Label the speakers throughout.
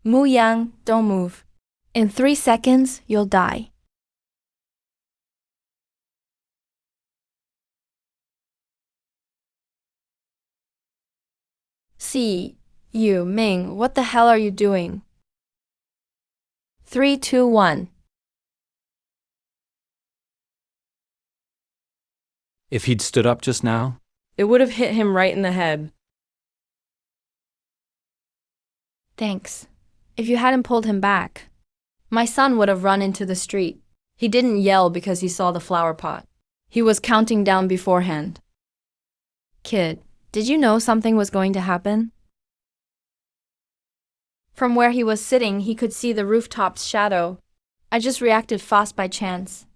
Speaker 1: Mu Yang, don't move. In 3 seconds, you'll die. See, you, Ming, what the hell are you doing? 3, 2, 1.
Speaker 2: If he'd stood up just now,
Speaker 3: It would have hit him right in the head.
Speaker 1: Thanks. If you hadn't pulled him back, my son would have run into the street. He didn't yell because he saw the flower pot. He was counting down beforehand. Kid, did you know something was going to happen? From where he was sitting, he could see the rooftop's shadow. I just reacted fast by chance.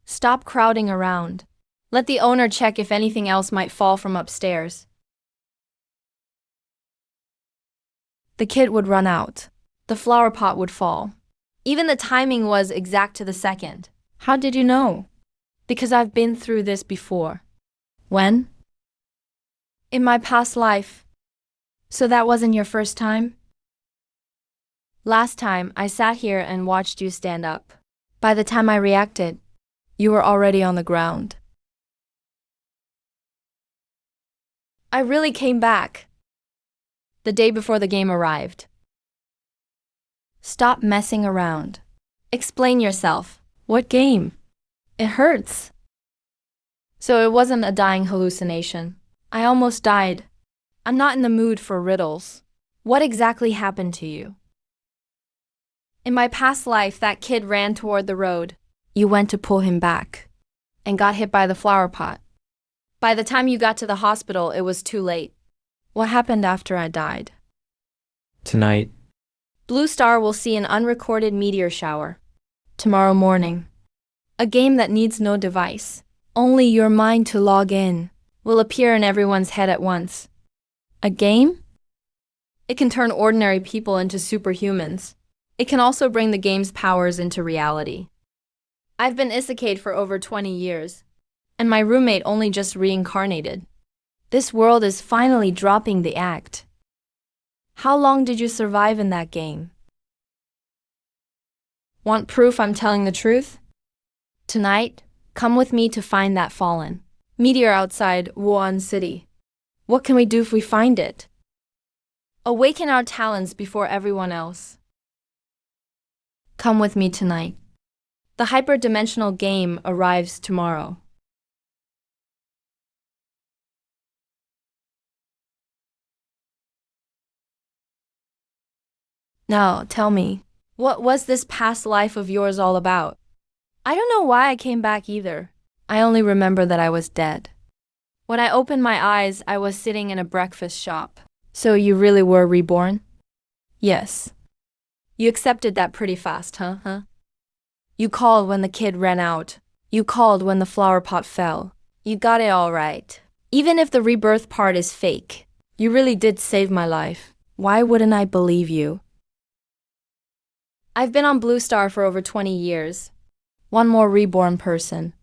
Speaker 1: Stop crowding around. Let the owner check if anything else might fall from upstairs. The kid would run out. The flower pot would fall. Even the timing was exact to the second. How did you know? Because I've been through this before. When? In my past life. So that wasn't your first time? Last time, I sat here and watched you stand up. By the time I reacted, you were already on the ground. I really came back. The day before the game arrived. Stop messing around. Explain yourself. What game? It hurts. So it wasn't a dying hallucination. I almost died. I'm not in the mood for riddles. What exactly happened to you? In my past life, that kid ran toward the road. You went to pull him back and got hit by the flower pot. By the time you got to the hospital, it was too late. What happened after I died?
Speaker 2: tonight,
Speaker 1: Blue Star will see an unrecorded meteor shower. Tomorrow morning. A game that needs no device. Only your mind to log in will appear in everyone's head at once. A game? It can turn ordinary people into superhumans. It can also bring the game's powers into reality. I've been isekai for over 20 years, and my roommate only just reincarnated. This world is finally dropping the act. How long did you survive in that game? Want proof I'm telling the truth? Tonight, come with me to find that fallen meteor outside Wuhan City. What can we do if we find it? Awaken our talents before everyone else. Come with me tonight. The hyperdimensional game arrives tomorrow. Now, tell me, what was this past life of yours all about? I don't know why I came back either. I only remember that I was dead. When I opened my eyes, I was sitting in a breakfast shop. So you really were reborn? Yes. You accepted that pretty fast, huh? You called when the kid ran out. You called when the flower pot fell. You got it all right. Even if the rebirth part is fake, you really did save my life. Why wouldn't I believe you? I've been on Blue Star for over 20 years. One more reborn person.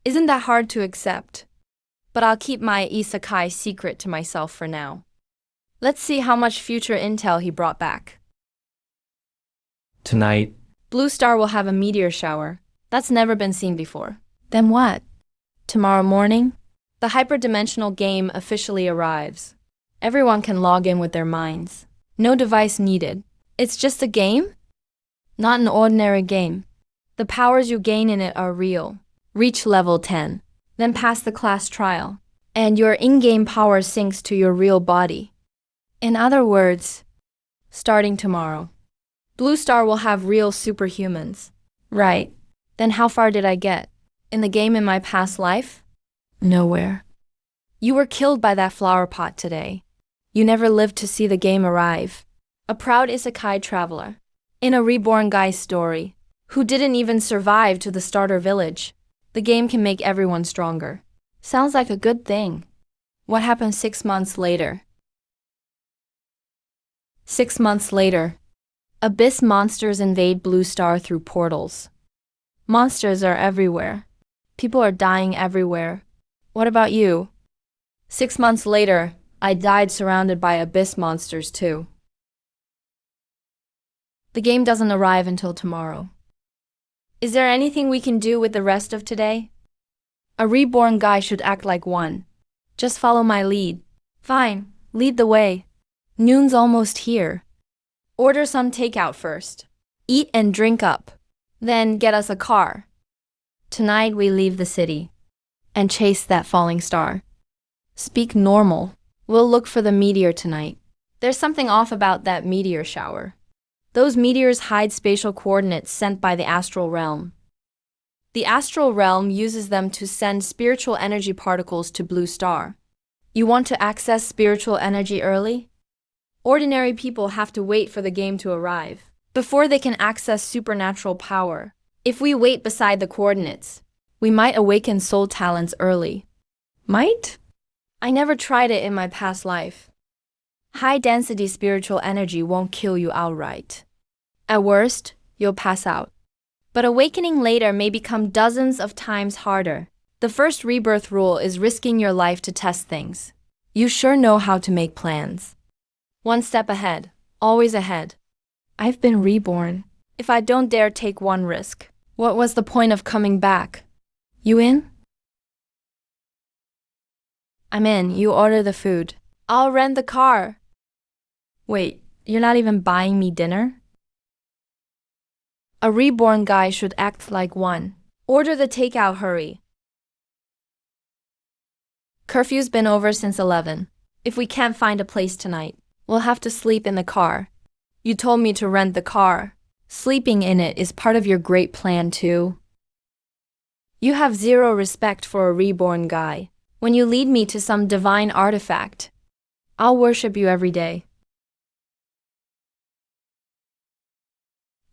Speaker 1: Isn't that hard to accept? But I'll keep my isekai secret to myself for now. Let's see how much future intel he brought back.
Speaker 2: tonight,
Speaker 1: Blue Star will have a meteor shower. That's never been seen before. Then what? Tomorrow morning, the hyperdimensional game officially arrives. Everyone can log in with their minds. No device needed. It's just a game? Not an ordinary game. The powers you gain in it are real. Reach level 10. Then pass the class trial. And your in-game power syncs to your real body. In other words, starting tomorrow, Blue Star will have real superhumans. Right. Then how far did I get? In the game in my past life? Nowhere. You were killed by that flower pot today. You never lived to see the game arrive. A proud isekai traveler. In a reborn guy's story, who didn't even survive to the starter village. The game can make everyone stronger. Sounds like a good thing. What happened 6 months later? 6 months later, abyss monsters invade Blue Star through portals. Monsters are everywhere. People are dying everywhere. What about you? 6 months later, I died surrounded by abyss monsters too. The game doesn't arrive until tomorrow. Is there anything we can do with the rest of today? A reborn guy should act like one. Just follow my lead. Fine, lead the way. Noon's almost here. Order some takeout first. Eat and drink up. Then get us a car. Tonight we leave the city and chase that falling star. Speak normal. We'll look for the meteor tonight. There's something off about that meteor shower. Those meteors hide spatial coordinates sent by the astral realm. The astral realm uses them to send spiritual energy particles to Blue Star. You want to access spiritual energy early? Ordinary people have to wait for the game to arrive before they can access supernatural power. If we wait beside the coordinates, we might awaken soul talents early. Might? I never tried it in my past life. High-density spiritual energy won't kill you outright. At worst, you'll pass out. But awakening later may become dozens of times harder. The first rebirth rule is risking your life to test things. You sure know how to make plans. One step ahead, always ahead. I've been reborn. If I don't dare take one risk, what was the point of coming back? You in? I'm in. You order the food. I'll rent the car. Wait, you're not even buying me dinner? A reborn guy should act like one. Order the takeout, hurry. Curfew's been over since 11. If we can't find a place tonight, we'll have to sleep in the car. You told me to rent the car. Sleeping in it is part of your great plan too. You have zero respect for a reborn guy. When you lead me to some divine artifact, I'll worship you every day.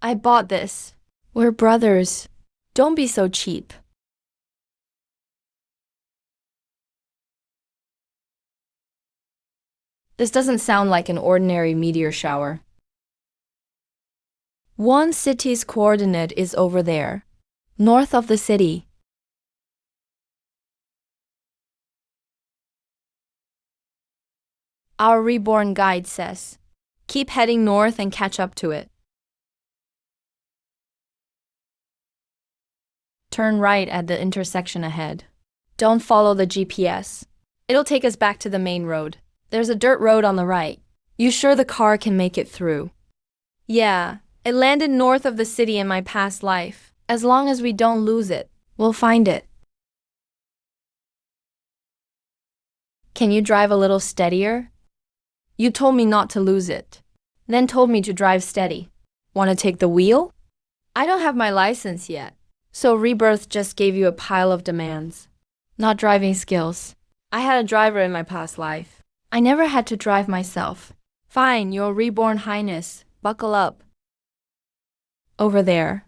Speaker 1: I bought this. We're brothers. Don't be so cheap. This doesn't sound like an ordinary meteor shower. One city's coordinate is over there, north of the city. Our reborn guide says, keep heading north and catch up to it. Turn right at the intersection ahead. Don't follow the GPS. It'll take us back to the main road. There's a dirt road on the right. You sure the car can make it through? Yeah, it landed north of the city in my past life. As long as we don't lose it, we'll find it. Can you drive a little steadier? You told me not to lose it, then told me to drive steady. Want to take the wheel? I don't have my license yet. So Rebirth just gave you a pile of demands. Not driving skills. I had a driver in my past life. I never had to drive myself. Fine, your reborn highness. Buckle up. Over there.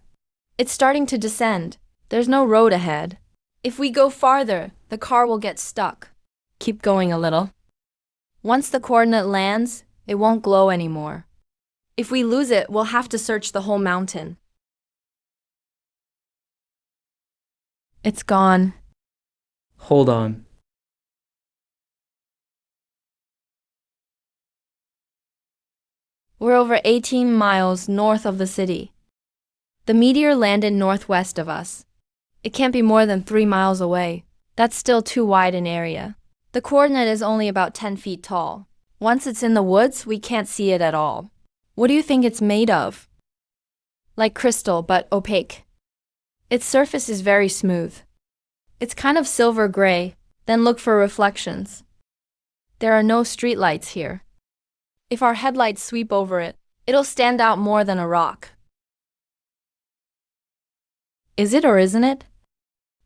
Speaker 1: It's starting to descend. There's no road ahead. If we go farther, the car will get stuck. Keep going a little. Once the coordinate lands, it won't glow anymore. If we lose it, we'll have to search the whole mountain. It's gone.
Speaker 2: Hold on.
Speaker 1: We're over 18 miles north of the city. The meteor landed northwest of us. It can't be more than 3 miles away. That's still too wide an area. The coordinate is only about 10 feet tall. Once it's in the woods, we can't see it at all. What do you think it's made of? Like crystal, but opaque. Its surface is very smooth. It's kind of silver gray, then look for reflections. There are no streetlights here. If our headlights sweep over it, it'll stand out more than a rock. Is it or isn't it?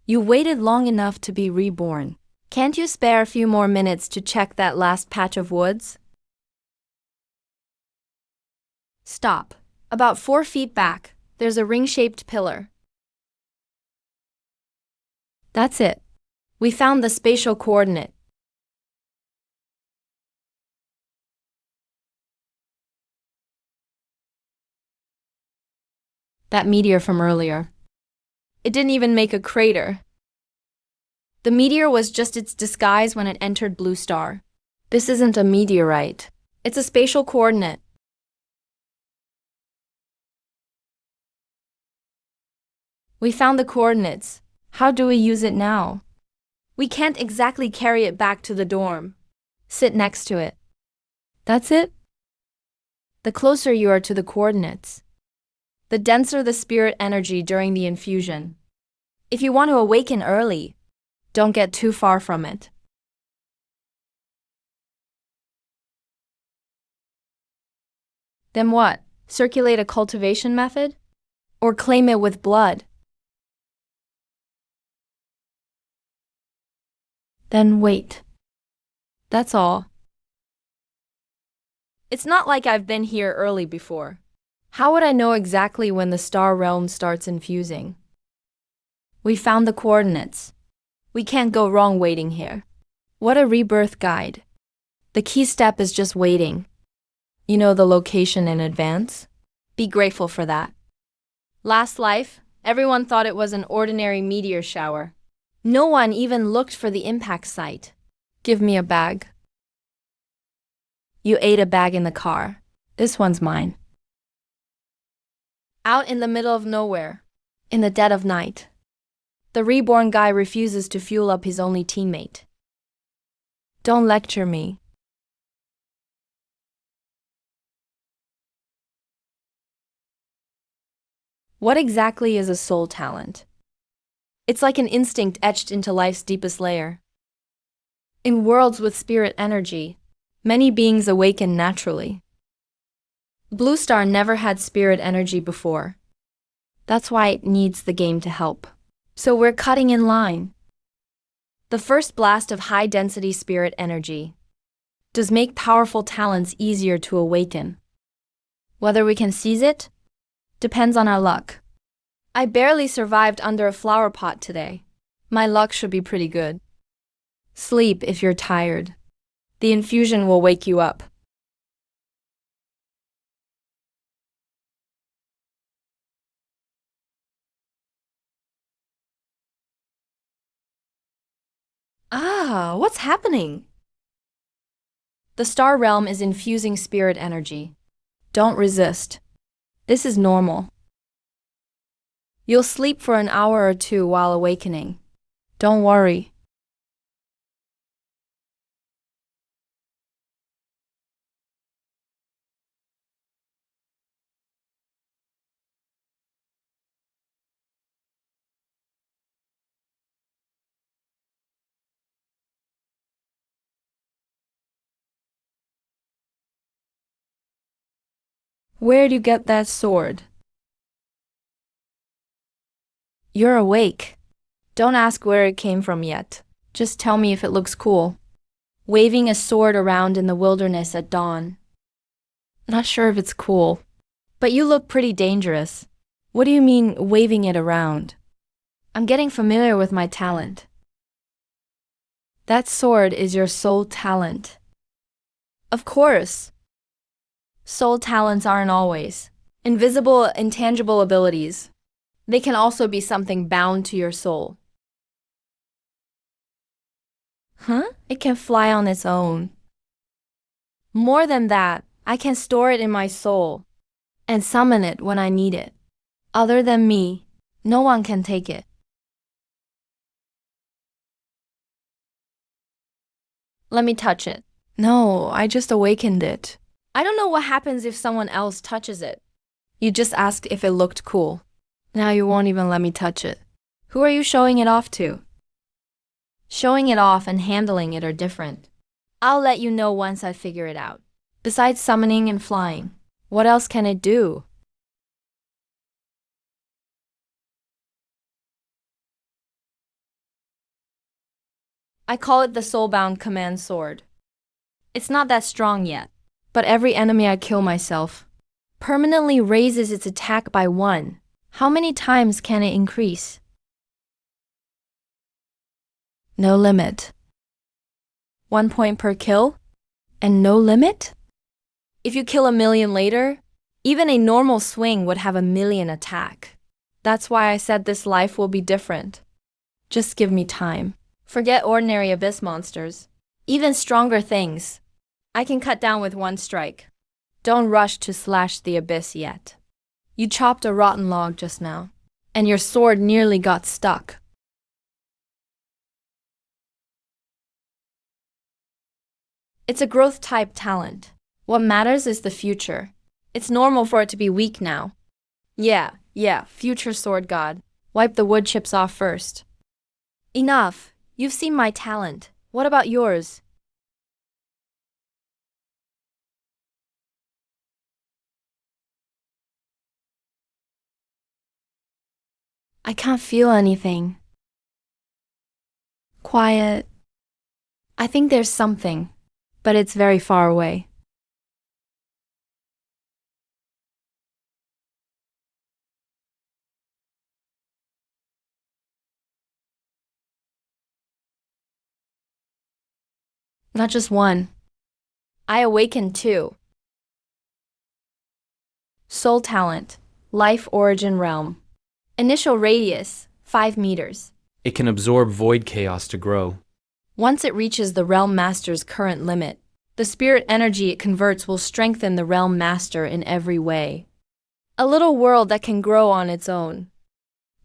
Speaker 1: You waited long enough to be reborn. Can't you spare a few more minutes to check that last patch of woods? Stop. About 4 feet back, there's a ring-shaped pillar. That's it. We found the spatial coordinate. That meteor from earlier. It didn't even make a crater. The meteor was just its disguise when it entered Blue Star. This isn't a meteorite. It's a spatial coordinate. We found the coordinates. How do we use it now? We can't exactly carry it back to the dorm. Sit next to it. That's it? The closer you are to the coordinates, the denser the spirit energy during the infusion. If you want to awaken early, don't get too far from it. Then what? Circulate a cultivation method? Or claim it with blood? Then wait. That's all. It's not like I've been here early before. How would I know exactly when the star realm starts infusing? We found the coordinates. We can't go wrong waiting here. What a rebirth guide. The key step is just waiting. You know the location in advance? Be grateful for that. Last life, everyone thought it was an ordinary meteor shower. No one even looked for the impact site. Give me a bag. You ate a bag in the car. This one's mine. Out in the middle of nowhere, in the dead of night, the reborn guy refuses to fuel up his only teammate. Don't lecture me. What exactly is a soul talent? It's like an instinct etched into life's deepest layer. In worlds with spirit energy, many beings awaken naturally. Blue Star never had spirit energy before. That's why it needs the game to help. So we're cutting in line. The first blast of high-density spirit energy does make powerful talents easier to awaken. Whether we can seize it depends on our luck. I barely survived under a flower pot today. My luck should be pretty good. Sleep if you're tired. The infusion will wake you up. What's happening? The star realm is infusing spirit energy. Don't resist. This is normal. You'll sleep for an hour or two while awakening. Don't worry. Where'd you get that sword? You're awake. Don't ask where it came from yet. Just tell me if it looks cool. Waving a sword around in the wilderness at dawn. Not sure if it's cool, but you look pretty dangerous. What do you mean, waving it around? I'm getting familiar with my talent. That sword is your soul talent. Of course. Soul talents aren't always invisible, intangible abilities. They can also be something bound to your soul. It can fly on its own. More than that, I can store it in my soul and summon it when I need it. Other than me, no one can take it. Let me touch it. No, I just awakened it. I don't know what happens if someone else touches it. You just asked if it looked cool. Now you won't even let me touch it. Who are you showing it off to? Showing it off and handling it are different. I'll let you know once I figure it out. Besides summoning and flying, what else can it do? I call it the soulbound command sword. It's not that strong yet, but every enemy I kill myself permanently raises its attack by 1. How many times can it increase? No limit. 1 point per kill? And no limit? If you kill 1,000,000 later, even a normal swing would have 1,000,000 attack. That's why I said this life will be different. Just give me time. Forget ordinary abyss monsters. Even stronger things I can cut down with 1 strike. Don't rush to slash the abyss yet. You chopped a rotten log just now. and your sword nearly got stuck. It's a growth-type talent. What matters is the future. It's normal for it to be weak now. Yeah, future sword god. Wipe the wood chips off first. Enough. You've seen my talent. What about yours? I can't feel anything. Quiet. I think there's something, but it's very far away. Not just one. I awakened too. Soul talent, life origin realm. Initial radius, 5 meters.
Speaker 2: It can absorb void chaos to grow.
Speaker 1: Once it reaches the realm master's current limit, the spirit energy it converts will strengthen the realm master in every way. A little world that can grow on its own.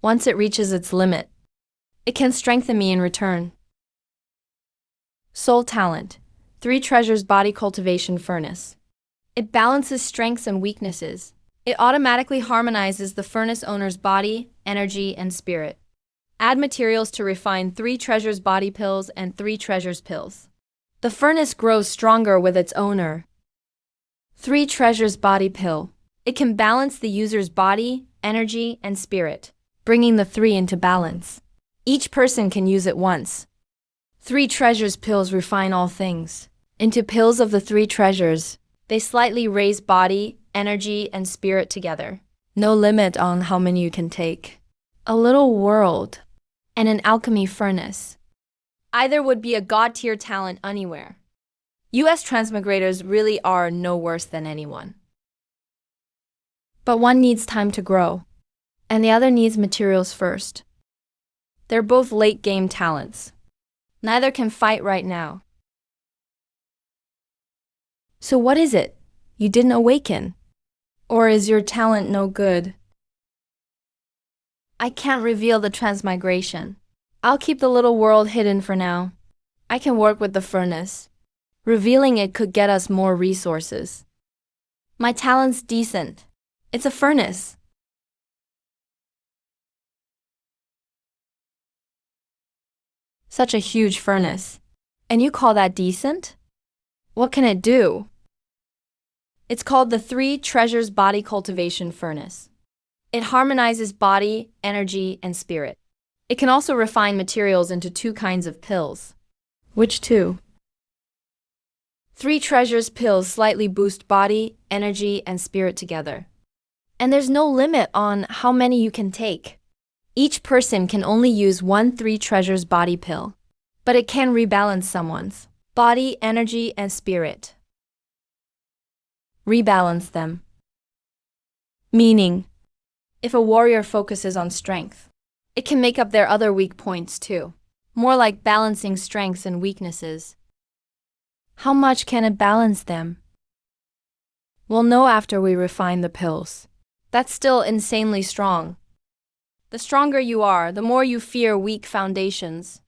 Speaker 1: Once it reaches its limit, it can strengthen me in return. Soul talent, 3 treasures body cultivation furnace. It balances strengths and weaknesses. It automatically harmonizes the furnace owner's body, energy, and spirit. Add materials to refine 3 treasures body pills and 3 treasures pills. The furnace grows stronger with its owner. 3 treasures body pill. It can balance the user's body, energy, and spirit, bringing the 3 into balance. Each person can use it once. 3 treasures pills refine all things into pills of the 3 treasures. They slightly raise body, energy, and spirit together. No limit on how many you can take. A little world and an alchemy furnace. Either would be a god-tier talent anywhere. US transmigrators really are no worse than anyone. But one needs time to grow, and the other needs materials first. They're both late-game talents. Neither can fight right now. So what is it? You didn't awaken? Or is your talent no good? I can't reveal the transmigration. I'll keep the little world hidden for now. I can work with the furnace. Revealing it could get us more resources. My talent's decent. It's a furnace. Such a huge furnace. And you call that decent? What can it do? It's called the 3 treasures body cultivation furnace. It harmonizes body, energy, and spirit. It can also refine materials into 2 kinds of pills. Which 2? 3 treasures pills slightly boost body, energy, and spirit together. And there's no limit on how many you can take. Each person can only use 1 3 treasures body pill, but it can rebalance someone's body, energy, and spirit. Rebalance them. Meaning, if a warrior focuses on strength, it can make up their other weak points too. More like balancing strengths and weaknesses. How much can it balance them? We'll know after we refine the pills. That's still insanely strong. The stronger you are, the more you fear weak foundations.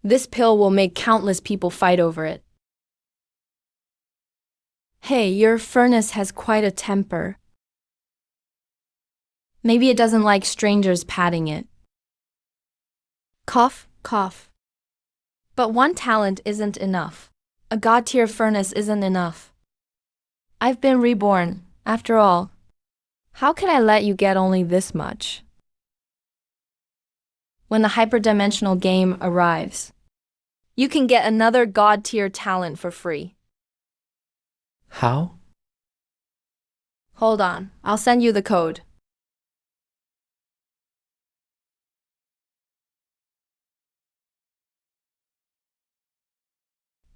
Speaker 1: This pill will make countless people fight over it. Hey, your furnace has quite a temper. Maybe it doesn't like strangers patting it. Cough, cough. But one talent isn't enough. A god-tier furnace isn't enough. I've been reborn, after all. How can I let you get only this much? When the hyperdimensional game arrives, you can get another god-tier talent for free.
Speaker 2: How?
Speaker 1: Hold on, I'll send you the code.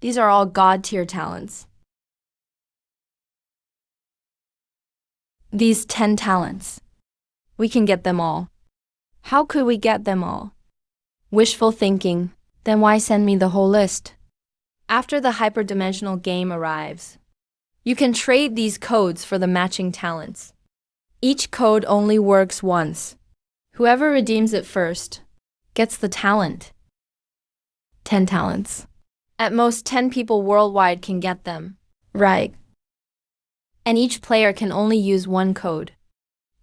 Speaker 1: These are all god-tier talents. These 10 talents. We can get them all. How could we get them all? Wishful thinking. Then why send me the whole list? After the hyperdimensional game arrives, you can trade these codes for the matching talents. Each code only works once. Whoever redeems it first gets the talent. 10 talents. At most, 10 people worldwide can get them. Right. And each player can only use one code.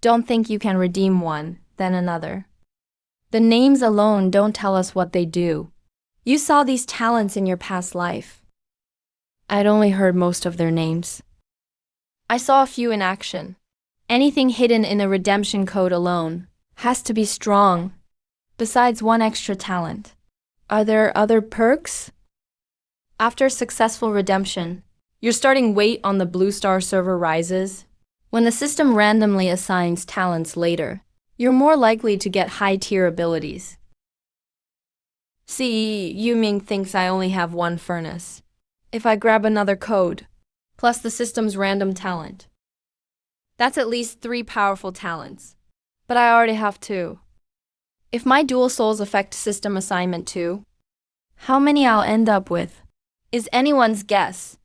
Speaker 1: Don't think you can redeem one, then another. The names alone don't tell us what they do. You saw these talents in your past life. I'd only heard most of their names. I saw a few in action. Anything hidden in a redemption code alone has to be strong, besides one extra talent. Are there other perks? After successful redemption, your starting weight on the Blue Star server rises. When the system randomly assigns talents later, you're more likely to get high-tier abilities. See, Yuming thinks I only have one furnace. If I grab another code, plus the system's random talent, that's at least 3 powerful talents. But I already have 2. If my dual souls affect system assignment too, how many I'll end up with is anyone's guess.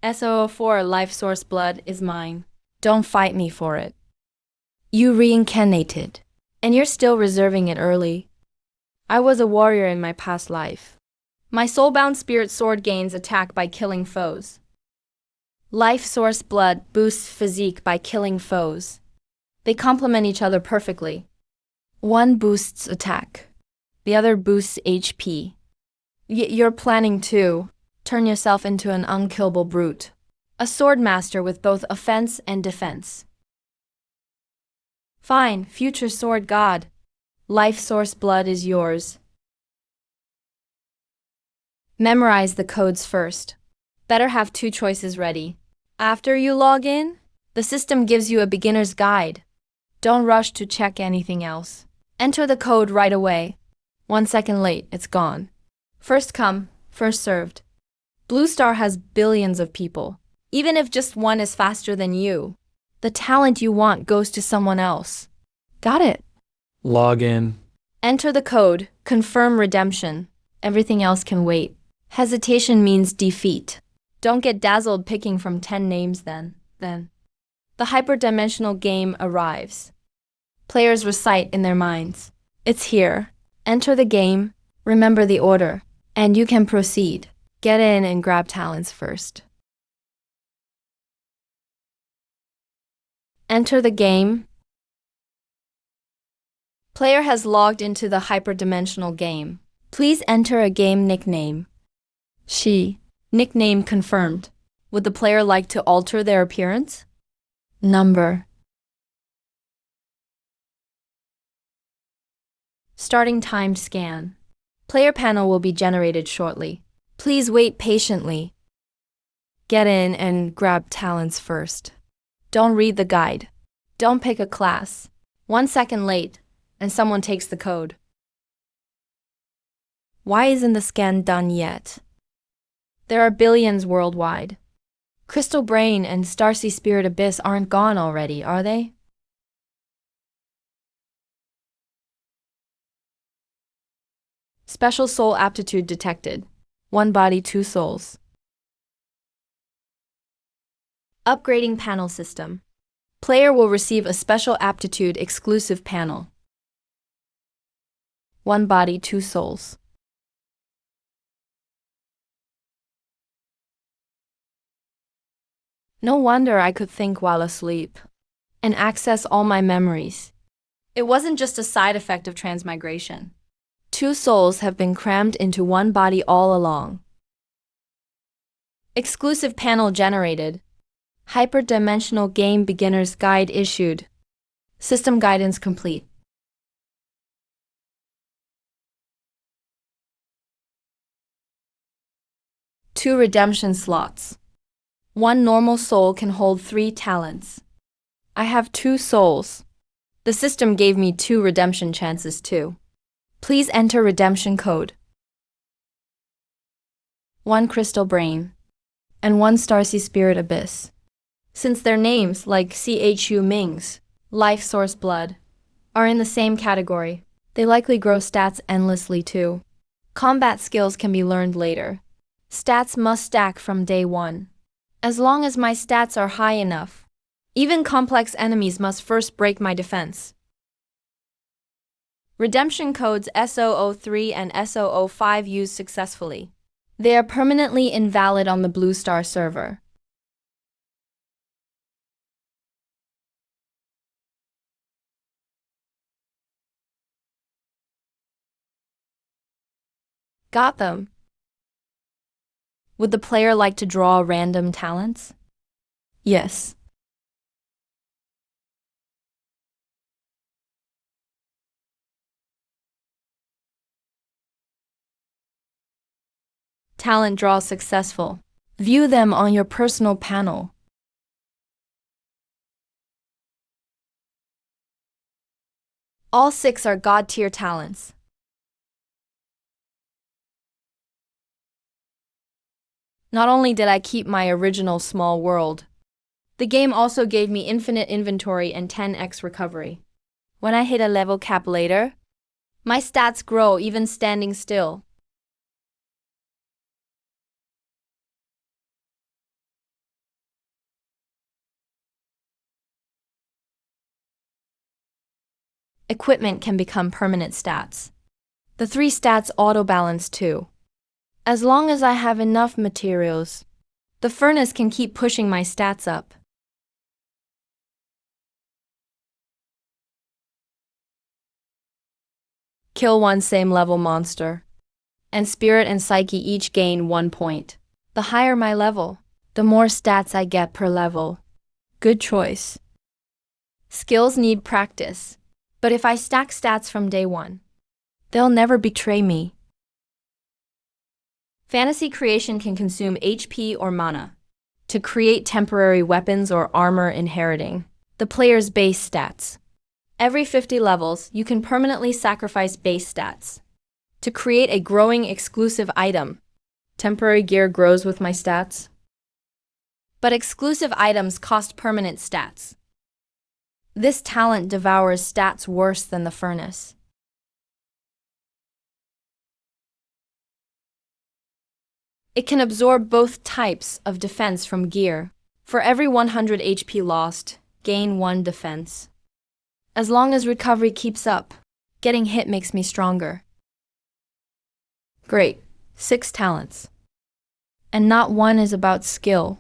Speaker 1: SO04 life source blood is mine. Don't fight me for it. You reincarnated, and you're still reserving it early. I was a warrior in my past life. My soulbound spirit sword gains attack by killing foes. Life source blood boosts physique by killing foes. They complement each other perfectly. One boosts attack, the other boosts HP. You're planning to turn yourself into an unkillable brute, a sword master with both offense and defense. Fine, future sword god. Life source blood is yours. Memorize the codes first. Better have 2 choices ready. After you log in, the system gives you a beginner's guide. Don't rush to check anything else. Enter the code right away. 1 second late, it's gone. First come, first served. Blue Star has billions of people. Even if just one is faster than you, the talent you want goes to someone else. Got it?
Speaker 2: Log in.
Speaker 1: Enter the code, confirm redemption. Everything else can wait. Hesitation means defeat. Don't get dazzled picking from 10 names then. The hyperdimensional game arrives. Players recite in their minds. It's here. Enter the game, remember the order, and you can proceed. Get in and grab talents first. Enter the game. Player has logged into the hyperdimensional game. Please enter a game nickname. She. Nickname confirmed. Would the player like to alter their appearance? Number. Starting timed scan. Player panel will be generated shortly. Please wait patiently. Get in and grab talents first. Don't read the guide. Don't pick a class. 1 second late, and someone takes the code. Why isn't the scan done yet? There are billions worldwide. Crystal Brain and Starsea Spirit Abyss aren't gone already, are they? Special soul aptitude detected. 1 body, 2 souls. Upgrading panel system. Player will receive a special aptitude exclusive panel. 1 body, 2 souls. No wonder I could think while asleep and access all my memories. It wasn't just a side effect of transmigration. 2 souls have been crammed into 1 body all along. Exclusive panel generated. Hyperdimensional game beginner's guide issued. System guidance complete. Two redemption slots. 1 normal soul can hold 3 talents. I have 2 souls. The system gave me 2 redemption chances too. Please enter redemption code. 1 Crystal Brain and 1 Starsea Spirit Abyss. Since their names, like CHU Ming's, Life Source Blood, are in the same category, they likely grow stats endlessly too. Combat skills can be learned later. Stats must stack from day 1. As long as my stats are high enough, even complex enemies must first break my defense. Redemption codes SO03 and SO05 used successfully. They are permanently invalid on the Blue Star server. Got them. Would the player like to draw random talents? Yes. Talent draw successful. View them on your personal panel. All 6 are God-tier talents. Not only did I keep my original small world, the game also gave me infinite inventory and 10x recovery. When I hit a level cap later, my stats grow even standing still. Equipment can become permanent stats. The 3 stats auto-balance too. As long as I have enough materials, the furnace can keep pushing my stats up. Kill one same level monster. And Spirit and Psyche each gain 1 point. The higher my level, the more stats I get per level. Good choice. Skills need practice, but if I stack stats from day 1, they'll never betray me. Fantasy creation can consume HP or mana to create temporary weapons or armor inheriting the player's base stats. Every 50 levels, you can permanently sacrifice base stats to create a growing exclusive item. Temporary gear grows with my stats, but exclusive items cost permanent stats. This talent devours stats worse than the furnace. It can absorb both types of defense from gear. For every 100 HP lost, gain 1 defense. As long as recovery keeps up, getting hit makes me stronger. Great, 6 talents. And not one is about skill.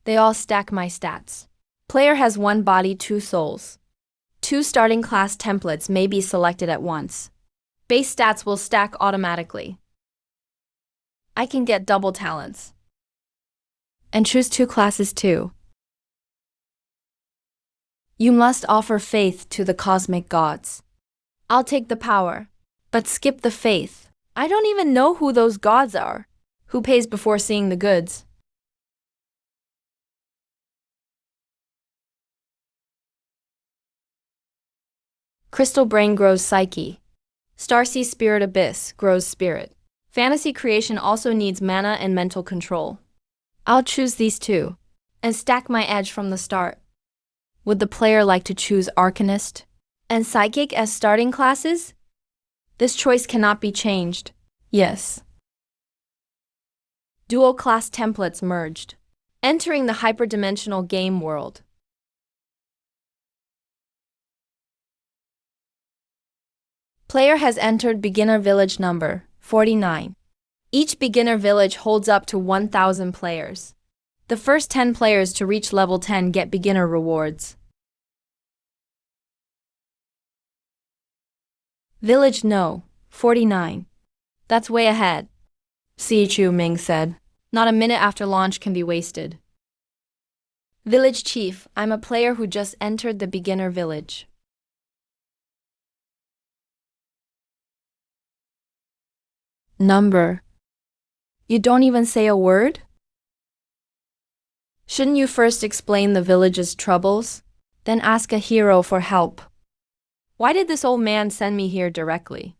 Speaker 1: They all stack my stats. Player has 1 body, 2 souls. 2 starting class templates may be selected at once. Base stats will stack automatically. I can get double talents. And choose 2 classes too. You must offer faith to the cosmic gods. I'll take the power, but skip the faith. I don't even know who those gods are. Who pays before seeing the goods? Crystal Brain grows Psyche. Starsea Spirit Abyss grows Spirit. Fantasy creation also needs mana and mental control. I'll choose these 2 and stack my edge from the start. Would the player like to choose Arcanist and Psychic as starting classes? This choice cannot be changed. Yes. Dual class templates merged. Entering the hyperdimensional game world. Player has entered beginner village number 49. Each beginner village holds up to 1,000 players. The first 10 players to reach level 10 get beginner rewards. Village No. 49. That's way ahead. Si Chu Ming said. Not a minute after launch can be wasted. Village Chief, I'm a player who just entered the beginner village. Number. You don't even say a word? Shouldn't you first explain the village's troubles, then ask a hero for help? Why did this old man send me here directly?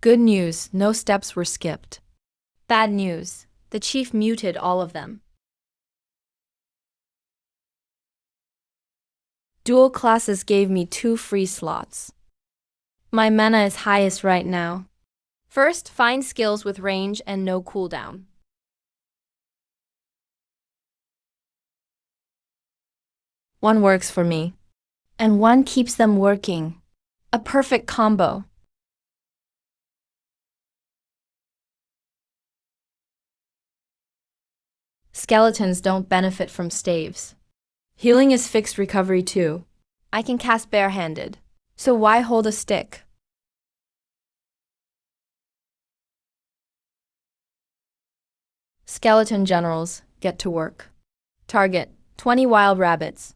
Speaker 1: Good news, no steps were skipped. Bad news, the chief muted all of them. Dual classes gave me 2 free slots. My mana is highest right now. First, find skills with range and no cooldown. One works for me. and one keeps them working. A perfect combo. Skeletons don't benefit from staves.
Speaker 3: Healing is fixed recovery too.
Speaker 1: I can cast barehanded, so why hold a stick? Skeleton generals, get to work. Target, 20 wild rabbits.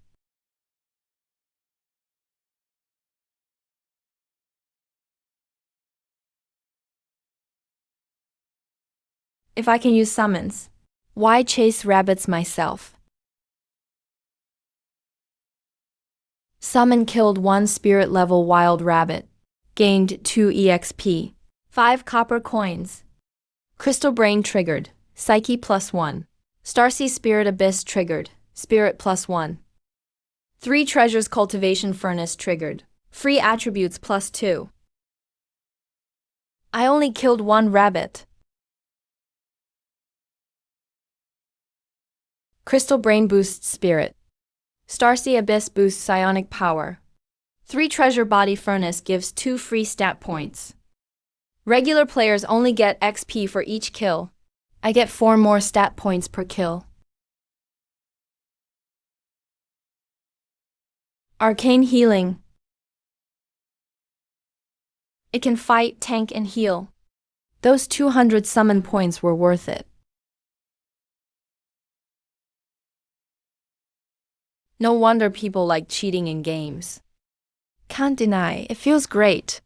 Speaker 1: If I can use summons, why chase rabbits myself? Summon killed 1 spirit level wild rabbit. Gained 2 EXP. 5 copper coins. Crystal Brain triggered. Psyche +1. Starsea Spirit Abyss triggered. Spirit +1. 3 Treasures Cultivation Furnace triggered. Free attributes +2. I only killed 1 rabbit. Crystal Brain boosts Spirit. Starsea Abyss boosts psionic power. 3 Treasure Body Furnace gives 2 free stat points. Regular players only get XP for each kill. I get 4 more stat points per kill. Arcane Healing. It can fight, tank, and heal. Those 200 summon points were worth it. No wonder people like cheating in games. Can't deny, it feels great.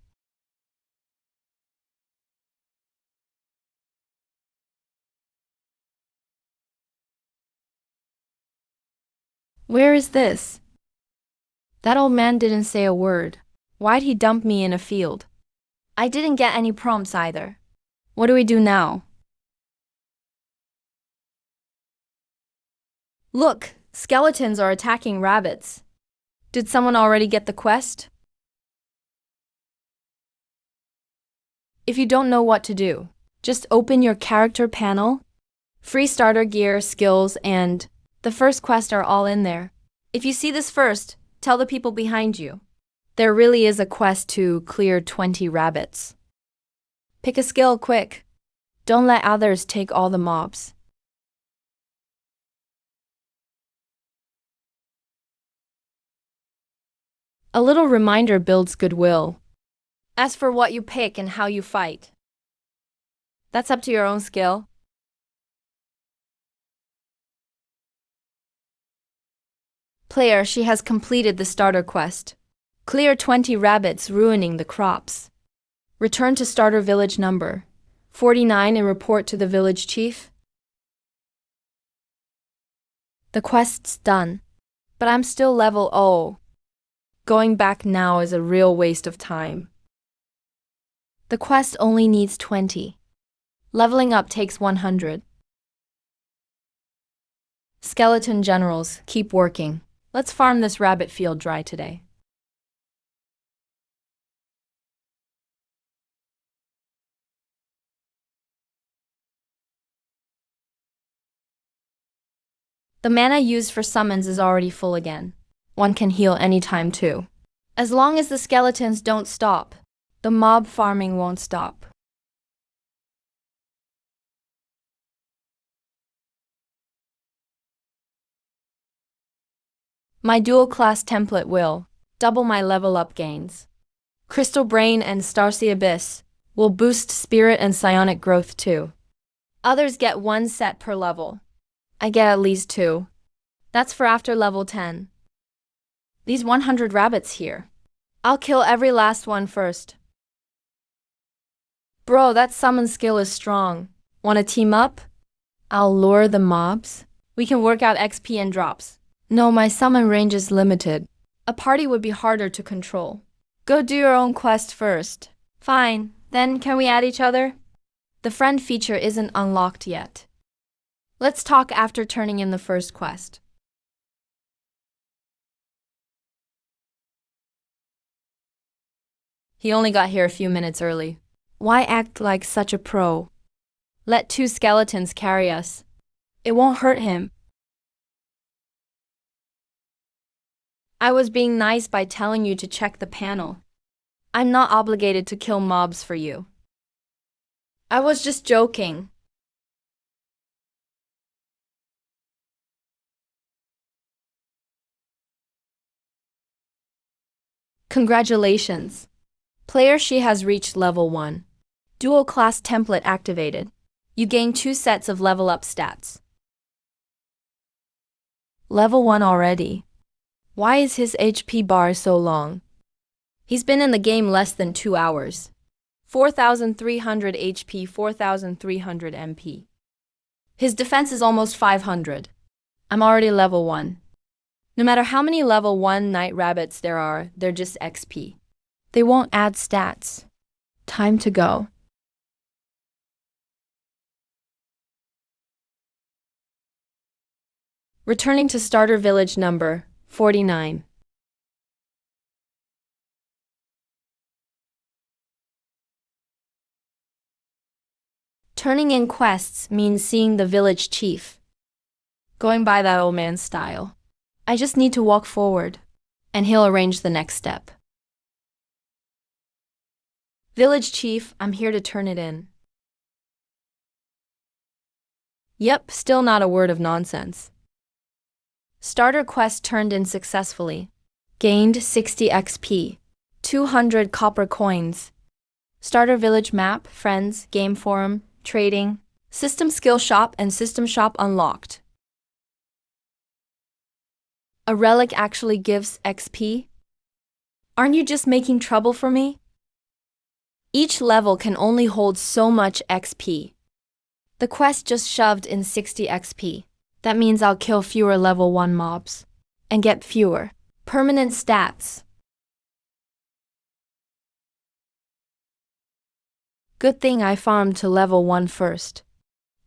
Speaker 1: Where is this? That old man didn't say a word. Why'd he dump me in a field? I didn't get any prompts either. What do we do now? Look, skeletons are attacking rabbits. Did someone already get the quest? If you don't know what to do, just open your character panel. Free starter gear, skills, and the first quest are all in there. If you see this first, tell the people behind you. There really is a quest to clear 20 rabbits. Pick a skill quick. Don't let others take all the mobs. A little reminder builds goodwill. As for what you pick and how you fight, that's up to your own skill. Player, she has completed the starter quest. Clear 20 rabbits ruining the crops. Return to starter village number 49 and report to the village chief. The quest's done, but I'm still level 0. Going back now is a real waste of time. The quest only needs 20. Leveling up takes 100. Skeleton generals, keep working. Let's farm this rabbit field dry today. The mana used for summons is already full again. One can heal anytime too. As long as the skeletons don't stop, the mob farming won't stop. My dual class template will double my level up gains. Crystal Brain and Starsea Abyss will boost spirit and psionic growth too. Others get 1 set per level. I get at least 2. That's for after level 10. These 100 rabbits here. I'll kill every last one first. Bro, that summon skill is strong. Wanna team up? I'll lure the mobs. We can work out XP and drops. No, my summon range is limited. A party would be harder to control. Go do your own quest first. Fine, then can we add each other? The friend feature isn't unlocked yet. Let's talk after turning in the first quest. He only got here a few minutes early. Why act like such a pro? Let 2 skeletons carry us. It won't hurt him. I was being nice by telling you to check the panel. I'm not obligated to kill mobs for you. I was just joking. Congratulations. Player she has reached level 1. Dual class template activated. You gain 2 sets of level up stats. Level 1 already. Why is his HP bar so long? He's been in the game less than 2 hours. 4,300 HP, 4,300 MP. His defense is almost 500. I'm already level 1. No matter how many level 1 night rabbits there are, they're just XP. They won't add stats. Time to go. Returning to starter village number 49. Turning in quests means seeing the village chief. Going by that old man's style. I just need to walk forward, and he'll arrange the next step. Village chief, I'm here to turn it in. Yep, still not a word of nonsense. Starter quest turned in successfully. Gained 60 XP, 200 copper coins. Starter village map, friends, game forum, trading, system skill shop and system shop unlocked. A relic actually gives XP? Aren't you just making trouble for me? Each level can only hold so much XP. The quest just shoved in 60 XP. That means I'll kill fewer level 1 mobs and get fewer permanent stats. Good thing I farmed to level 1 first.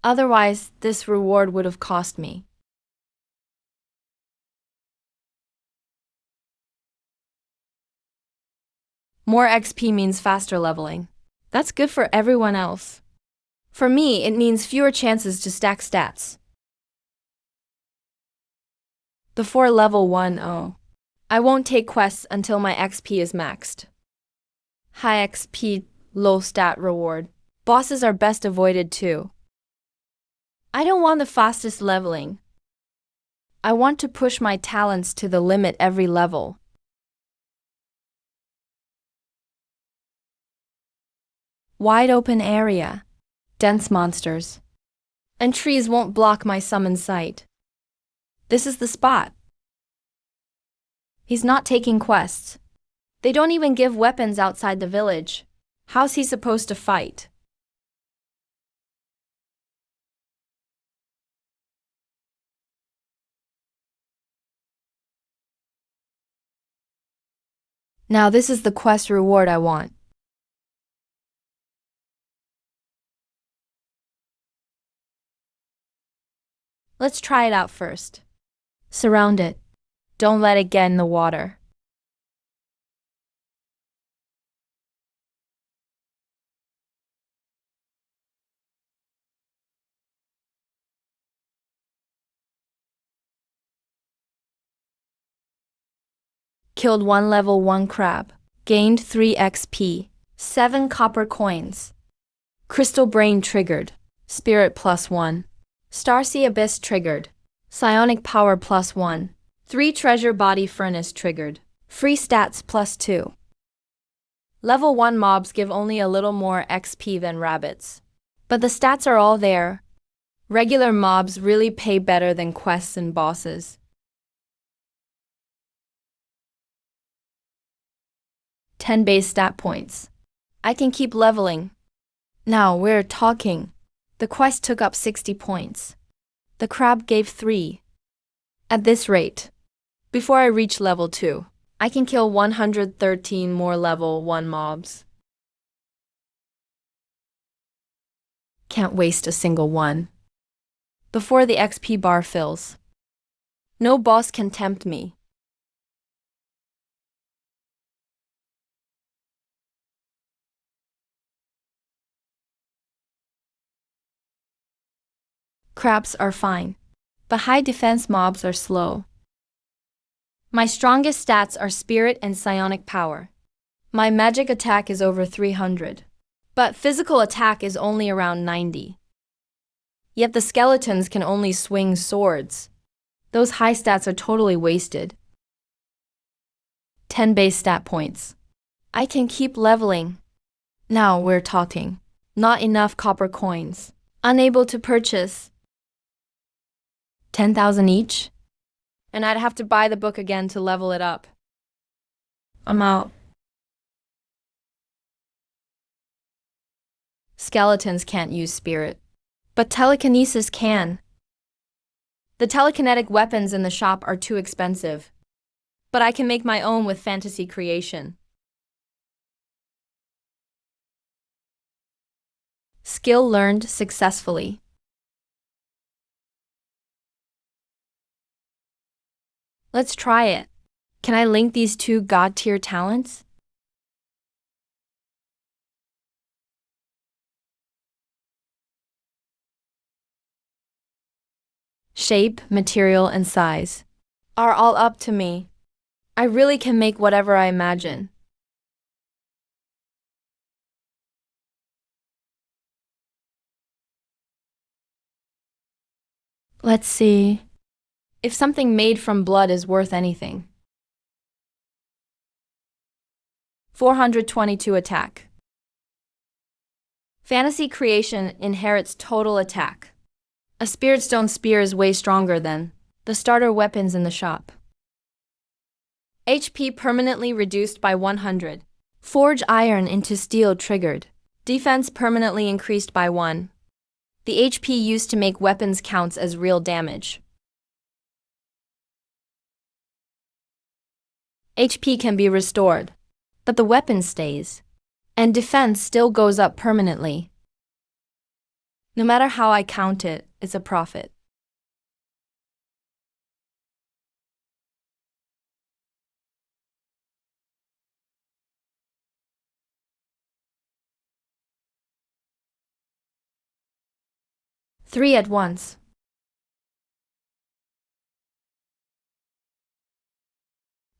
Speaker 1: Otherwise, this reward would have cost me. More XP means faster leveling. That's good for everyone else. For me, it means fewer chances to stack stats. The 4 level 1 oh. I won't take quests until my XP is maxed. High XP, low stat reward. Bosses are best avoided too. I don't want the fastest leveling. I want to push my talents to the limit every level. Wide open area. Dense monsters. And trees won't block my summon sight. This is the spot. He's not taking quests. They don't even give weapons outside the village. How's he supposed to fight? Now this is the quest reward I want. Let's try it out first. Surround it. Don't let it get in the water. Killed 1 level 1 crab. Gained 3 XP. 7 copper coins. Crystal Brain triggered. Spirit +1. Starsea Abyss triggered. Psionic Power +1. 3 Treasure Body Furnace triggered. Free stats +2. Level 1 mobs give only a little more XP than rabbits. But the stats are all there. Regular mobs really pay better than quests and bosses. 10 base stat points. I can keep leveling. Now we're talking. The quest took up 60 points. The crab gave 3. At this rate, before I reach level 2, I can kill 113 more level 1 mobs. Can't waste a single one. Before the XP bar fills. No boss can tempt me. Crabs are fine, but high defense mobs are slow. My strongest stats are spirit and psionic power. My magic attack is over 300. But physical attack is only around 90. Yet the skeletons can only swing swords. Those high stats are totally wasted. 10 base stat points. I can keep leveling. Now we're talking. Not enough copper coins. Unable to purchase. 10,000 each? And I'd have to buy the book again to level it up. I'm out. Skeletons can't use spirit. But telekinesis can. The telekinetic weapons in the shop are too expensive. But I can make my own with fantasy creation. Skill learned successfully. Let's try it. Can I link these two god-tier talents? Shape, material, and size are all up to me. I really can make whatever I imagine. Let's see. If something made from blood is worth anything. 422 attack. Fantasy creation inherits total attack. A spirit stone spear is way stronger than the starter weapons in the shop. HP permanently reduced by 100. Forge iron into steel triggered. Defense permanently increased by 1. The HP used to make weapons counts as real damage. HP can be restored, but the weapon stays, and defense still goes up permanently. No matter how I count it, it's a profit. Three at once.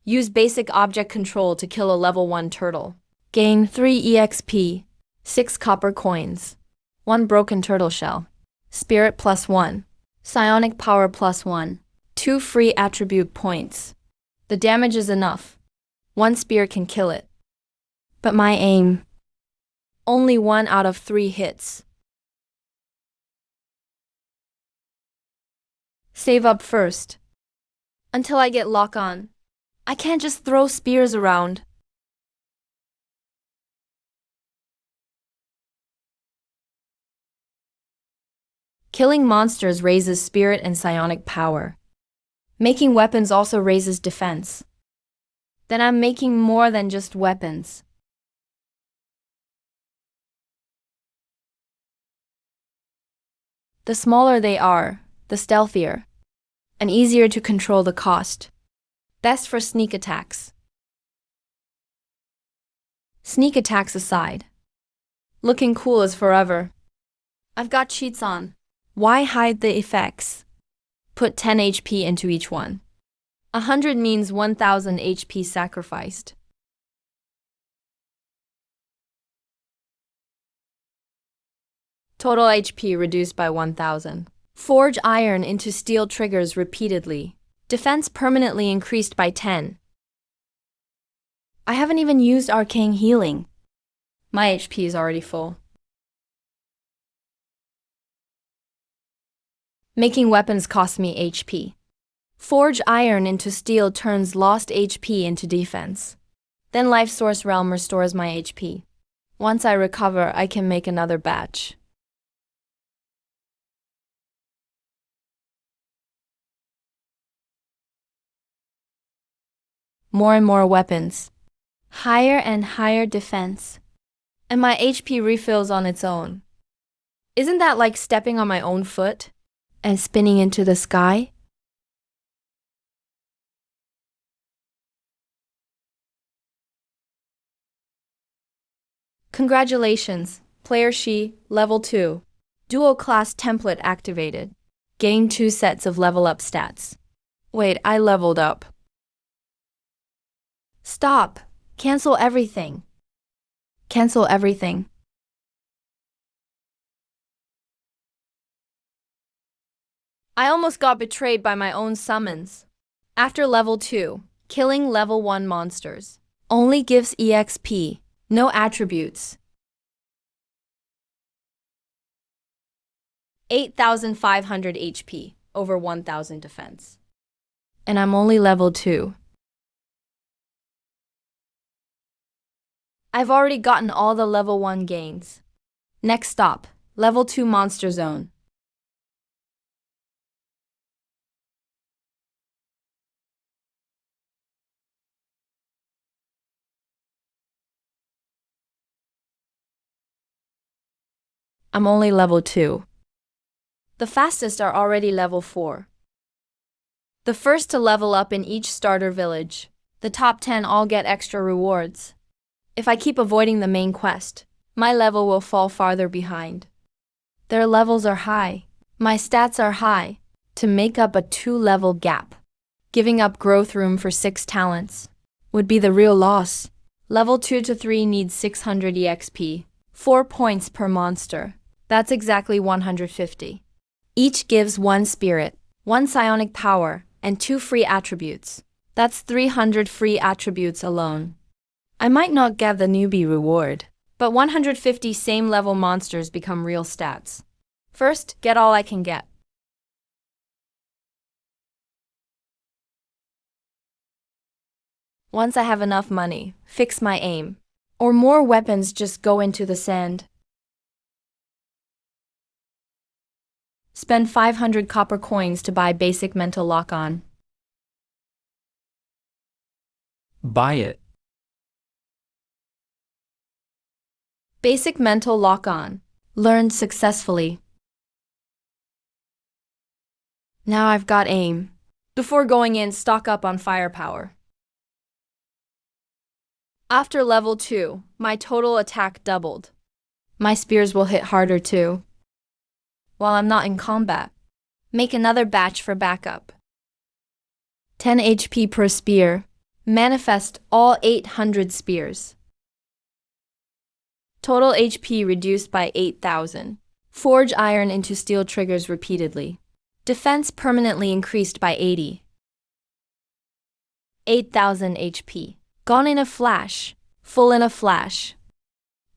Speaker 1: Use basic object control to kill a level 1 turtle. Gain 3 EXP, 6 copper coins, 1 broken turtle shell, spirit +1, psionic power +1, 2 free attribute points. The damage is enough. 1 spear can kill it. But my aim, only 1 out of 3 hits. Save up first. Until I get lock on. I can't just throw spears around. Killing monsters raises spirit and psionic power. Making weapons also raises defense. Then I'm making more than just weapons. The smaller they are, the stealthier, and easier to control the cost. Best for sneak attacks. Sneak attacks aside. Looking cool is forever. I've got cheats on. Why hide the effects? Put 10 HP into each one. 100 means 1000 HP sacrificed. Total HP reduced by 1000. Forge iron into steel triggers repeatedly. Defense permanently increased by 10. I haven't even used arcane healing. My HP is already full. Making weapons costs me HP. Forge iron into steel turns lost HP into defense. Then Life Source Realm restores my HP. Once I recover, I can make another batch. More and more weapons. Higher and higher defense. And my HP refills on its own. Isn't that like stepping on my own foot and spinning into the sky? Congratulations, player She, level 2. Dual class template activated. Gain 2 sets of level up stats. Wait, I leveled up. Stop. Cancel everything. Cancel everything. I almost got betrayed by my own summons. After level 2, killing level 1 monsters only gives EXP, no attributes. 8,500 HP, over 1,000 defense. And I'm only level 2. I've already gotten all the level 1 gains. Next stop, level 2 monster zone. I'm only level 2. The fastest are already level 4. The first to level up in each starter village. The top 10 all get extra rewards. If I keep avoiding the main quest, my level will fall farther behind. Their levels are high. My stats are high. To make up a 2-level gap, giving up growth room for 6 talents would be the real loss. Level 2 to 3 needs 600 EXP, 4 points per monster. That's exactly 150. Each gives 1 spirit, 1 psionic power, and 2 free attributes. That's 300 free attributes alone. I might not get the newbie reward, but 150 same level monsters become real stats. First, get all I can get. Once I have enough money, fix my aim. Or more weapons just go into the sand. Spend 500 copper coins to buy basic mental lock-on.
Speaker 2: Buy it.
Speaker 1: Basic mental lock-on. Learned successfully. Now I've got aim. Before going in, stock up on firepower. After level 2, my total attack doubled. My spears will hit harder too. While I'm not in combat, make another batch for backup. 10 HP per spear. Manifest all 800 spears. Total HP reduced by 8,000. Forge iron into steel triggers repeatedly. Defense permanently increased by 80. 8,000 HP. Gone in a flash. Full in a flash.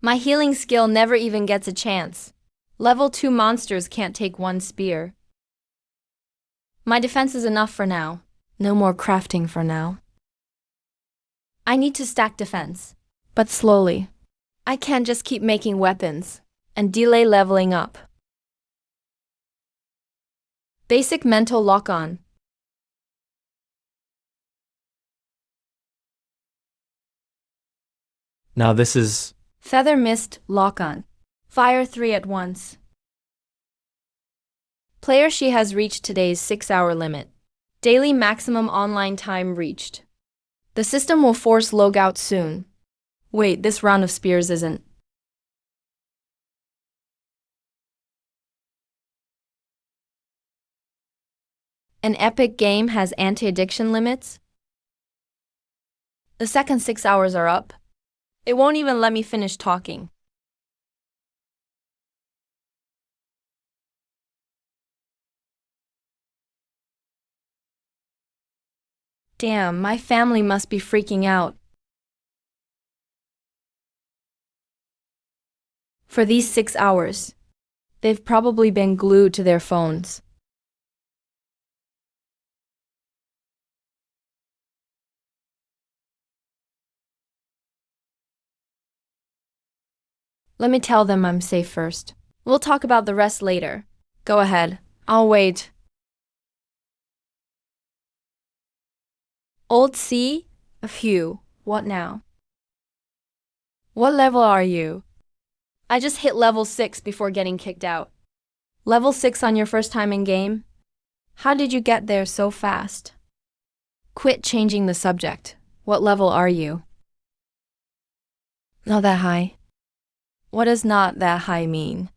Speaker 1: My healing skill never even gets a chance. Level 2 monsters can't take 1 spear. My defense is enough for now. No more crafting for now. I need to stack defense, but slowly. I can't just keep making weapons and delay leveling up. Basic mental lock-on.
Speaker 2: Now this is...
Speaker 1: Feather mist lock-on. Fire 3 at once. Player she has reached today's 6-hour limit. Daily maximum online time reached. The system will force logout soon. Wait, this round of spears isn't. An epic game has anti-addiction limits? The second 6 hours are up. It won't even let me finish talking. Damn, my family must be freaking out. For these 6 hours, they've probably been glued to their phones. Let me tell them I'm safe first. We'll talk about the rest later. Go ahead. I'll wait. Old C? A few. What now? What level are you? I just hit level 6 before getting kicked out. Level 6 on your first time in game? How did you get there so fast? Quit changing the subject. What level are you? Not that high. What does not that high mean?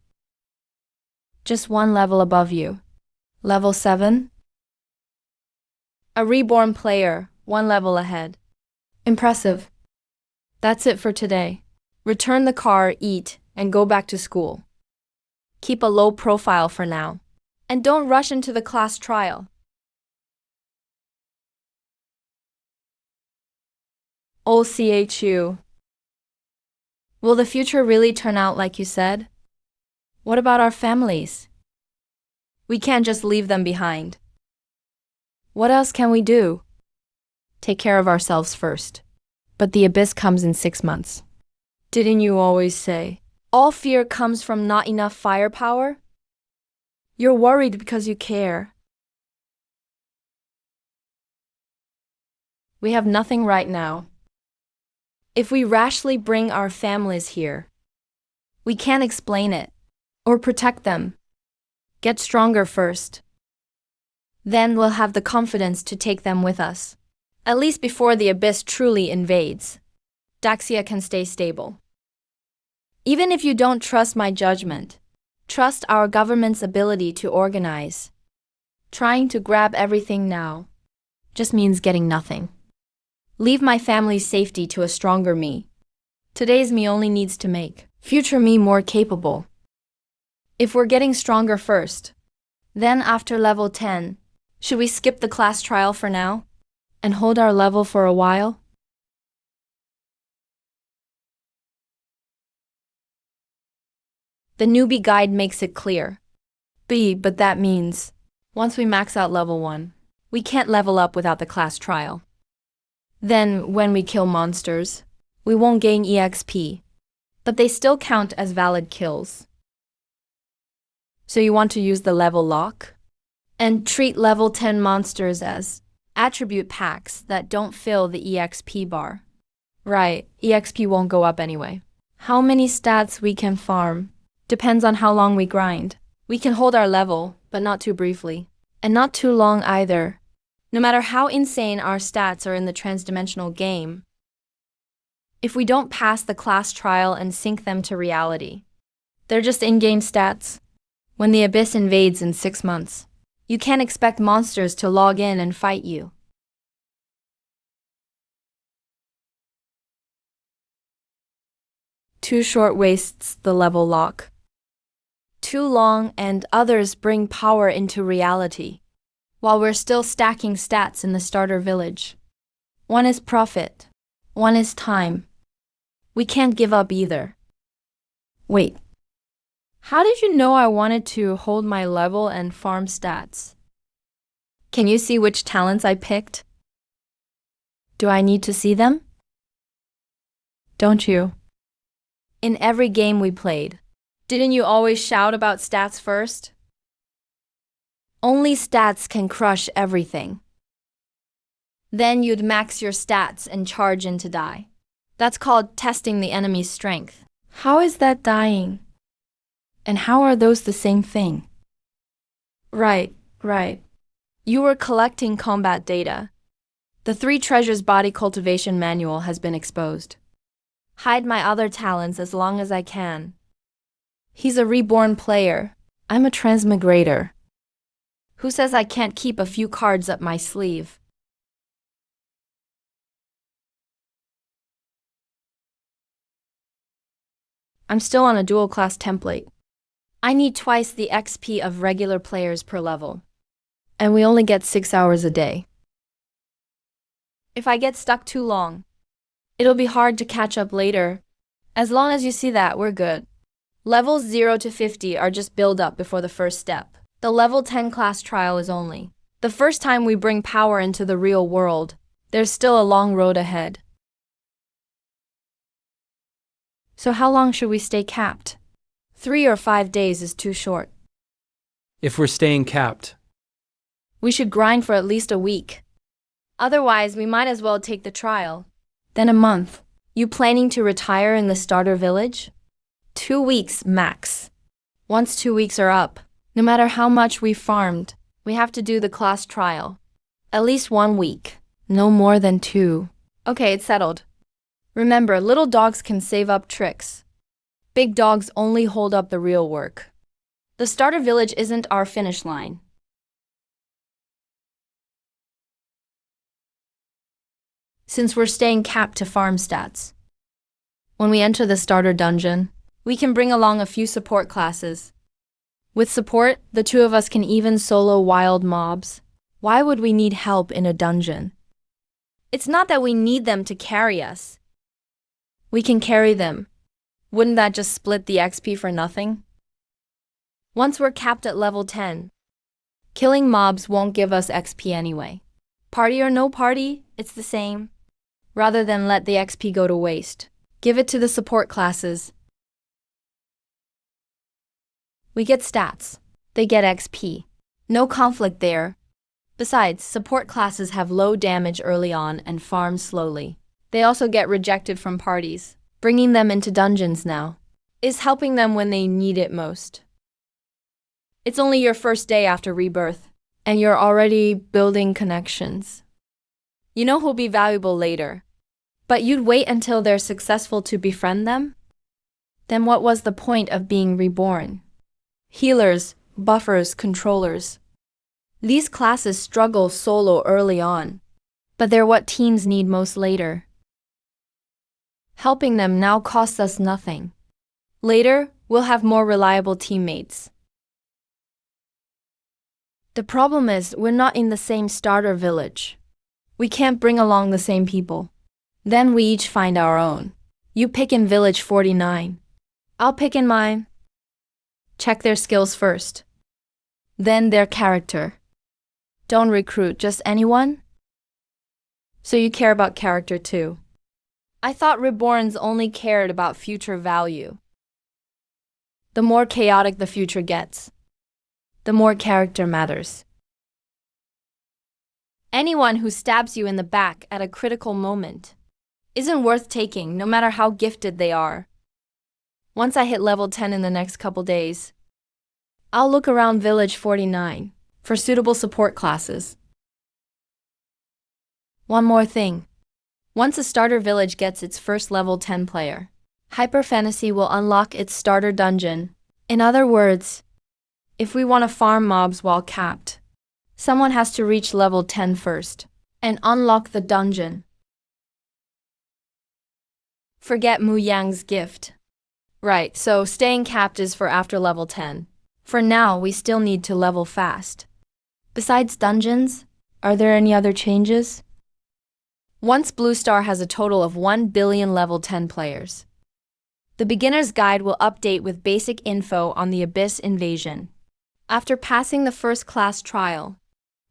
Speaker 1: Just 1 level above you. Level 7? A Reborn player, 1 level ahead. Impressive. That's it for today. Return the car, eat, and go back to school. Keep a low profile for now. And don't rush into the class trial. OCHU. Will the future really turn out like you said? What about our families? We can't just leave them behind. What else can we do? Take care of ourselves first. But the abyss comes in 6 months. Didn't you always say, all fear comes from not enough firepower? You're worried because you care. We have nothing right now. If we rashly bring our families here, we can't explain it or protect them. Get stronger first. Then we'll have the confidence to take them with us. At least before the abyss truly invades, Daxia can stay stable. Even if you don't trust my judgment, trust our government's ability to organize. Trying to grab everything now just means getting nothing. Leave my family's safety to a stronger me. Today's me only needs to make future me more capable. If we're getting stronger first, then after level 10, should we skip the class trial for now and hold our level for a while? The newbie guide makes it clear. But that means, once we max out level 1, we can't level up without the class trial. Then, when we kill monsters, we won't gain EXP, but they still count as valid kills. So you want to use the level lock? And treat level 10 monsters as attribute packs that don't fill the EXP bar. Right, EXP won't go up anyway. How many stats we can farm depends on how long we grind. We can hold our level, but not too briefly. And not too long either. No matter how insane our stats are in the transdimensional game, if we don't pass the class trial and sync them to reality, they're just in-game stats. When the abyss invades in 6 months, you can't expect monsters to log in and fight you. Too short wastes the level lock. Too long and others bring power into reality, while we're still stacking stats in the starter village. One is profit, one is time. We can't give up either. Wait. How did you know I wanted to hold my level and farm stats? Can you see which talents I picked? Do I need to see them? Don't you? In every game we played, didn't you always shout about stats first? Only stats can crush everything. Then you'd max your stats and charge in to die. That's called testing the enemy's strength. How is that dying? And how are those the same thing? Right. You were collecting combat data. The 3 treasures body cultivation manual has been exposed. Hide my other talents as long as I can. He's a reborn player. I'm a transmigrator. Who says I can't keep a few cards up my sleeve? I'm still on a dual class template. I need twice the XP of regular players per level. And we only get 6 hours a day. If I get stuck too long, it'll be hard to catch up later. As long as you see that, we're good. Levels 0 to 50 are just build up before the first step. The level 10 class trial is only the first time we bring power into the real world. There's still a long road ahead. So how long should we stay capped? 3 or 5 days is too short.
Speaker 2: if we're staying capped.
Speaker 1: We should grind for at least a week. Otherwise, we might as well take the trial. Then a month. You planning to retire in the starter village? 2 weeks max. Once 2 weeks are up, no matter how much we farmed, we have to do the class trial. At least 1 week. No more than 2. Okay, it's settled. Remember, little dogs can save up tricks. Big dogs only hold up the real work. The starter village isn't our finish line. since we're staying capped to farm stats. When we enter the starter dungeon, we can bring along a few support classes. With support, the two of us can even solo wild mobs. Why would we need help in a dungeon? It's not that we need them to carry us. We can carry them. Wouldn't that just split the XP for nothing? Once we're capped at level 10, killing mobs won't give us XP anyway. Party or no party, it's the same. Rather than let the XP go to waste, give it to the support classes. We get stats. They get XP. No conflict there. Besides, support classes have low damage early on and farm slowly. They also get rejected from parties. Bringing them into dungeons now is helping them when they need it most. It's only your first day after rebirth, and you're already building connections. You know who'll be valuable later, but you'd wait until they're successful to befriend them? Then what was the point of being reborn? Healers, buffers, controllers. These classes struggle solo early on, but they're what teams need most later. Helping them now costs us nothing. Later, we'll have more reliable teammates. The problem is, we're not in the same starter village. We can't bring along the same people. Then we each find our own. You pick in village 49. I'll pick in mine. Check their skills first. Then their character. Don't recruit just anyone. So you care about character too. I thought Reborns only cared about future value. The more chaotic the future gets, the more character matters. Anyone who stabs you in the back at a critical moment isn't worth taking, no matter how gifted they are. Once I hit level 10 in the next couple days, I'll look around village 49 for suitable support classes. One more thing. Once a starter village gets its first level 10 player, Hyper Fantasy will unlock its starter dungeon. In other words, if we want to farm mobs while capped, someone has to reach level 10 first and unlock the dungeon. Forget Mu Yang's gift. Right, so staying capped is for after level 10. For now, we still need to level fast. Besides dungeons, are there any other changes? Once Blue Star has a total of 1 billion level 10 players, the beginner's guide will update with basic info on the Abyss invasion. After passing the first class trial,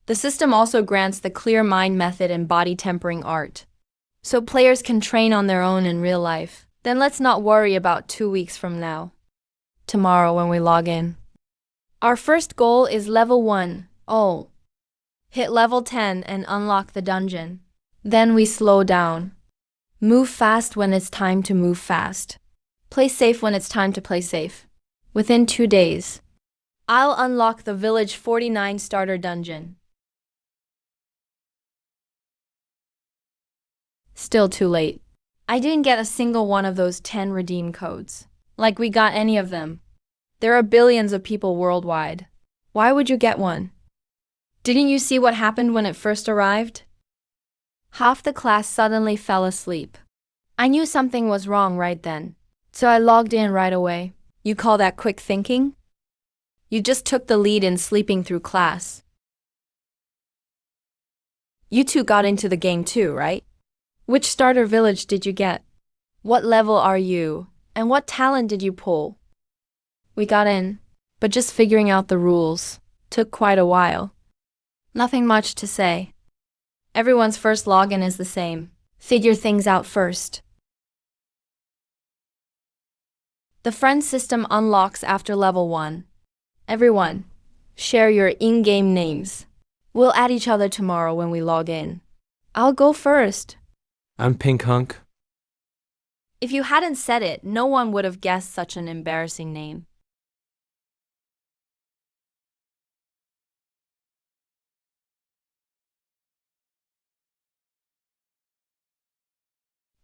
Speaker 1: the system also grants the clear mind method and body tempering art, so players can train on their own in real life. Then let's not worry about 2 weeks from now. Tomorrow when we log in. Our first goal is level 1. Oh. Hit level 10 and unlock the dungeon. Then we slow down. Move fast when it's time to move fast. Play safe when it's time to play safe. Within 2 days, I'll unlock the Village 49 starter dungeon. Still too late. I didn't get a single one of those 10 redeem codes. Like we got any of them. There are billions of people worldwide. Why would you get one? Didn't you see what happened when it first arrived? Half the class suddenly fell asleep. I knew something was wrong right then, so I logged in right away. You call that quick thinking? You just took the lead in sleeping through class. You two got into the game too, right? Which starter village did you get? What level are you? And what talent did you pull? We got in, but just figuring out the rules took quite a while. Nothing much to say. Everyone's first login is the same. Figure things out first. The friend system unlocks after level 1. Everyone, share your in-game names. We'll add each other tomorrow when we log in. I'll go first.
Speaker 2: I'm Pink Hunk.
Speaker 1: If you hadn't said it, no one would have guessed such an embarrassing name.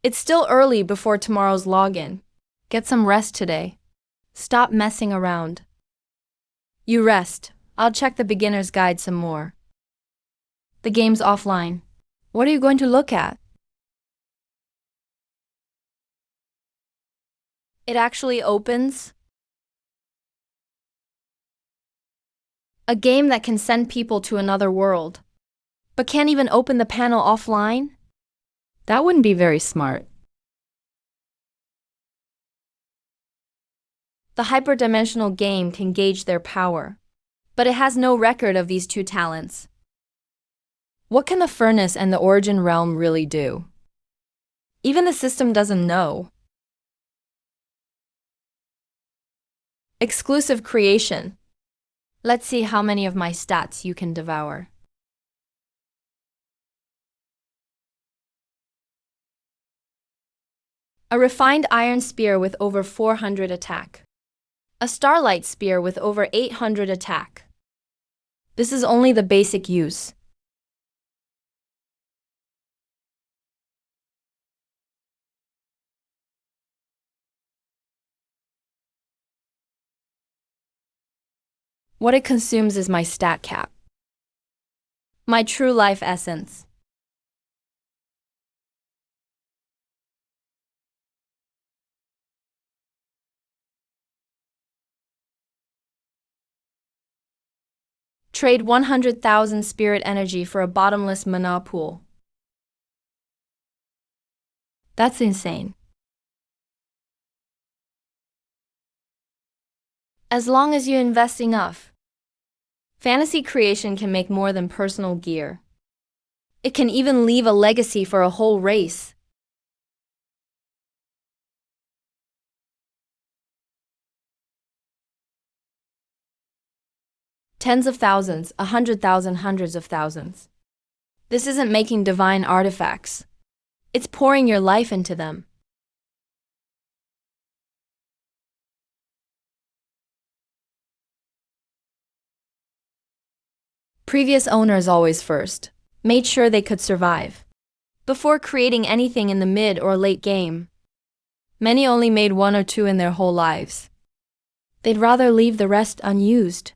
Speaker 1: It's still early before tomorrow's login. Get some rest today. Stop messing around. You rest. I'll check the beginner's guide some more. The game's offline. What are you going to look at? It actually opens. A game that can send people to another world, but can't even open the panel offline?
Speaker 3: That wouldn't be very smart.
Speaker 1: The hyperdimensional game can gauge their power, but it has no record of these two talents.
Speaker 3: What can the furnace and the origin realm really do? Even the system doesn't know.
Speaker 1: Exclusive creation. Let's see how many of my stats you can devour. A refined iron spear with over 400 attack. A starlight spear with over 800 attack.
Speaker 3: This is only the basic use. What it consumes is my stat cap.
Speaker 1: My true life essence. Trade 100,000 spirit energy for a bottomless mana pool.
Speaker 3: That's insane.
Speaker 1: As long as you invest enough. Fantasy creation can make more than personal gear. It can even leave a legacy for a whole race.
Speaker 3: Tens of thousands, 100,000, hundreds of thousands. This isn't making divine artifacts.
Speaker 1: It's pouring your life into them.
Speaker 3: Previous owners always first made sure they could survive
Speaker 1: before creating anything in the mid or late game.
Speaker 3: Many only made one or two in their whole lives. They'd rather leave the rest unused.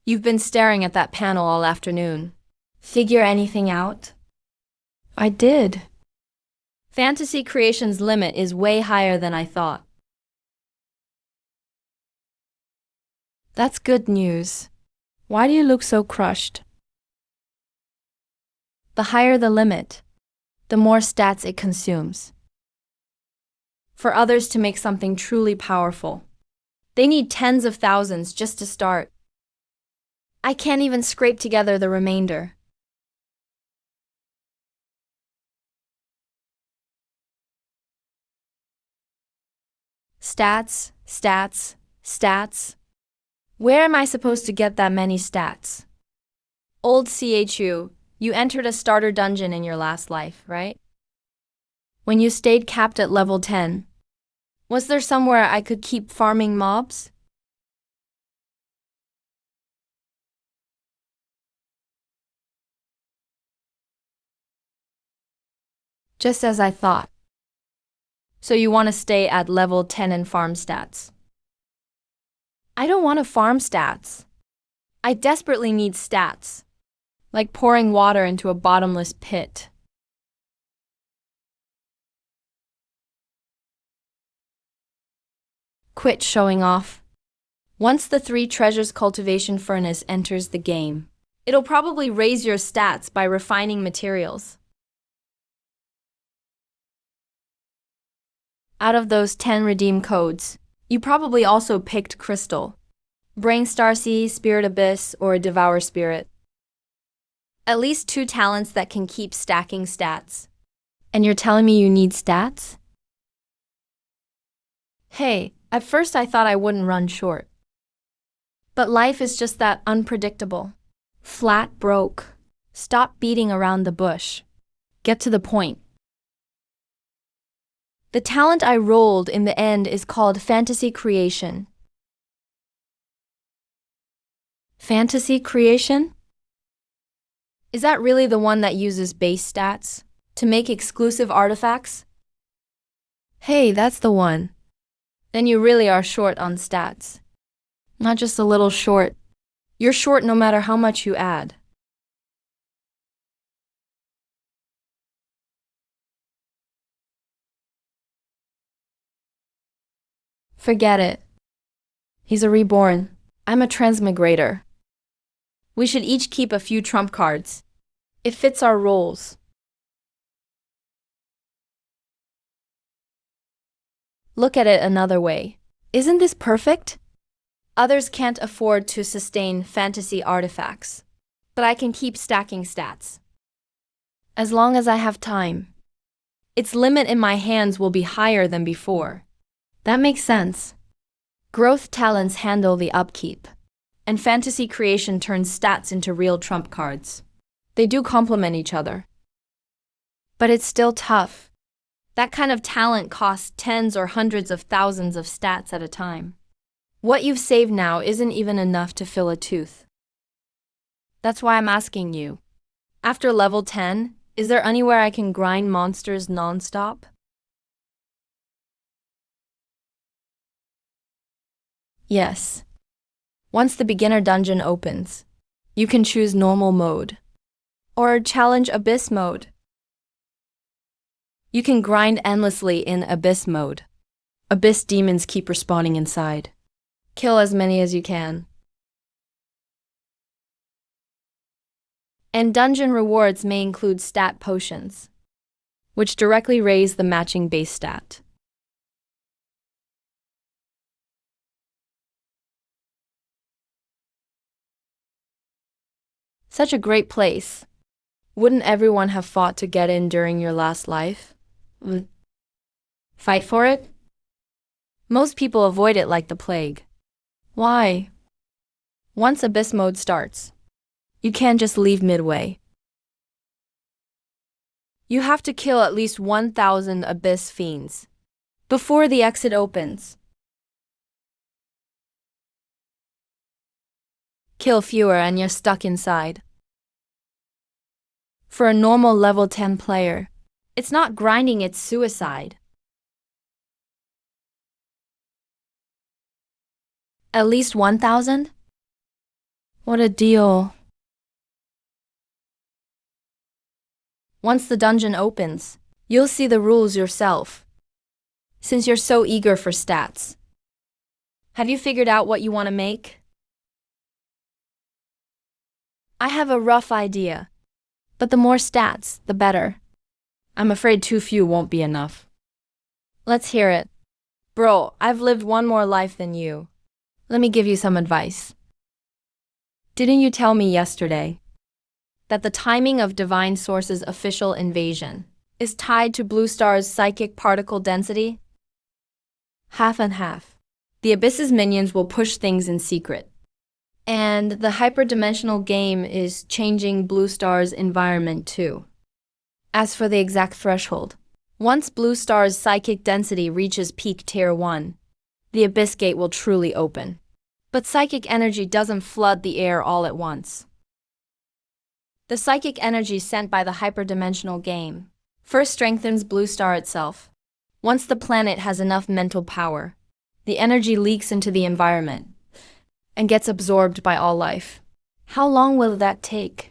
Speaker 1: You've been staring at that panel all afternoon.
Speaker 3: Figure anything out?
Speaker 1: I did. Fantasy creation's limit is way higher than I thought.
Speaker 3: That's good news. Why do you look so crushed?
Speaker 1: The higher the limit, the more stats it consumes. For others to make something truly powerful, they need tens of thousands just to start. I can't even scrape together the remainder. Stats, stats, stats. Where am I supposed to get that many stats? Old CHU, you entered a starter dungeon in your last life, right? When you stayed capped at level 10. Was there somewhere I could keep farming mobs?
Speaker 3: Just as I thought.
Speaker 1: So you want to stay at level 10 and farm stats? I don't want to farm stats. I desperately need stats. Like pouring water into a bottomless pit. Quit showing off. Once the 3 treasures cultivation furnace enters the game, it'll probably raise your stats by refining materials. Out of those 10 redeem codes, you probably also picked Crystal, Brainstar Sea, Spirit Abyss, or Devour Spirit. At least 2 talents that can keep stacking stats.
Speaker 3: And you're telling me you need stats?
Speaker 1: Hey, at first I thought I wouldn't run short. But life is just that unpredictable. Flat broke. Stop beating around the bush. Get to the point. The talent I rolled in the end is called Fantasy Creation.
Speaker 3: Fantasy creation?
Speaker 1: Is that really the one that uses base stats to make exclusive artifacts? Hey, that's the one. Then you really are short on stats. Not just a little short. You're short no matter how much you add. Forget it. He's a reborn. I'm a transmigrator. We should each keep a few trump cards. It fits our roles. Look at it another way. Isn't this perfect? Others can't afford to sustain fantasy artifacts, but I can keep stacking stats. As long as I have time. Its limit in my hands will be higher than before. That makes sense. Growth talents handle the upkeep, and fantasy creation turns stats into real trump cards. They do complement each other. But it's still tough. That kind of talent costs tens or hundreds of thousands of stats at a time. What you've saved now isn't even enough to fill a tooth. That's why I'm asking you. After level 10, is there anywhere I can grind monsters non-stop? Yes. Once the beginner dungeon opens, you can choose normal mode or challenge abyss mode. You can grind endlessly in abyss mode. Abyss demons keep respawning inside. Kill as many as you can. And dungeon rewards may include stat potions, which directly raise the matching base stat. Such a great place. Wouldn't everyone have fought to get in during your last life? Fight for it? Most people avoid it like the plague. Why? Once abyss mode starts, you can't just leave midway. You have to kill at least 1,000 abyss fiends before the exit opens. Kill fewer and you're stuck inside. For a normal level 10 player, it's not grinding, it's suicide. At least 1,000? What a deal. Once the dungeon opens, you'll see the rules yourself. Since you're so eager for stats. Have you figured out what you want to make? I have a rough idea, but the more stats, the better. I'm afraid too few won't be enough. Let's hear it. Bro, I've lived one more life than you. Let me give you some advice. Didn't you tell me yesterday that the timing of Divine Source's official invasion is tied to Blue Star's psychic particle density? Half and half. The Abyss's minions will push things in secret. And the hyperdimensional game is changing Blue Star's environment too. As for the exact threshold, once Blue Star's psychic density reaches peak tier 1, the Abyss Gate will truly open. But psychic energy doesn't flood the air all at once. The psychic energy sent by the hyperdimensional game first strengthens Blue Star itself. Once the planet has enough mental power, the energy leaks into the environment and gets absorbed by all life. How long will that take?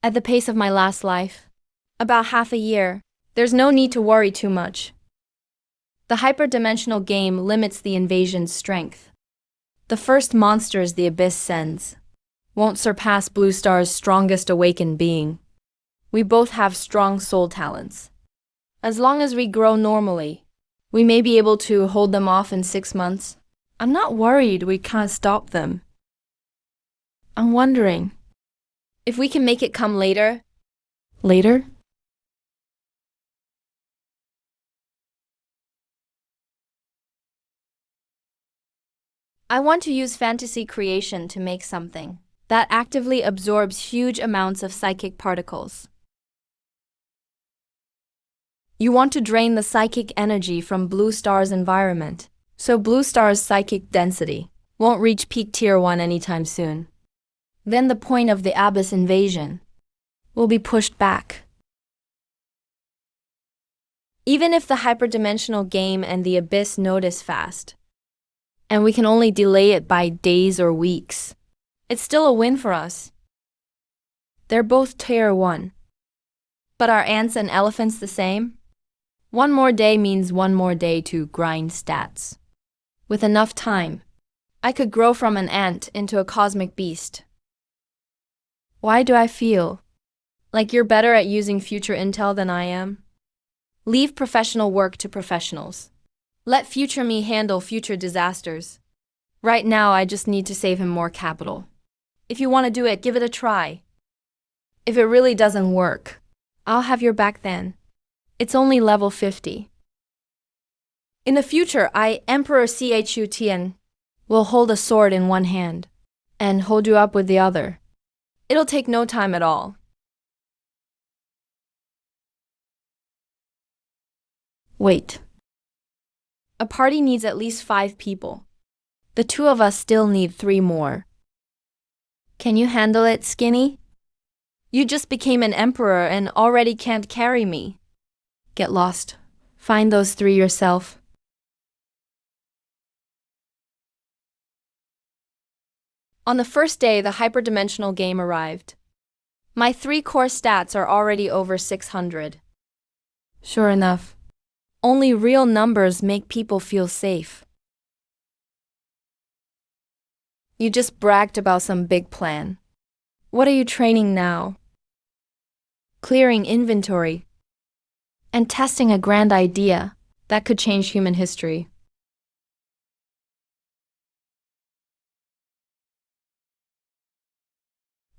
Speaker 1: At the pace of my last life, about half a year. There's no need to worry too much. The hyperdimensional game limits the invasion's strength. The first monsters the Abyss sends won't surpass Blue Star's strongest awakened being. We both have strong soul talents. As long as we grow normally, we may be able to hold them off in 6 months. I'm not worried we can't stop them. I'm wondering if we can make it come later. Later? I want to use fantasy creation to make something that actively absorbs huge amounts of psychic particles. You want to drain the psychic energy from Blue Star's environment, so Blue Star's psychic density won't reach peak tier 1 anytime soon. Then the point of the Abyss invasion will be pushed back. Even if the hyperdimensional game and the abyss notice fast, and we can only delay it by days or weeks, it's still a win for us. They're both tier 1. But are ants and elephants the same? One more day means one more day to grind stats. With enough time, I could grow from an ant into a cosmic beast. Why do I feel like you're better at using future intel than I am? Leave professional work to professionals. Let future me handle future disasters. Right now, I just need to save him more capital. If you want to do it, give it a try. If it really doesn't work, I'll have your back then. It's only level 50. In the future, Emperor Chu will hold a sword in one hand and hold you up with the other. It'll take no time at all. Wait. A party needs at least 5 people. The 2 of us still need 3 more. Can you handle it, Skinny? You just became an emperor and already can't carry me. Get lost. Find those 3 yourself. On the first day, the hyperdimensional game arrived. My 3 core stats are already over 600. Sure enough. Only real numbers make people feel safe. You just bragged about some big plan. What are you training now? Clearing inventory and testing a grand idea that could change human history.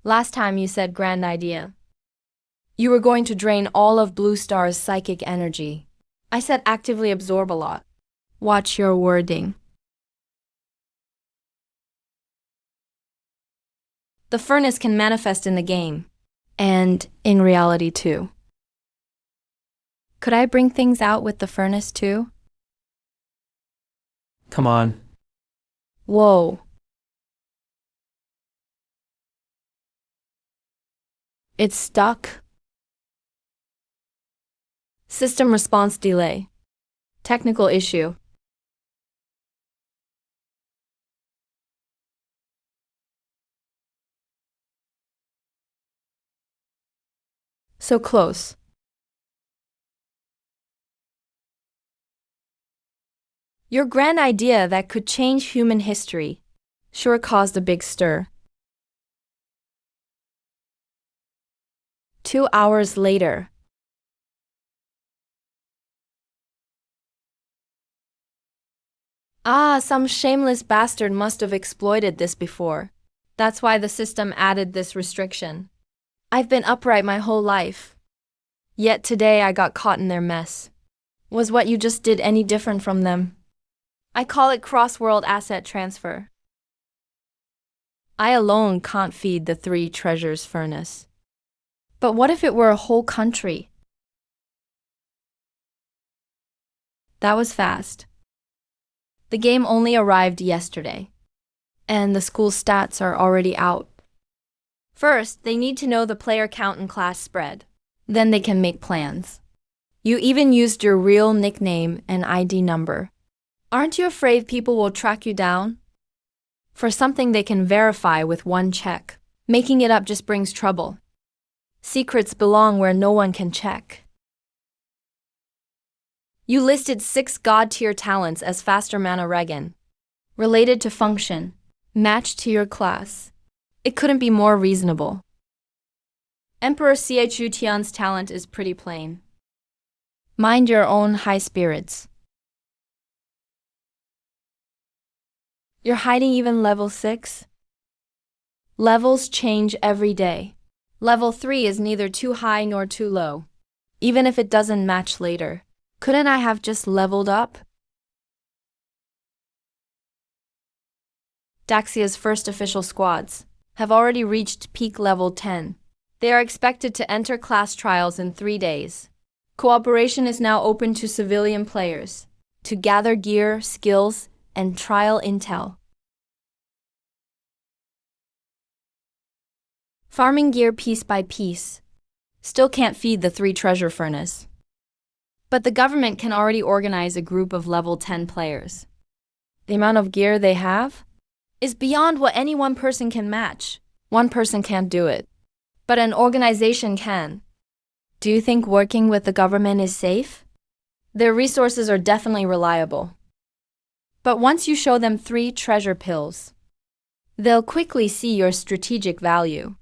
Speaker 1: Last time you said grand idea. You were going to drain all of Blue Star's psychic energy. I said actively absorb a lot. Watch your wording. The furnace can manifest in the game, and in reality too. Could I bring things out with the furnace too?
Speaker 2: Come on.
Speaker 1: Whoa. It's stuck. System response delay. Technical issue. So close. Your grand idea that could change human history sure caused a big stir. 2 hours later. Some shameless bastard must have exploited this before. That's why the system added this restriction. I've been upright my whole life. Yet today I got caught in their mess. Was what you just did any different from them? I call it cross-world asset transfer. I alone can't feed the 3 treasures furnace. But what if it were a whole country? That was fast. The game only arrived yesterday, and the school stats are already out. First, they need to know the player count and class spread. Then they can make plans. You even used your real nickname and ID number. Aren't you afraid people will track you down? For something they can verify with one check. Making it up just brings trouble. Secrets belong where no one can check. You listed 6 god-tier talents as faster mana regen. Related to function. Matched to your class. It couldn't be more reasonable. Emperor Chu Tian's talent is pretty plain. Mind your own high spirits. You're hiding even level 6? Levels change every day. Level 3 is neither too high nor too low. Even if it doesn't match later. Couldn't I have just leveled up? Daxia's first official squads have already reached peak level 10. They are expected to enter class trials in 3 days. Cooperation is now open to civilian players to gather gear, skills, and trial intel. Farming gear piece by piece. Still can't feed the 3 treasure furnace. But the government can already organize a group of level 10 players. The amount of gear they have is beyond what any one person can match. One person can't do it, but an organization can. Do you think working with the government is safe? Their resources are definitely reliable. But once you show them 3 treasure pills, they'll quickly see your strategic value.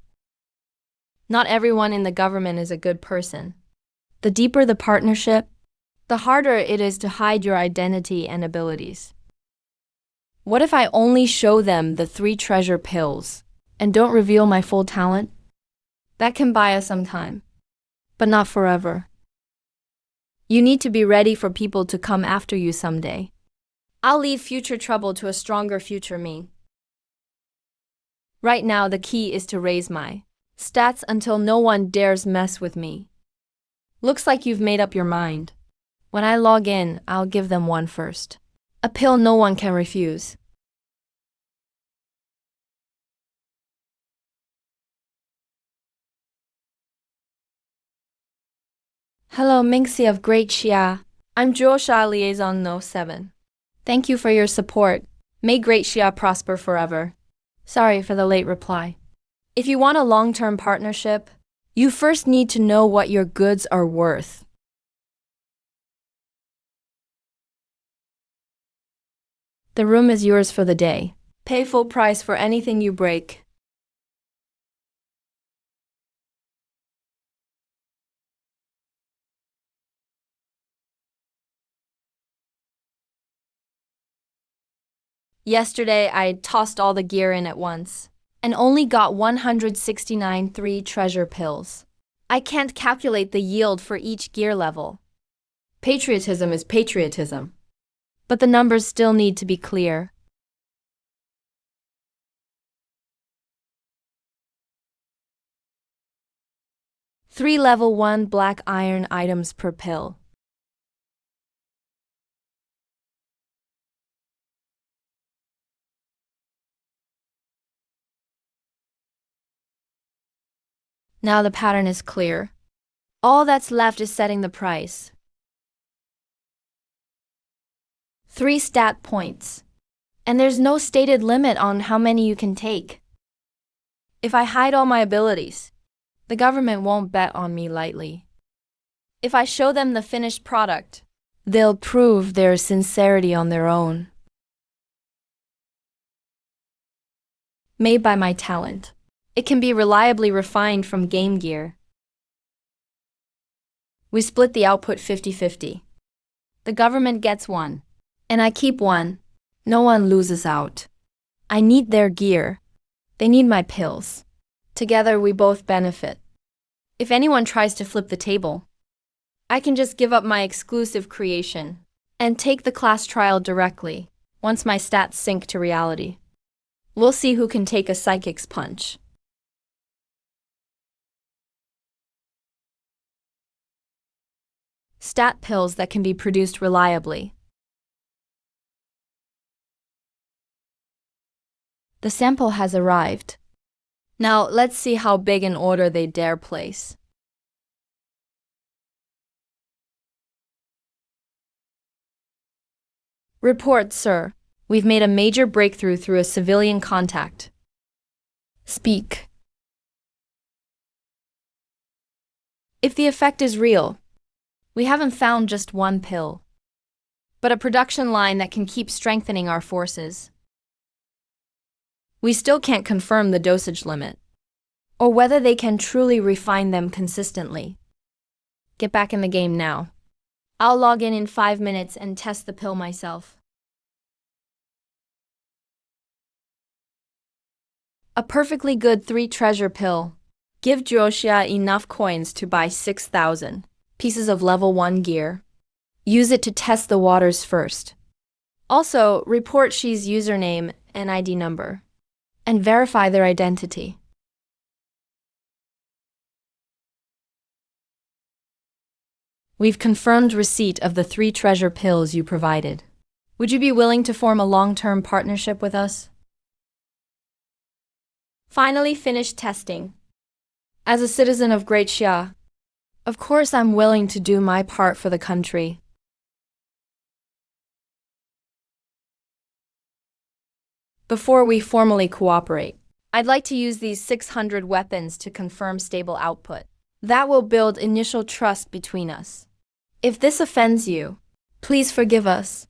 Speaker 1: Not everyone in the government is a good person. The deeper the partnership, the harder it is to hide your identity and abilities. What if I only show them the 3 treasure pills and don't reveal my full talent? That can buy us some time, but not forever. You need to be ready for people to come after you someday. I'll leave future trouble to a stronger future me. Right now, the key is to raise my stats until no one dares mess with me. Looks like you've made up your mind. When I log in, I'll give them one first. A pill no one can refuse. Hello, Minxie of Great Xia. I'm Zhuoxia Liaison No. 7. Thank you for your support. May Great Xia prosper forever. Sorry for the late reply. If you want a long-term partnership, you first need to know what your goods are worth. The room is yours for the day. Pay full price for anything you break. Yesterday, I tossed all the gear in at once and only got 169 3 treasure pills. I can't calculate the yield for each gear level. Patriotism is patriotism, but the numbers still need to be clear. Three level 1 black iron items per pill. Now the pattern is clear. All that's left is setting the price. 3 stat points. And there's no stated limit on how many you can take. If I hide all my abilities, the government won't bet on me lightly. If I show them the finished product, they'll prove their sincerity on their own. Made by my talent. It can be reliably refined from game gear. We split the output 50-50. The government gets 1, and I keep 1. No one loses out. I need their gear. They need my pills. Together we both benefit. If anyone tries to flip the table, I can just give up my exclusive creation and take the class trial directly once my stats sync to reality. We'll see who can take a psychic's punch. Stat pills that can be produced reliably. The sample has arrived. Now let's see how big an order they dare place. Report, sir. We've made a major breakthrough through a civilian contact. Speak. If the effect is real, we haven't found just one pill, but a production line that can keep strengthening our forces. We still can't confirm the dosage limit, or whether they can truly refine them consistently. Get back in the game now. I'll log in 5 minutes and test the pill myself. A perfectly good 3 treasure pill. Give Zhuoxia enough coins to buy 6,000 pieces of level 1 gear. Use it to test the waters first. Also, report Xi's username and ID number, and verify their identity. We've confirmed receipt of the 3 treasure pills you provided. Would you be willing to form a long-term partnership with us? Finally finished testing. As a citizen of Great Xia, Of course, I'm willing to do my part for the country. Before we formally cooperate, I'd like to use these 600 weapons to confirm stable output. That will build initial trust between us. If this offends you, please forgive us.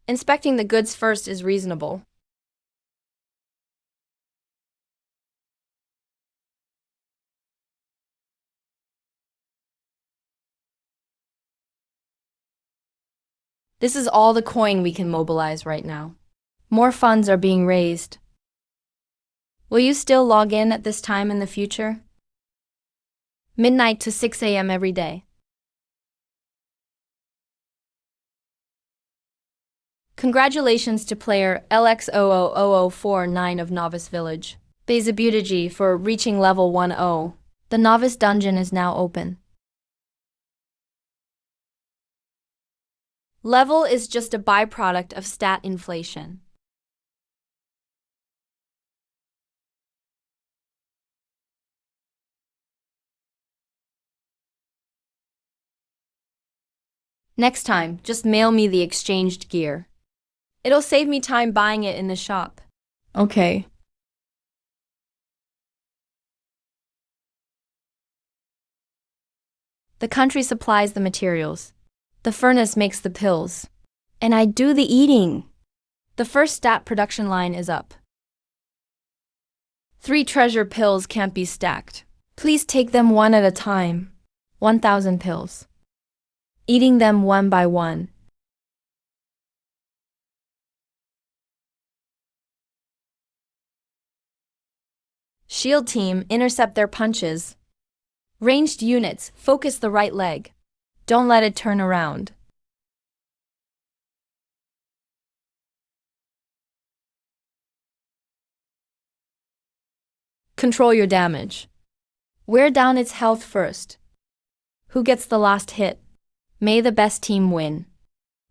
Speaker 1: Inspecting the goods first is reasonable. This is all the coin we can mobilize right now. More funds are being raised. Will you still log in at this time in the future? Midnight to 6 a.m. every day. Congratulations to player LX000049 of Novice Village, Bezabutaji, for reaching level 10. The Novice Dungeon is now open. Level is just a byproduct of stat inflation. Next time, just mail me the exchanged gear. It'll save me time buying it in the shop. Okay. The country supplies the materials. The furnace makes the pills. And I do the eating. The first stat production line is up. 3 treasure pills can't be stacked. Please take them one at a time. 1,000 pills. Eating them one by one. Shield team, intercept their punches. Ranged units, focus the right leg. Don't let it turn around. Control your damage. Wear down its health first. Who gets the last hit? May the best team win.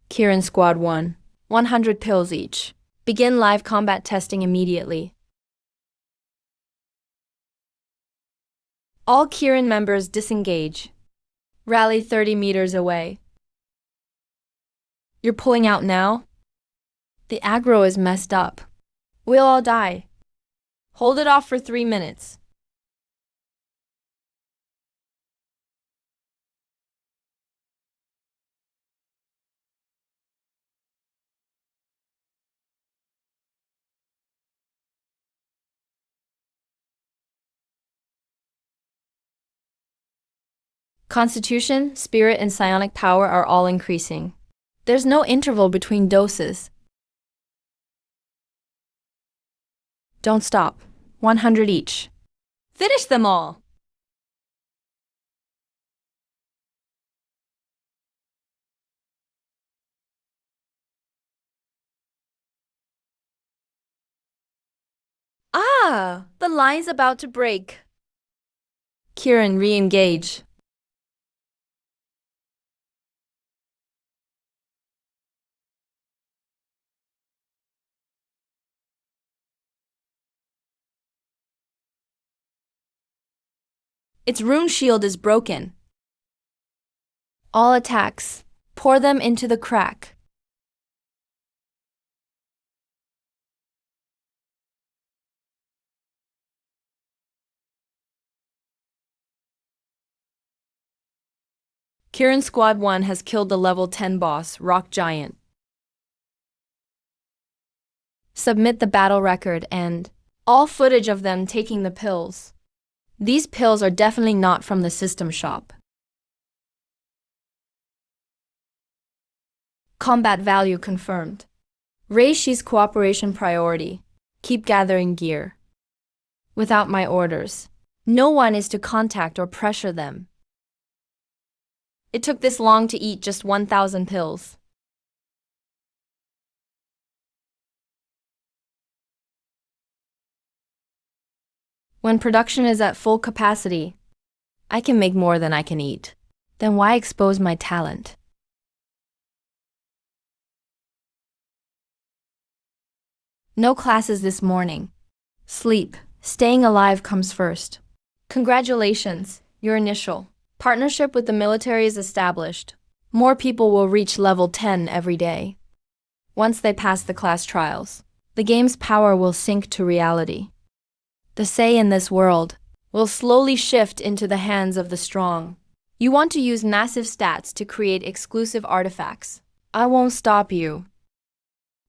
Speaker 1: Kieran Squad 1. 100 pills each. Begin live combat testing immediately. All Kieran members disengage. Rally 30 meters away. You're pulling out now? The aggro is messed up. We'll all die. Hold it off for 3 minutes. Constitution, spirit, and psionic power are all increasing. There's no interval between doses. Don't stop. 100 each. Finish them all! Ah! The line's about to break. Kieran, re-engage. Its rune shield is broken. All attacks. Pour them into the crack. Kieran Squad 1 has killed the level 10 boss, Rock Giant. Submit the battle record and all footage of them taking the pills. These pills are definitely not from the system shop. Combat value confirmed. Reishi's cooperation priority. Keep gathering gear. Without my orders, no one is to contact or pressure them. It took this long to eat just 1,000 pills. When production is at full capacity, I can make more than I can eat. Then why expose my talent? No classes this morning. Sleep. Staying alive comes first. Congratulations, your initial. Partnership with the military is established. More people will reach level 10 every day. Once they pass the class trials, the game's power will sink to reality. The say in this world will slowly shift into the hands of the strong. You want to use massive stats to create exclusive artifacts. I won't stop you.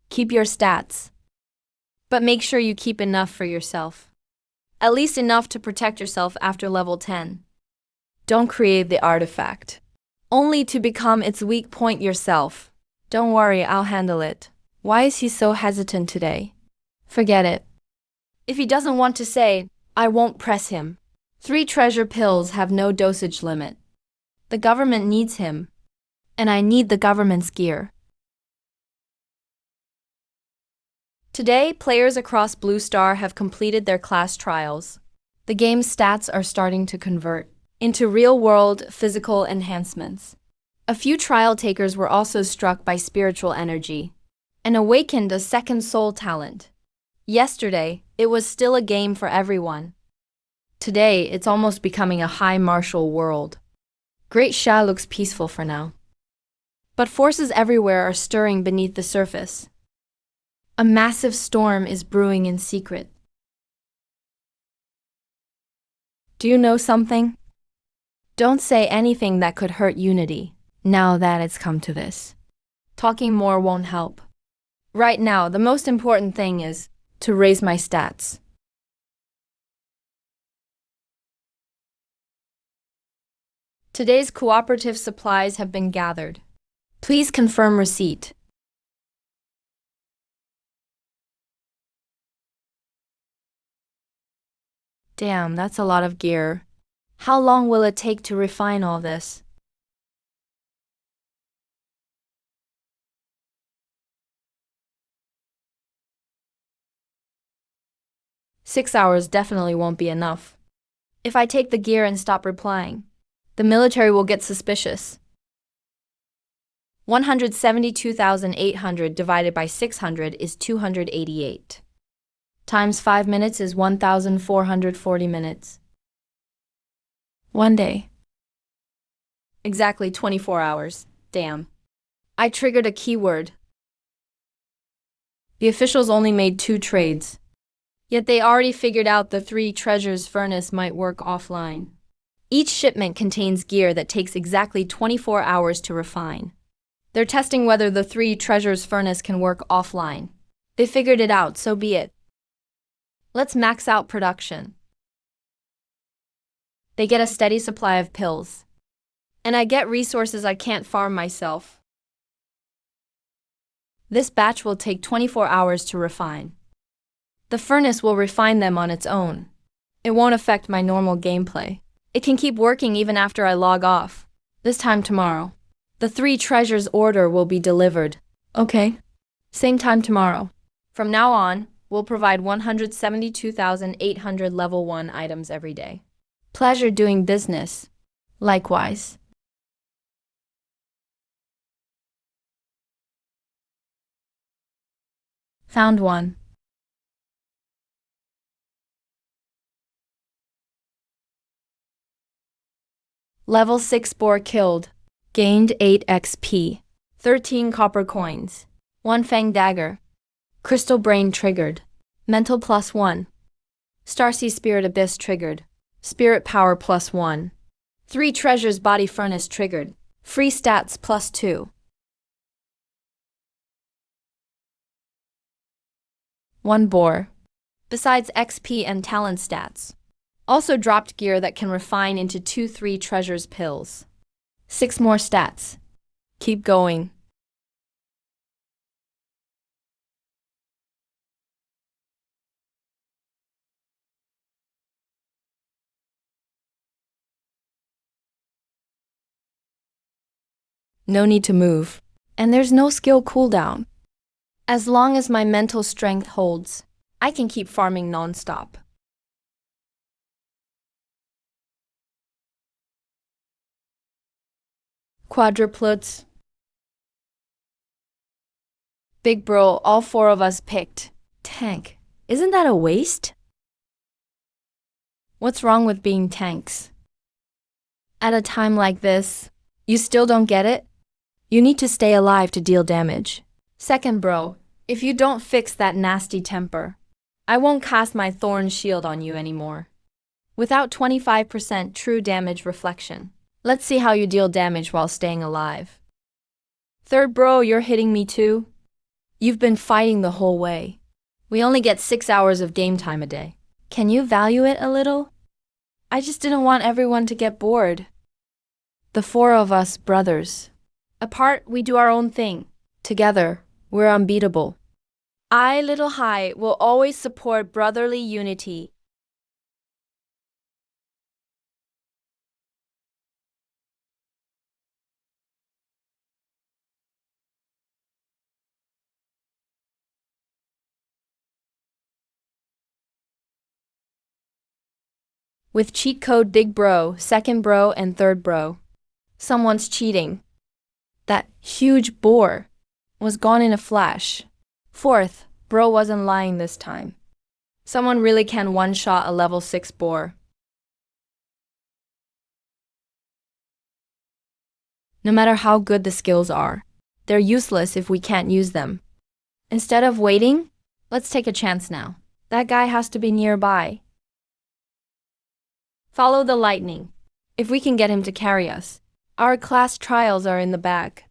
Speaker 1: Keep your stats. But make sure you keep enough for yourself. At least enough to protect yourself after level 10. Don't create the artifact, only to become its weak point yourself. Don't worry, I'll handle it. Why is he so hesitant today? Forget it. If he doesn't want to say, I won't press him. 3 treasure pills have no dosage limit. The government needs him. And I need the government's gear. Today, players across Blue Star have completed their class trials. The game's stats are starting to convert into real-world physical enhancements. A few trial takers were also struck by spiritual energy and awakened a second soul talent. Yesterday, it was still a game for everyone. Today, it's almost becoming a high martial world. Great Sha looks peaceful for now. But forces everywhere are stirring beneath the surface. A massive storm is brewing in secret. Do you know something? Don't say anything that could hurt unity, now that it's come to this. Talking more won't help. Right now, the most important thing is to raise my stats. Today's cooperative supplies have been gathered. Please confirm receipt. Damn, that's a lot of gear. How long will it take to refine all this? Six hours definitely won't be enough. If I take the gear and stop replying, the military will get suspicious. 172,800 divided by 600 is 288. Times 5 minutes is 1,440 minutes. One day. Exactly 24 hours. Damn. I triggered a keyword. The officials only made 2 trades. Yet they already figured out the 3 treasures furnace might work offline. Each shipment contains gear that takes exactly 24 hours to refine. They're testing whether the 3 treasures furnace can work offline. They figured it out, so be it. Let's max out production. They get a steady supply of pills. And I get resources I can't farm myself. This batch will take 24 hours to refine. The furnace will refine them on its own. It won't affect my normal gameplay. It can keep working even after I log off. This time tomorrow. The 3 treasures order will be delivered. Okay. Same time tomorrow. From now on, we'll provide 172,800 level 1 items every day. Pleasure doing business. Likewise. Found one. Level 6 boar killed. Gained 8 XP. 13 copper coins. 1 fang dagger. Crystal brain triggered. Mental +1. Starsea spirit abyss triggered. Spirit power +1. 3 treasures body furnace triggered. Free stats +2. 1 boar. Besides XP and talent stats. Also dropped gear that can refine into 2-3 treasures pills. 6 more stats. Keep going. No need to move. And there's no skill cooldown. As long as my mental strength holds, I can keep farming non-stop. Quadruplets. Big bro, all 4 of us picked tank. Isn't that a waste? What's wrong with being tanks? At a time like this, you still don't get it? You need to stay alive to deal damage. Second, bro, if you don't fix that nasty temper, I won't cast my thorn shield on you anymore. Without 25% true damage reflection. Let's see how you deal damage while staying alive. Third, bro, you're hitting me too? You've been fighting the whole way. We only get 6 hours of game time a day. Can you value it a little? I just didn't want everyone to get bored. The four of us brothers. Apart, we do our own thing. Together, we're unbeatable. I, Little High, will always support brotherly unity. With cheat code Dig Bro, second bro, and third bro. Someone's cheating. That huge boar was gone in a flash. Fourth, bro wasn't lying this time. Someone really can one-shot a level 6 boar. No matter how good the skills are, they're useless if we can't use them. Instead of waiting, let's take a chance now. That guy has to be nearby. Follow the lightning. If we can get him to carry us. Our class trials are in the back.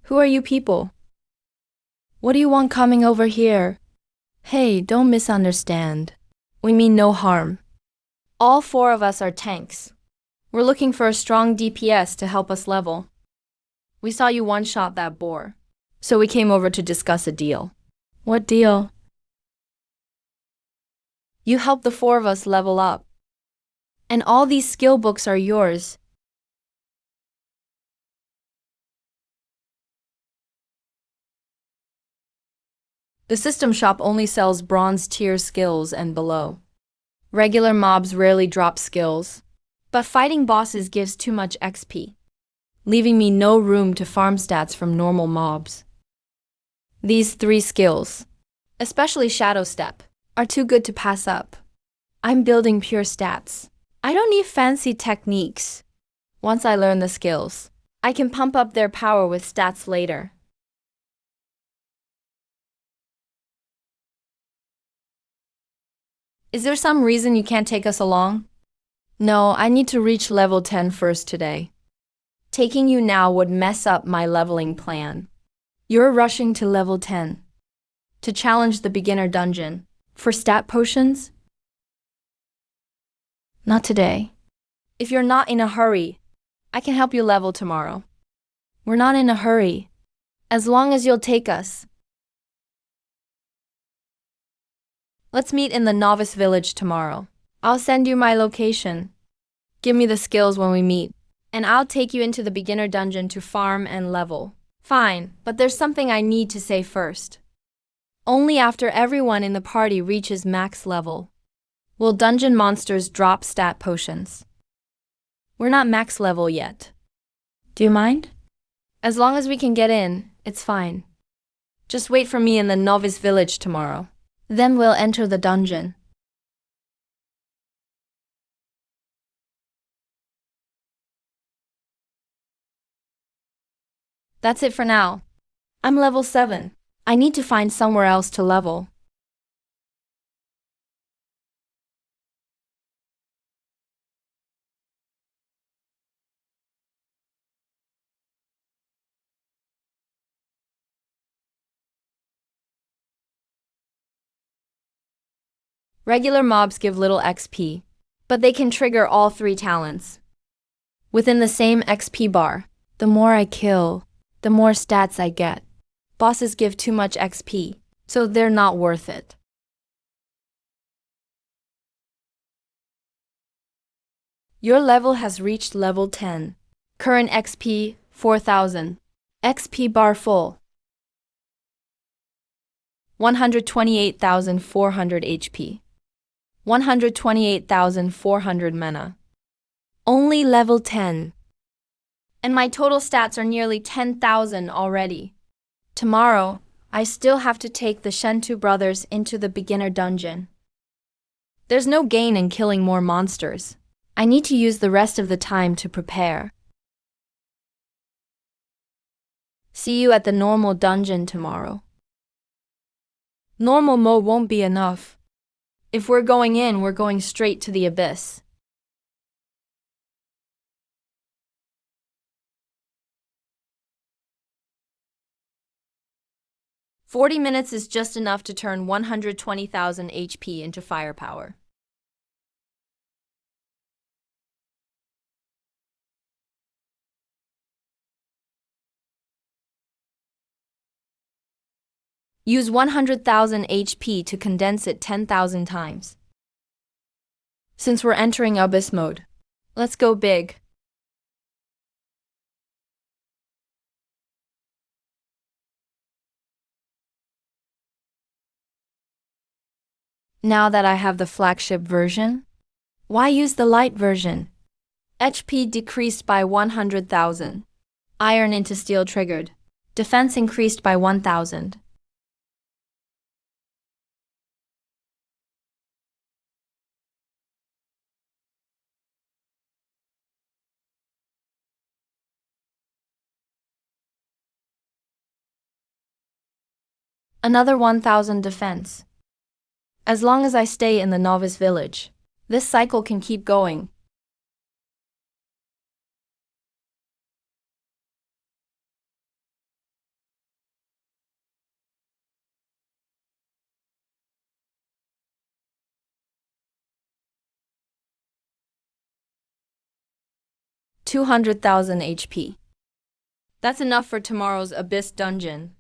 Speaker 1: Who are you people? What do you want coming over here? Hey, don't misunderstand. We mean no harm. All four of us are tanks. We're looking for a strong DPS to help us level. We saw you one-shot that boar, so we came over to discuss a deal. What deal? You help the four of us level up. And all these skill books are yours. The system shop only sells bronze tier skills and below. Regular mobs rarely drop skills, but fighting bosses gives too much XP, leaving me no room to farm stats from normal mobs. These 3 skills, especially Shadow Step, are too good to pass up. I'm building pure stats. I don't need fancy techniques. Once I learn the skills, I can pump up their power with stats later. Is there some reason you can't take us along? No, I need to reach level 10 first today. Taking you now would mess up my leveling plan. You're rushing to level 10 to challenge the beginner dungeon for stat potions? Not today. If you're not in a hurry, I can help you level tomorrow. We're not in a hurry, as long as you'll take us. Let's meet in the novice village tomorrow. I'll send you my location. Give me the skills when we meet, and I'll take you into the beginner dungeon to farm and level. Fine, but there's something I need to say first. Only after everyone in the party reaches max level will dungeon monsters drop stat potions. We're not max level yet. Do you mind? As long as we can get in, it's fine. Just wait for me in the novice village tomorrow. Then we'll enter the dungeon. That's it for now. I'm level 7. I need to find somewhere else to level. Regular mobs give little XP, but they can trigger all 3 talents. Within the same XP bar, the more I kill, the more stats I get. Bosses give too much XP, so they're not worth it. Your level has reached level 10. Current XP, 4,000. XP bar full. 128,400 HP. 128,400 mana. Only level 10. And my total stats are nearly 10,000 already. Tomorrow, I still have to take the Shentu brothers into the beginner dungeon. There's no gain in killing more monsters. I need to use the rest of the time to prepare. See you at the normal dungeon tomorrow. Normal mode won't be enough. If we're going in, we're going straight to the abyss. "40 minutes is just enough to turn 120,000 HP into firepower. Use 100,000 HP to condense it 10,000 times. Since we're entering abyss mode, let's go big. Now that I have the flagship version, why use the light version? HP decreased by 100,000. Iron into steel triggered. Defense increased by 1,000. Another 1,000 defense. As long as I stay in the novice village, this cycle can keep going. $200,000 HP. That's enough for tomorrow's abyss dungeon.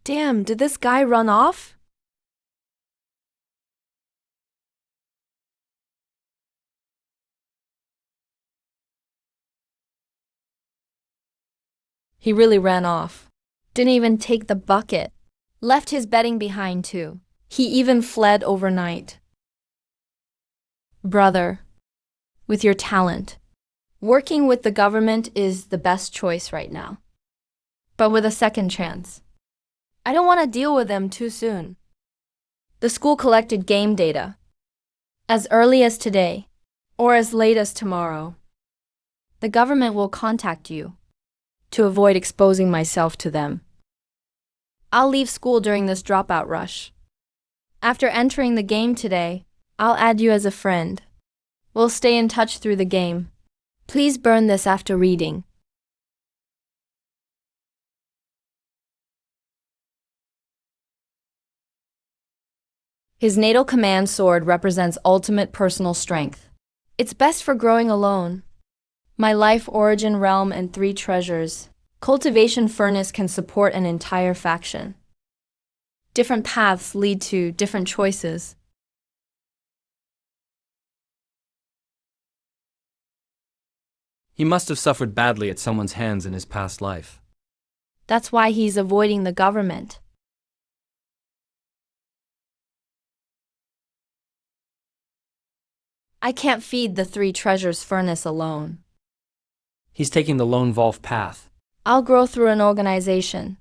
Speaker 1: Damn, did this guy run off? He really ran off. Didn't even take the bucket. Left his bedding behind too. He even fled overnight. Brother, with your talent, working with the government is the best choice right now. But with a second chance. I don't want to deal with them too soon. The school collected game data. As early as today, or as late as tomorrow, the government will contact you to avoid exposing myself to them. I'll leave school during this dropout rush. After entering the game today, I'll add you as a friend. We'll stay in touch through the game. Please burn this after reading. His natal command sword represents ultimate personal strength. It's best for growing alone. My life origin realm and 3 treasures. Cultivation furnace can support an entire faction. Different paths lead to different choices.
Speaker 2: He must have suffered badly at someone's hands in his past life.
Speaker 1: That's why he's avoiding the government. I can't feed the 3 treasures furnace alone.
Speaker 2: He's taking the lone wolf path.
Speaker 1: I'll grow through an organization.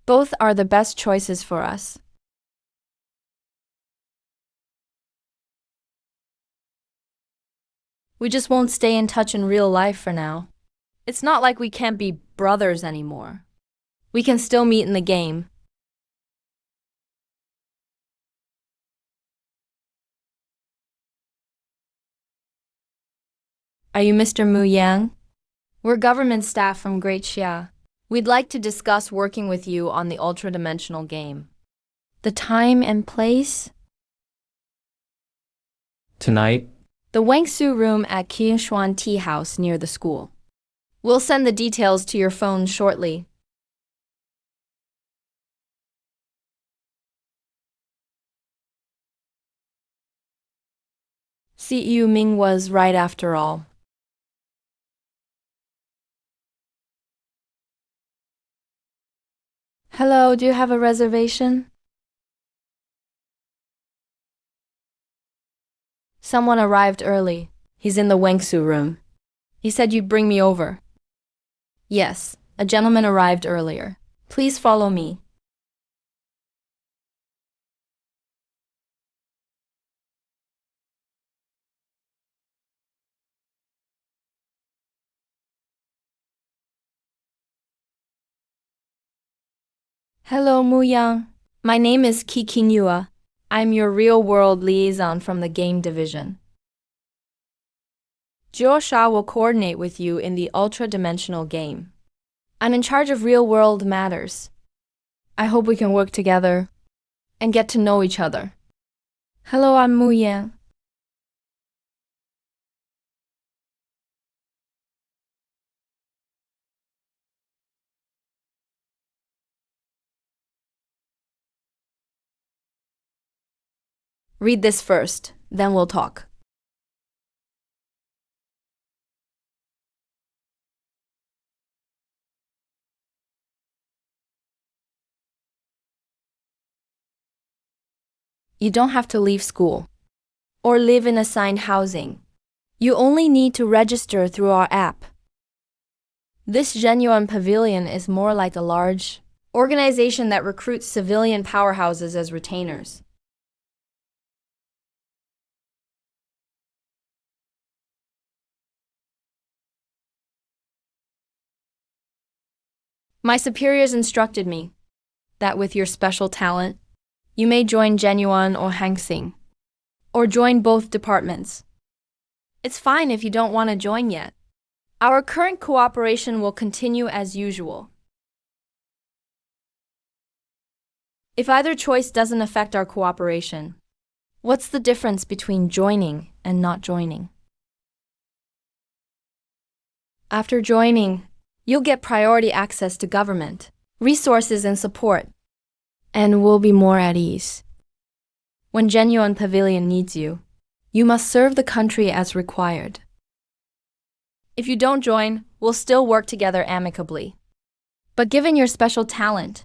Speaker 1: Both are the best choices for us. We just won't stay in touch in real life for now. It's not like we can't be brothers anymore. We can still meet in the game. Are you Mr. Mu Yang? We're government staff from Great Xia. We'd like to discuss working with you on the ultra-dimensional game. The time and place?
Speaker 2: Tonight,
Speaker 1: The Wangsu room at Qingshuan Tea House near the school. We'll send the details to your phone shortly. CU Ming was right after all. Hello, do you have a reservation? Someone arrived early. He's in the Wengsu room. He said you'd bring me over. Yes, a gentleman arrived earlier. Please follow me. Hello, Muyang. My name is Kikinyua. I'm your real-world liaison from the game division. Jiosha will coordinate with you in the ultra-dimensional game. I'm in charge of real-world matters. I hope we can work together and get to know each other. Hello, I'm Muyang. Read this first, then we'll talk. You don't have to leave school or live in assigned housing. You only need to register through our app. This genuine pavilion is more like a large organization that recruits civilian powerhouses as retainers. My superiors instructed me that with your special talent, you may join Genuine or Hangsing, or join both departments. It's fine if you don't want to join yet. Our current cooperation will continue as usual. If either choice doesn't affect our cooperation, what's the difference between joining and not joining? After joining, you'll get priority access to government, resources and support, and will be more at ease. When Genuine Pavilion needs you, you must serve the country as required. If you don't join, we'll still work together amicably. But given your special talent,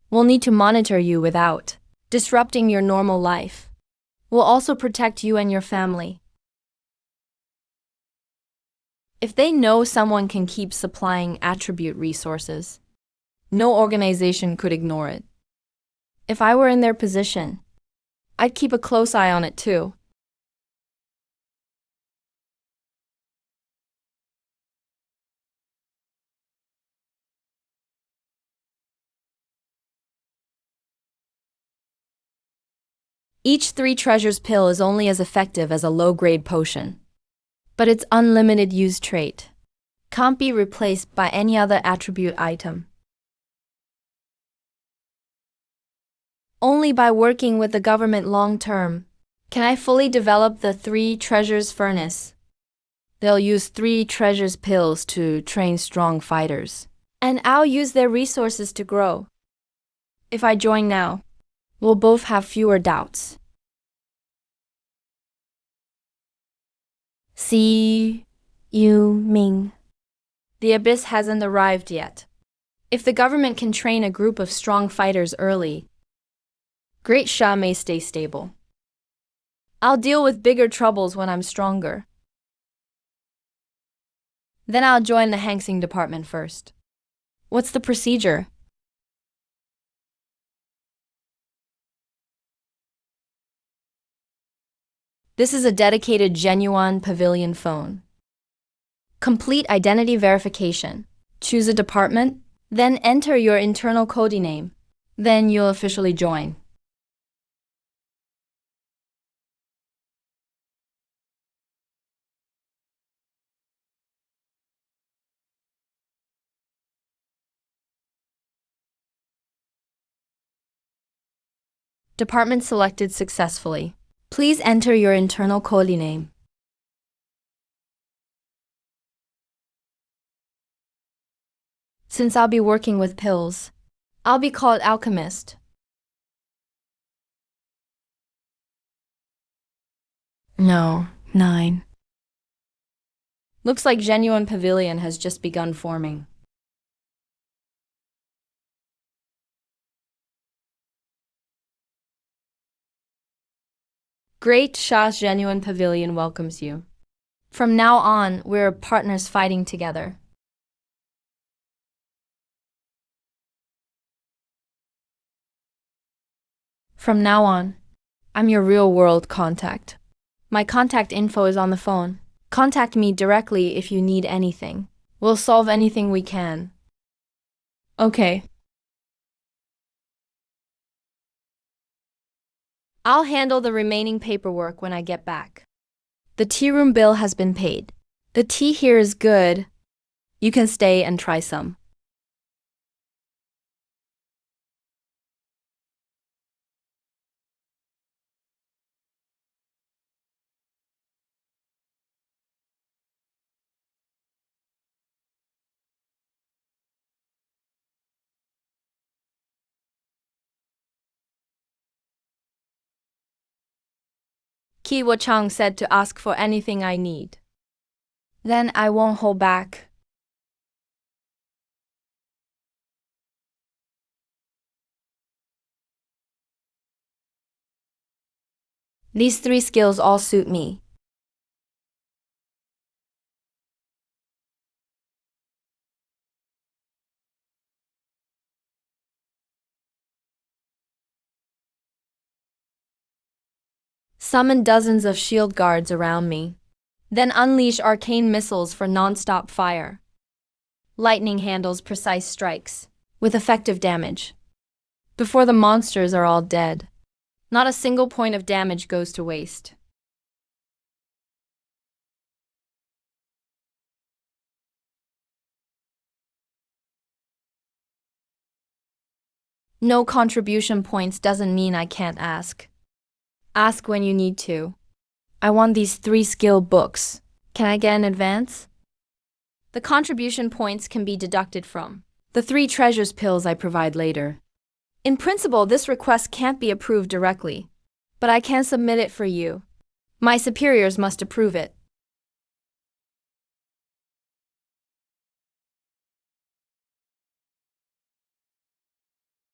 Speaker 1: we'll need to monitor you without disrupting your normal life. We'll also protect you and your family. If they know someone can keep supplying attribute resources, no organization could ignore it. If I were in their position, I'd keep a close eye on it too. Each 3 treasures pill is only as effective as a low-grade potion, but its unlimited use trait can't be replaced by any other attribute item. Only by working with the government long-term can I fully develop the 3 treasures furnace. They'll use 3 treasures pills to train strong fighters, and I'll use their resources to grow. If I join now, we'll both have fewer doubts. See you, Ming. The abyss hasn't arrived yet. If the government can train a group of strong fighters early, Great Sha may stay stable. I'll deal with bigger troubles when I'm stronger. Then I'll join the Hangsing department first. What's the procedure? This is a dedicated Genuine Pavilion phone. Complete identity verification. Choose a department, then enter your internal code name. Then you'll officially join. Department selected successfully. Please enter your internal code name. Since I'll be working with pills, I'll be called Alchemist. No, 9. Looks like Genuine Pavilion has just begun forming. Great Sha's genuine pavilion welcomes you. From now on, we're partners fighting together. From now on, I'm your real-world contact. My contact info is on the phone. Contact me directly if you need anything. We'll solve anything we can. Okay. I'll handle the remaining paperwork when I get back. The tea room bill has been paid. The tea here is good. You can stay and try some. Kiwa Chang said to ask for anything I need. Then I won't hold back. These 3 skills all suit me. Summon dozens of shield guards around me. Then unleash arcane missiles for non-stop fire. Lightning handles precise strikes, with effective damage. Before the monsters are all dead, not a single point of damage goes to waste. No contribution points doesn't mean I can't ask. Ask when you need to. I want these 3 skill books. Can I get an advance? The contribution points can be deducted from the 3 treasures pills I provide later. In principle, this request can't be approved directly, but I can submit it for you. My superiors must approve it.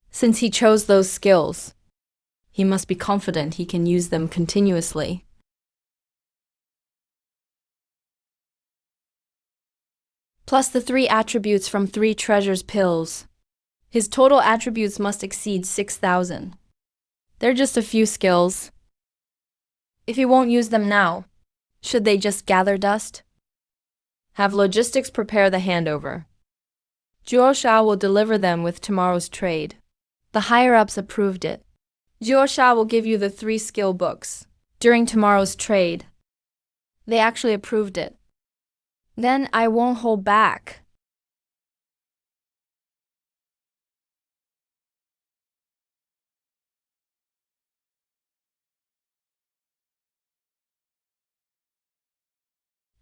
Speaker 1: Since he chose those skills, he must be confident he can use them continuously. Plus the 3 attributes from 3 treasures pills. His total attributes must exceed 6,000. They're just a few skills. If he won't use them now, should they just gather dust? Have logistics prepare the handover. Zhuo Sha will deliver them with tomorrow's trade. The higher-ups approved it. Zhuo Sha will give you the 3 skill books during tomorrow's trade. They actually approved it. Then I won't hold back.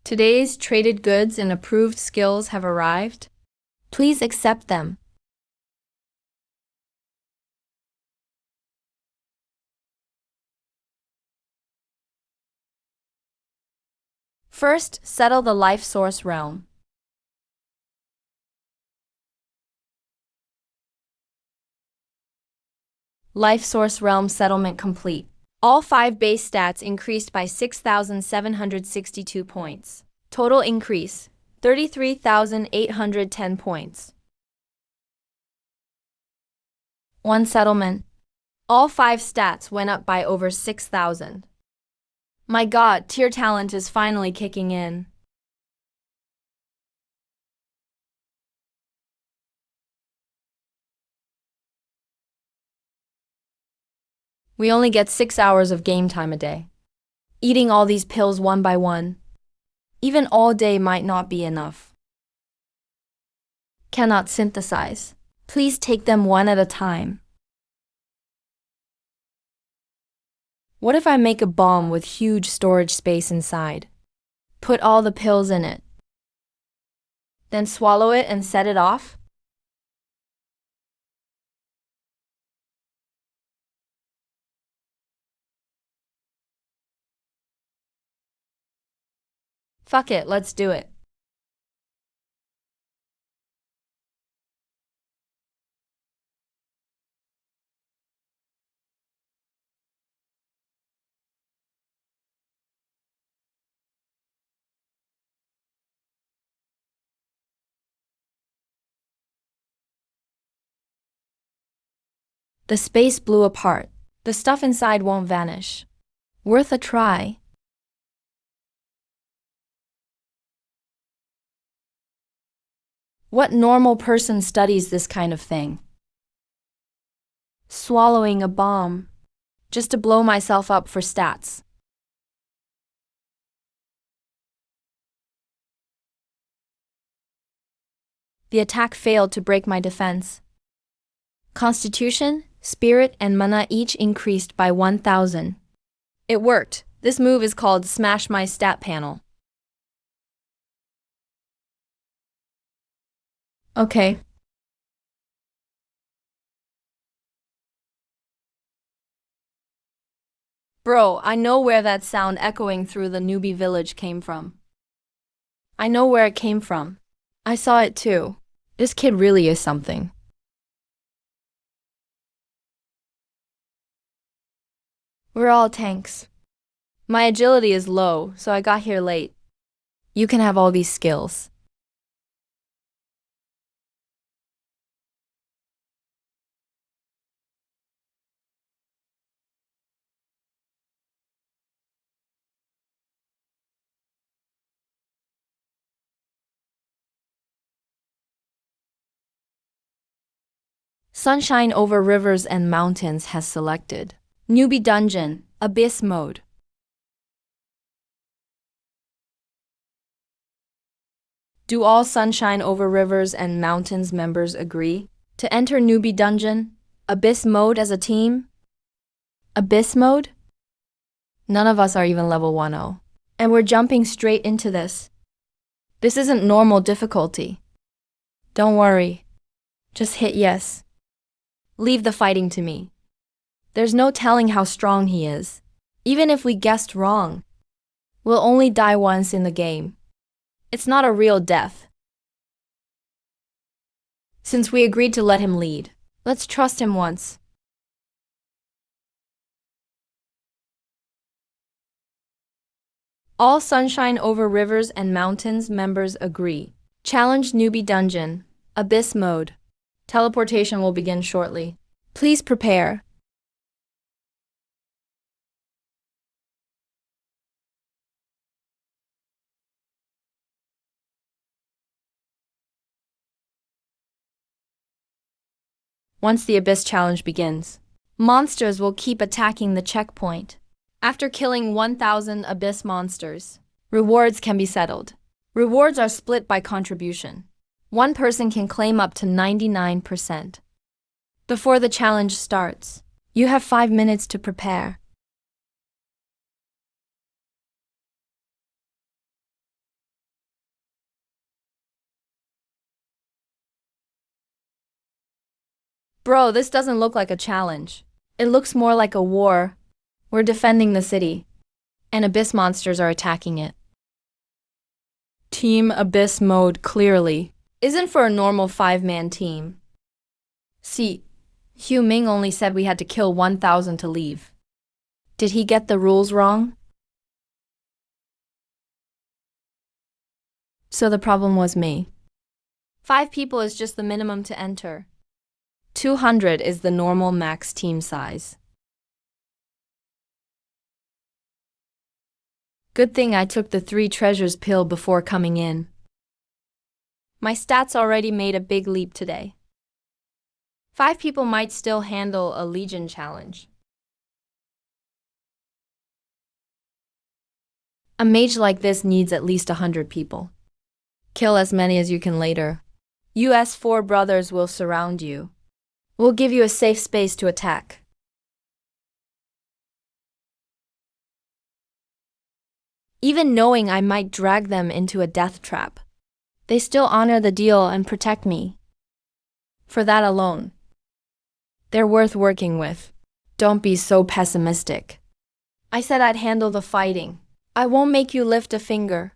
Speaker 1: Today's traded goods and approved skills have arrived. Please accept them. First, settle the life source realm. Life source realm settlement complete. All 5 base stats increased by 6,762 points. Total increase, 33,810 points. 1 settlement. All 5 stats went up by over 6,000. My god, tier talent is finally kicking in. We only get 6 hours of game time a day. Eating all these pills one by one, even all day might not be enough. Cannot synthesize. Please take them one at a time. What if I make a bomb with huge storage space inside? Put all the pills in it. Then swallow it and set it off? Fuck it, let's do it. The space blew apart. The stuff inside won't vanish. Worth a try. What normal person studies this kind of thing? Swallowing a bomb. Just to blow myself up for stats. The attack failed to break my defense. Constitution, spirit, and mana each increased by 1,000. It worked. This move is called Smash My Stat Panel. Okay. Bro, I know where that sound echoing through the newbie village came from. I know where it came from. I saw it too. This kid really is something. We're all tanks. My agility is low, so I got here late. You can have all these skills. Sunshine over rivers and mountains has selected. Newbie Dungeon, Abyss Mode. Do all Sunshine over Rivers and Mountains members agree to enter Newbie Dungeon, Abyss Mode as a team? Abyss Mode? None of us are even level 10. And we're jumping straight into this. This isn't normal difficulty. Don't worry. Just hit yes. Leave the fighting to me. There's no telling how strong he is. Even if we guessed wrong, we'll only die once in the game. It's not a real death. Since we agreed to let him lead, let's trust him once. All Sunshine over Rivers and Mountains members agree. Challenge Newbie Dungeon, Abyss Mode. Teleportation will begin shortly. Please prepare. Once the Abyss Challenge begins, monsters will keep attacking the checkpoint. After killing 1,000 Abyss monsters, rewards can be settled. Rewards are split by contribution. One person can claim up to 99%. Before the challenge starts, you have 5 minutes to prepare. Bro, this doesn't look like a challenge. It looks more like a war. We're defending the city, and Abyss monsters are attacking it. Team Abyss Mode clearly isn't for a normal 5-man team. See, Hu Ming only said we had to kill 1,000 to leave. Did he get the rules wrong? So the problem was me. 5 people is just the minimum to enter. 200 is the normal max team size. Good thing I took the 3 treasures pill before coming in. My stats already made a big leap today. 5 people might still handle a Legion challenge. A mage like this needs at least 100 people. Kill as many as you can later. US 4 brothers will surround you. We'll give you a safe space to attack. Even knowing I might drag them into a death trap, they still honor the deal and protect me. For that alone, they're worth working with. Don't be so pessimistic. I said I'd handle the fighting. I won't make you lift a finger.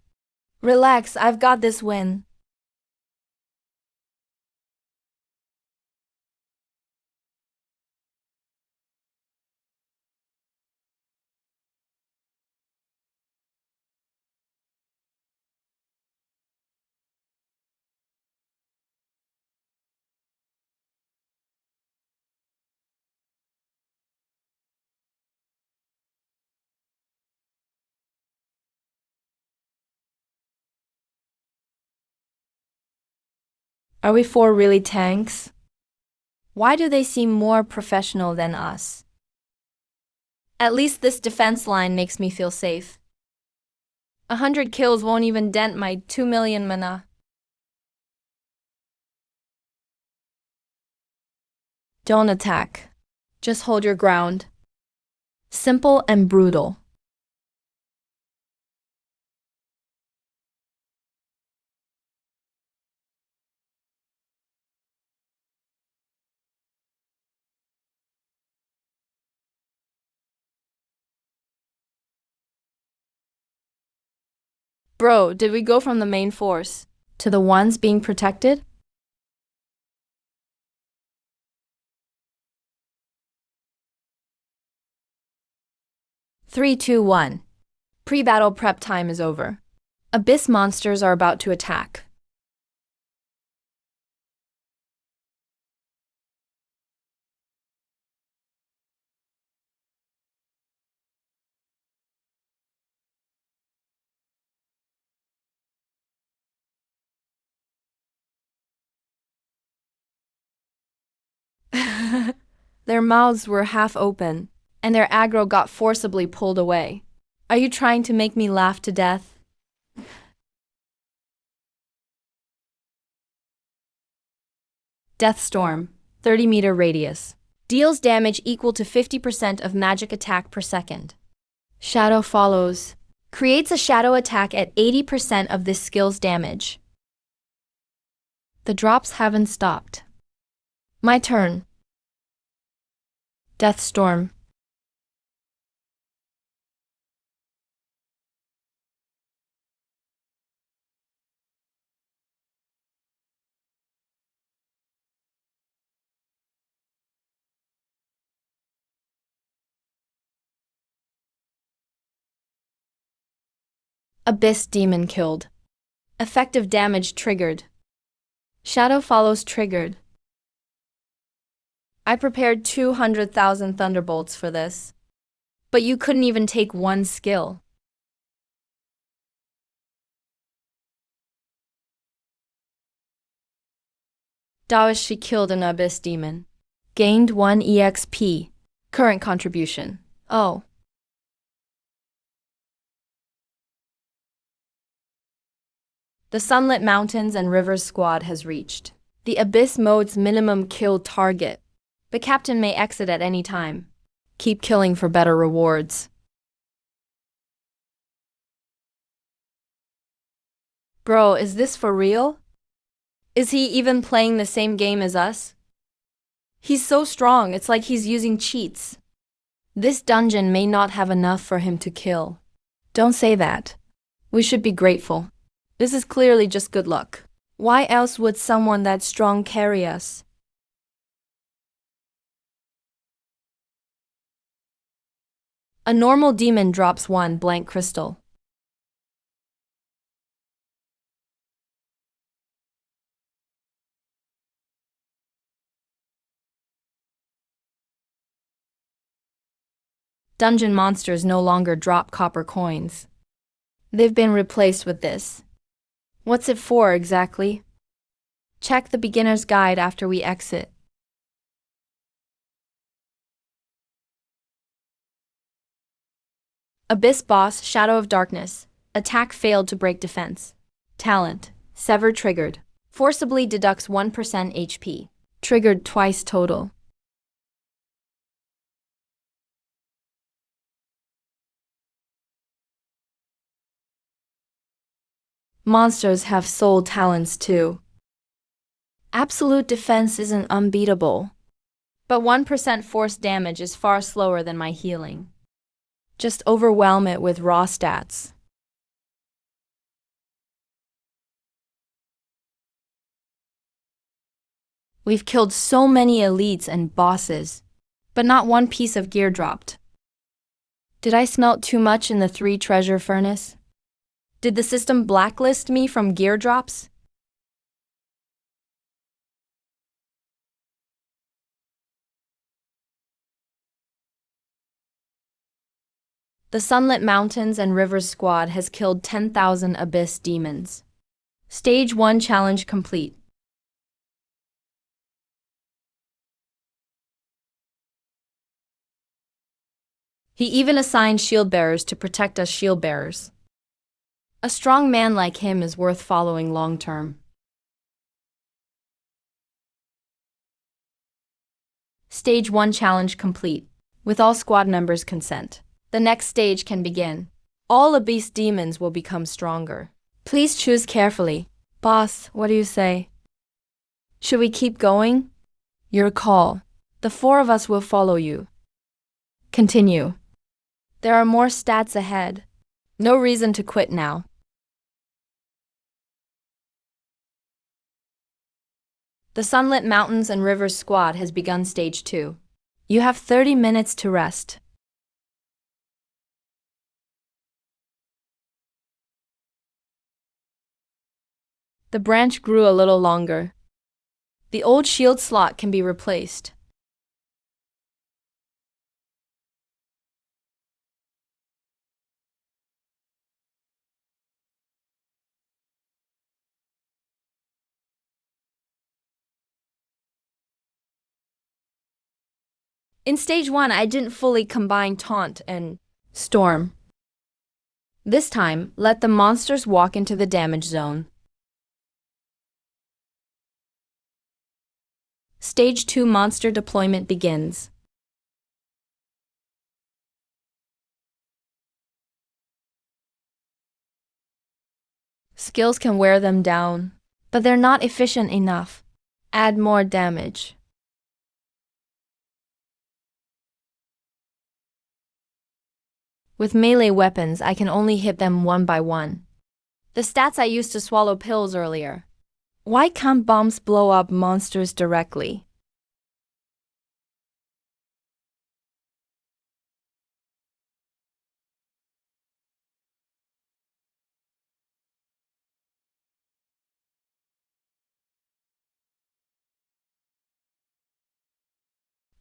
Speaker 1: Relax, I've got this win. Are we four really tanks? Why do they seem more professional than us? At least this defense line makes me feel safe. 100 kills won't even dent my 2 million mana. Don't attack. Just hold your ground. Simple and brutal. Bro, did we go from the main force to the ones being protected? Three, two, one. Pre-battle prep time is over. Abyss monsters are about to attack. Their mouths were half open, and their aggro got forcibly pulled away. Are you trying to make me laugh to death? Death Storm, 30-meter radius. Deals damage equal to 50% of magic attack per second. Shadow follows. Creates a shadow attack at 80% of this skill's damage. The drops haven't stopped. My turn. Death Storm. Abyss Demon killed. Effective damage triggered. Shadow follows triggered. I prepared 200,000 thunderbolts for this. But you couldn't even take one skill. Dawishi killed an Abyss Demon. Gained 1 EXP. Current contribution. Oh. The Sunlit Mountains and Rivers squad has reached the Abyss mode's minimum kill target. The captain may exit at any time. Keep killing for better rewards. Bro, is this for real? Is he even playing the same game as us? He's so strong, it's like he's using cheats. This dungeon may not have enough for him to kill. Don't say that. We should be grateful. This is clearly just good luck. Why else would someone that strong carry us? A normal demon drops 1 blank crystal. Dungeon monsters no longer drop copper coins. They've been replaced with this. What's it for exactly? Check the beginner's guide after we exit. Abyss boss, Shadow of Darkness. Attack failed to break defense. Talent. Sever triggered. Forcibly deducts 1% HP. Triggered twice total. Monsters have soul talents too. Absolute defense isn't unbeatable. But 1% force damage is far slower than my healing. Just overwhelm it with raw stats. We've killed so many elites and bosses, but not one piece of gear dropped. Did I smelt too much in the 3 treasure furnace? Did the system blacklist me from gear drops? The Sunlit Mountains and Rivers squad has killed 10,000 Abyss demons. Stage 1 challenge complete. He even assigned shield bearers to protect us shield bearers. A strong man like him is worth following long term. Stage 1 challenge complete, with all squad members' consent. The next stage can begin. All Abyss demons will become stronger. Please choose carefully. Boss, what do you say? Should we keep going? Your call. The 4 of us will follow you. Continue. There are more stats ahead. No reason to quit now. The Sunlit Mountains and Rivers squad has begun stage 2. You have 30 minutes to rest. The branch grew a little longer. The old shield slot can be replaced. In stage 1, I didn't fully combine Taunt and Storm. This time, let the monsters walk into the damage zone. Stage 2 monster deployment begins. Skills can wear them down, but they're not efficient enough. Add more damage. With melee weapons, I can only hit them one by one. The stats I used to swallow pills earlier. Why can't bombs blow up monsters directly?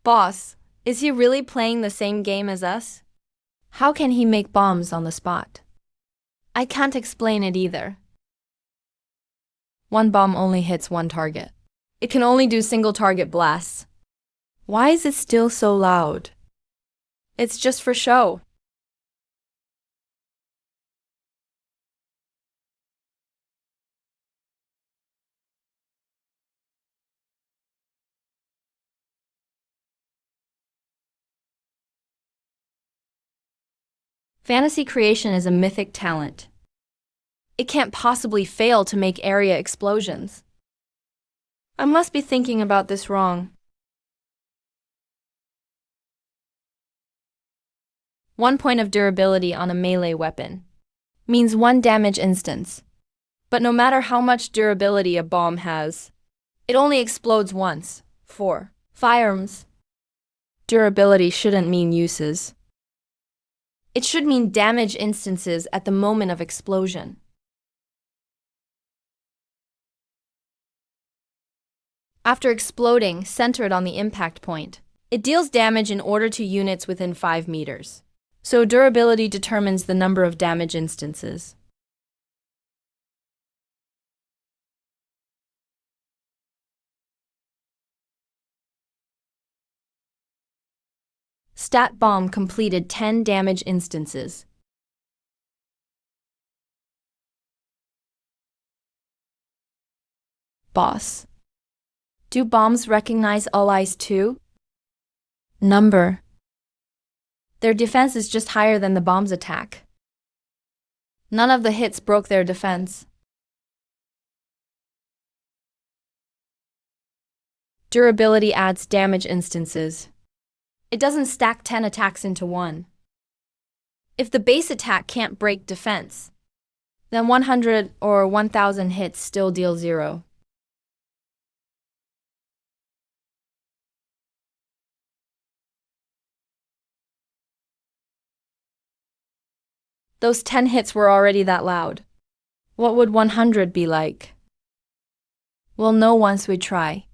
Speaker 1: Boss, is he really playing the same game as us? How can he make bombs on the spot? I can't explain it either. One bomb only hits one target. It can only do single target blasts. Why is it still so loud? It's just for show. Fantasy creation is a mythic talent. It can't possibly fail to make area explosions. I must be thinking about this wrong. 1 point of durability on a melee weapon means 1 damage instance. But no matter how much durability a bomb has, it only explodes once. 4. Firearms. Durability shouldn't mean uses. It should mean damage instances at the moment of explosion. After exploding, centered on the impact point, it deals damage in order to units within 5 meters. So durability determines the number of damage instances. Stat bomb completed 10 damage instances. Boss. Do bombs recognize allies too? Number. Their defense is just higher than the bomb's attack. None of the hits broke their defense. Durability adds damage instances. It doesn't stack 10 attacks into one. If the base attack can't break defense, then 100 or 1000 hits still deal 0. Those 10 hits were already that loud. What would 100 be like? We'll know once we try.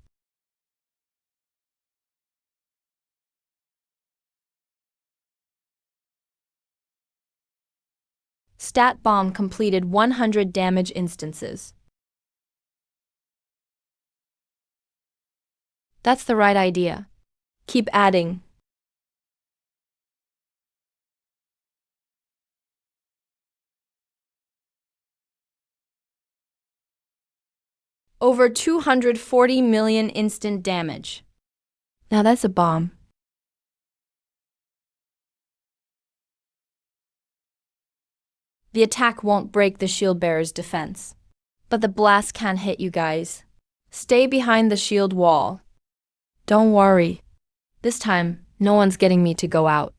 Speaker 1: Stat bomb completed 100 damage instances. That's the right idea. Keep adding. Over 240 million instant damage.
Speaker 3: Now that's a bomb.
Speaker 1: The attack won't break the shield bearer's defense. But the blast can't hit you guys. Stay behind the shield wall.
Speaker 3: Don't worry. This time, no one's getting me to go out.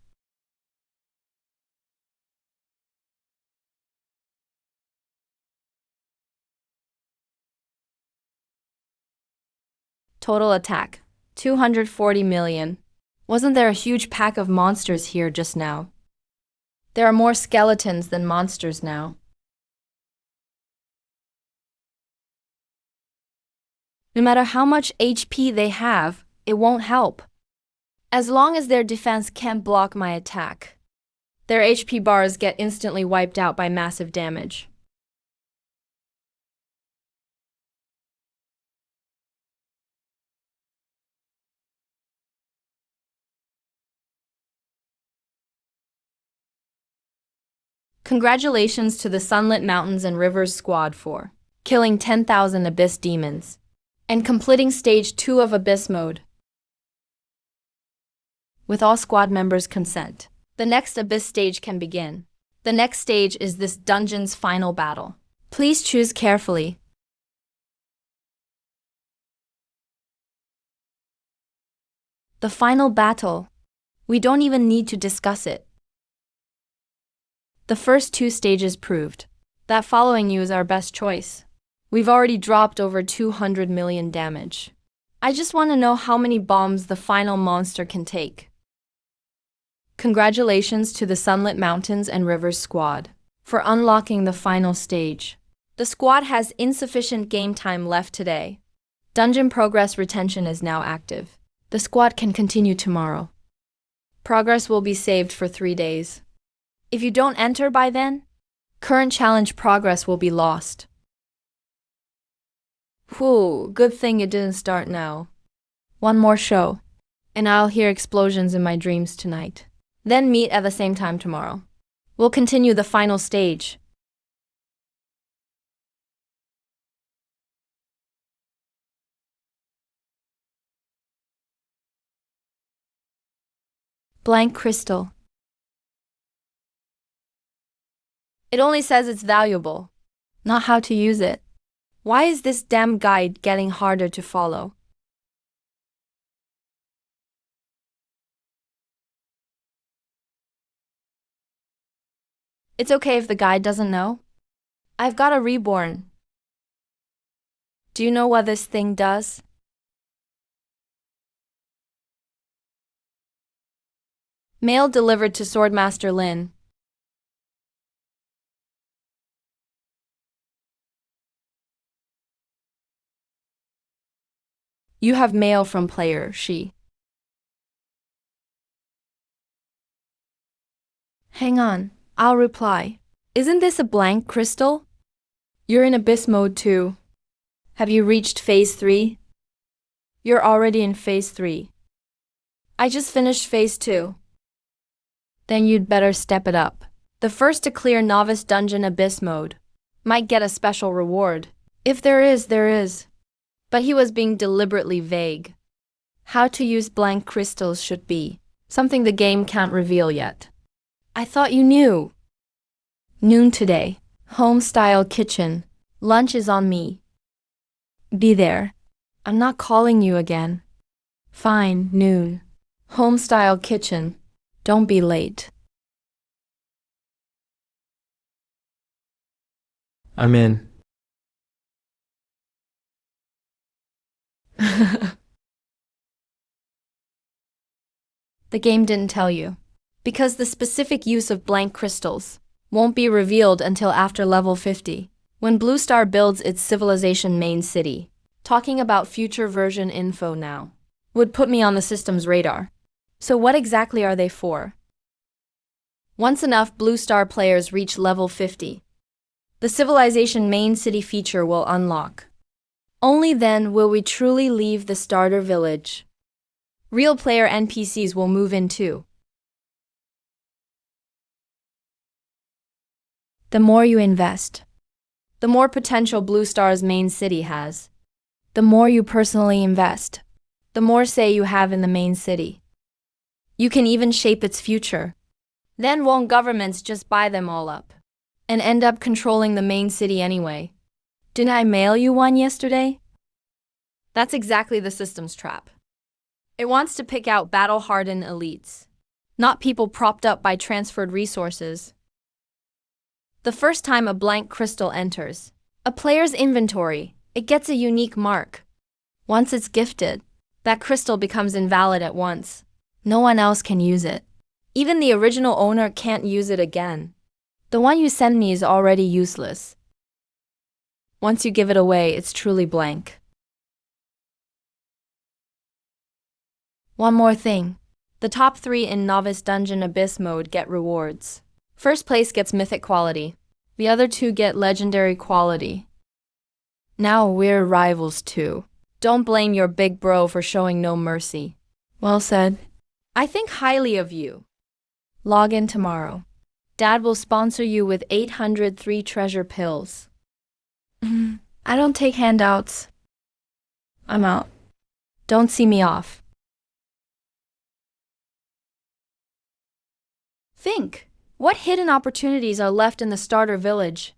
Speaker 1: Total attack, 240 million. Wasn't there a huge pack of monsters here just now? There are more skeletons than monsters now. No matter how much HP they have, it won't help. As long as their defense can't block my attack. Their HP bars get instantly wiped out by massive damage. Congratulations to the Sunlit Mountains and Rivers Squad for killing 10,000 Abyss Demons and completing Stage 2 of Abyss Mode. With all squad members' consent, the next Abyss stage can begin. The next stage is this dungeon's final battle. Please choose carefully. The final battle. We don't even need to discuss it. The first two stages proved that following you is our best choice. We've already dropped over 200 million damage. I just want to know how many bombs the final monster can take. Congratulations to the Sunlit Mountains and Rivers Squad for unlocking the final stage. The squad has insufficient game time left today. Dungeon progress retention is now active. The squad can continue tomorrow. Progress will be saved for 3 days. If you don't enter by then, current challenge progress will be lost. Whew, good thing it didn't start now. One more show, and I'll hear explosions in my dreams tonight. Then meet at the same time tomorrow. We'll continue the final stage. Blank crystal. It only says it's valuable, not how to use it. Why is this damn guide getting harder to follow? It's okay if the guide doesn't know. I've got a Reborn. Do you know what this thing does? Mail delivered to Swordmaster Lin. You have mail from player, she. Hang on, I'll reply. Isn't this a blank crystal? You're in Abyss mode too. Have you reached phase 3? You're already in phase 3. I just finished phase 2. Then you'd better step it up. The first to clear Novice Dungeon Abyss mode might get a special reward. If there is, there is. But he was being deliberately vague. How to use blank crystals should be something the game can't reveal yet. I thought you knew. Noon today. Home-style kitchen. Lunch is on me. Be there. I'm not calling you again. Fine, noon. Home-style kitchen. Don't be late.
Speaker 2: I'm in.
Speaker 1: The game didn't tell you, because the specific use of blank crystals won't be revealed until after level 50, when Blue Star builds its civilization main city. Talking about future version info now would put me on the system's radar. So what exactly are they for? Once enough Blue Star players reach level 50, the civilization main city feature will unlock. Only then will we truly leave the starter village. Real player NPCs will move in too. The more you invest, the more potential Blue Star's main city has. The more you personally invest, the more say you have in the main city. You can even shape its future. Then won't governments just buy them all up and end up controlling the main city anyway? Didn't I mail you one yesterday? That's exactly the system's trap. It wants to pick out battle-hardened elites, not people propped up by transferred resources. The first time a blank crystal enters a player's inventory, it gets a unique mark. Once it's gifted, that crystal becomes invalid at once. No one else can use it. Even the original owner can't use it again. The one you sent me is already useless. Once you give it away, it's truly blank. One more thing. The top 3 in Novice Dungeon Abyss mode get rewards. First place gets mythic quality. The other 2 get legendary quality. Now we're rivals too. Don't blame your big bro for showing no mercy. Well said. I think highly of you. Log in tomorrow. Dad will sponsor you with 803 treasure pills. I don't take handouts. I'm out. Don't see me off. Think. What hidden opportunities are left in the starter village?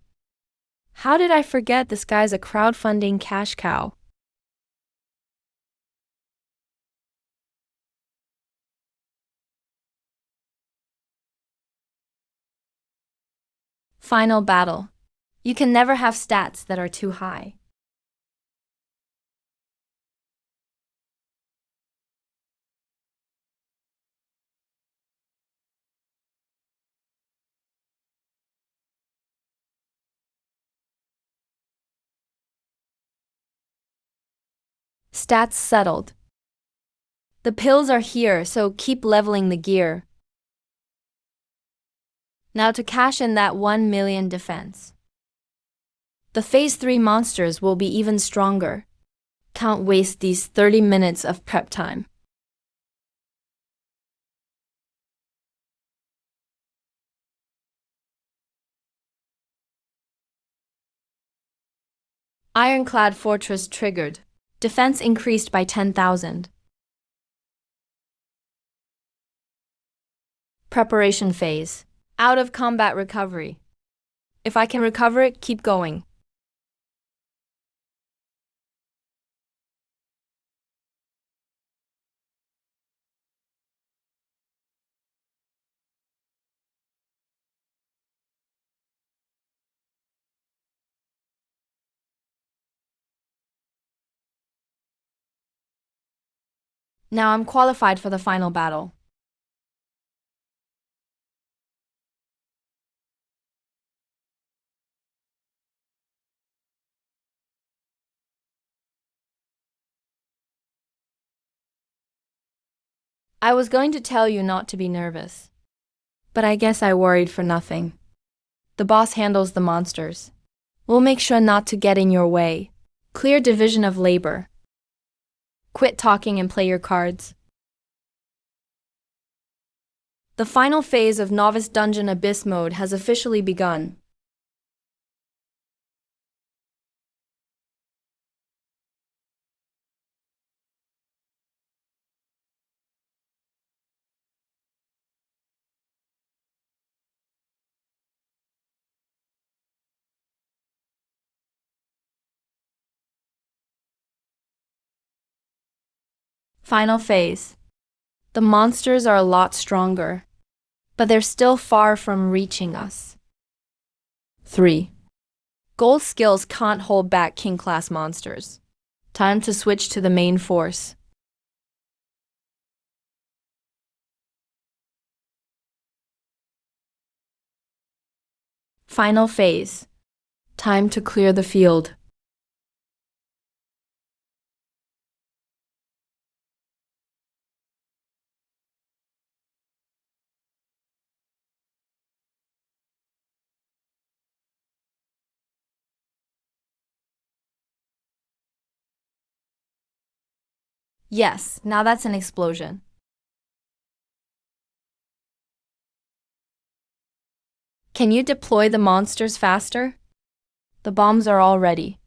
Speaker 1: How did I forget this guy's a crowdfunding cash cow? Final battle. You can never have stats that are too high. Stats settled. The pills are here, so keep leveling the gear. Now to cash in that 1 million defense. The Phase 3 monsters will be even stronger. Can't waste these 30 minutes of prep time. Ironclad Fortress triggered. Defense increased by 10,000. Preparation phase. Out of combat recovery. If I can recover it, keep going. Now I'm qualified for the final battle. I was going to tell you not to be nervous, but I guess I worried for nothing. The boss handles the monsters. We'll make sure not to get in your way. Clear division of labor. Quit talking and play your cards. The final phase of Novice Dungeon Abyss mode has officially begun. Final phase. The monsters are a lot stronger, but they're still far from reaching us. 3. Gold skills can't hold back king-class monsters. Time to switch to the main force. Final phase. Time to clear the field. Yes, now that's an explosion. Can you deploy the monsters faster? The bombs are all ready.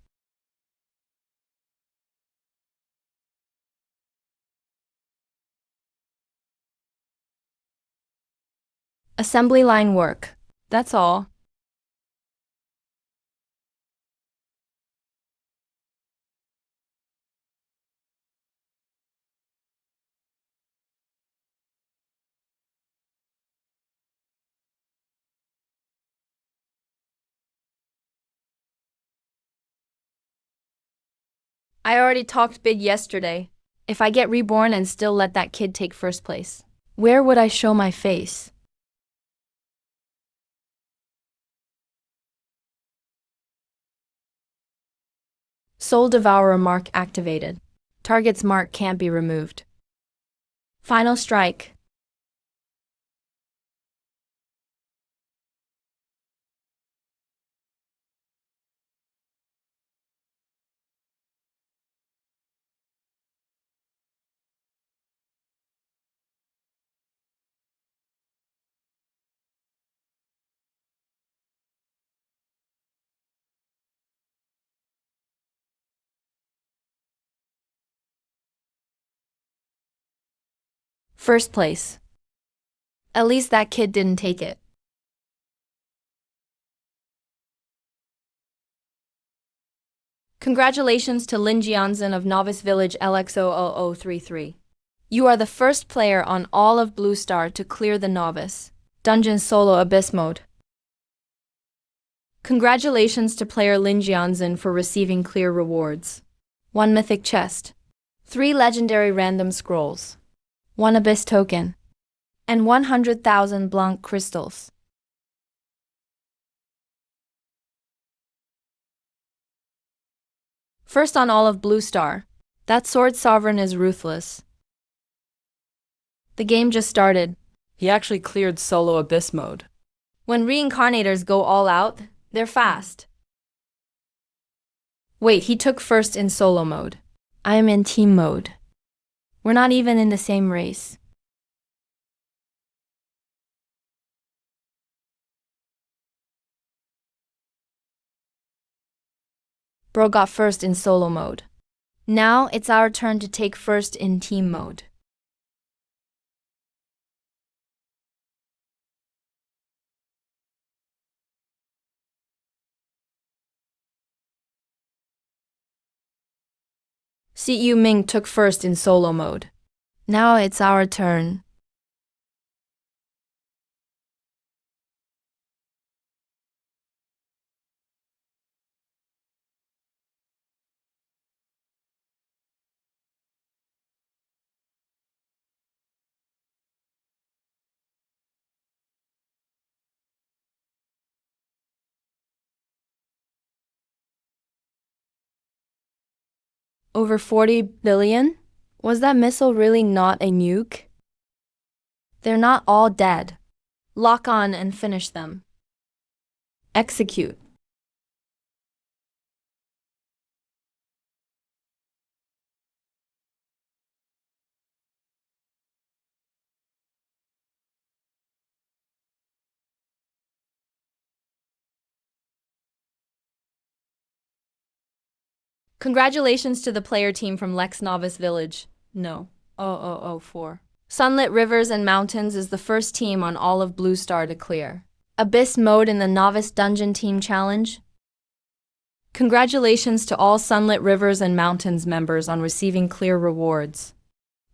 Speaker 1: Assembly line work. That's all. I already talked big yesterday. If I get reborn and still let that kid take first place, where would I show my face? Soul Devourer mark activated. Target's mark can't be removed. Final strike. First place. At least that kid didn't take it. Congratulations to Lin Jianzhen of Novice Village LX00033. You are the first player on all of Blue Star to clear the Novice Dungeon Solo Abyss mode. Congratulations to player Lin Jianzhen for receiving clear rewards. 1 Mythic Chest, 3 Legendary Random Scrolls, 1 Abyss Token, and 100,000 Blanc Crystals. First on all of Blue Star, that Sword Sovereign is ruthless. The game just started.
Speaker 2: He actually cleared solo abyss mode.
Speaker 1: When reincarnators go all out, they're fast. Wait, he took first in solo mode. I am in team mode. We're not even in the same race. Bro got first in solo mode. Now it's our turn to take first in team mode. Yu Ming took first in solo mode. Now it's our turn. Over 40 billion? Was that missile really not a nuke? They're not all dead. Lock on and finish them. Execute. Congratulations to the player team from Lex Novice Village. No. 0004. Sunlit Rivers and Mountains is the first team on all of Blue Star to clear Abyss mode in the Novice Dungeon Team Challenge. Congratulations to all Sunlit Rivers and Mountains members on receiving clear rewards.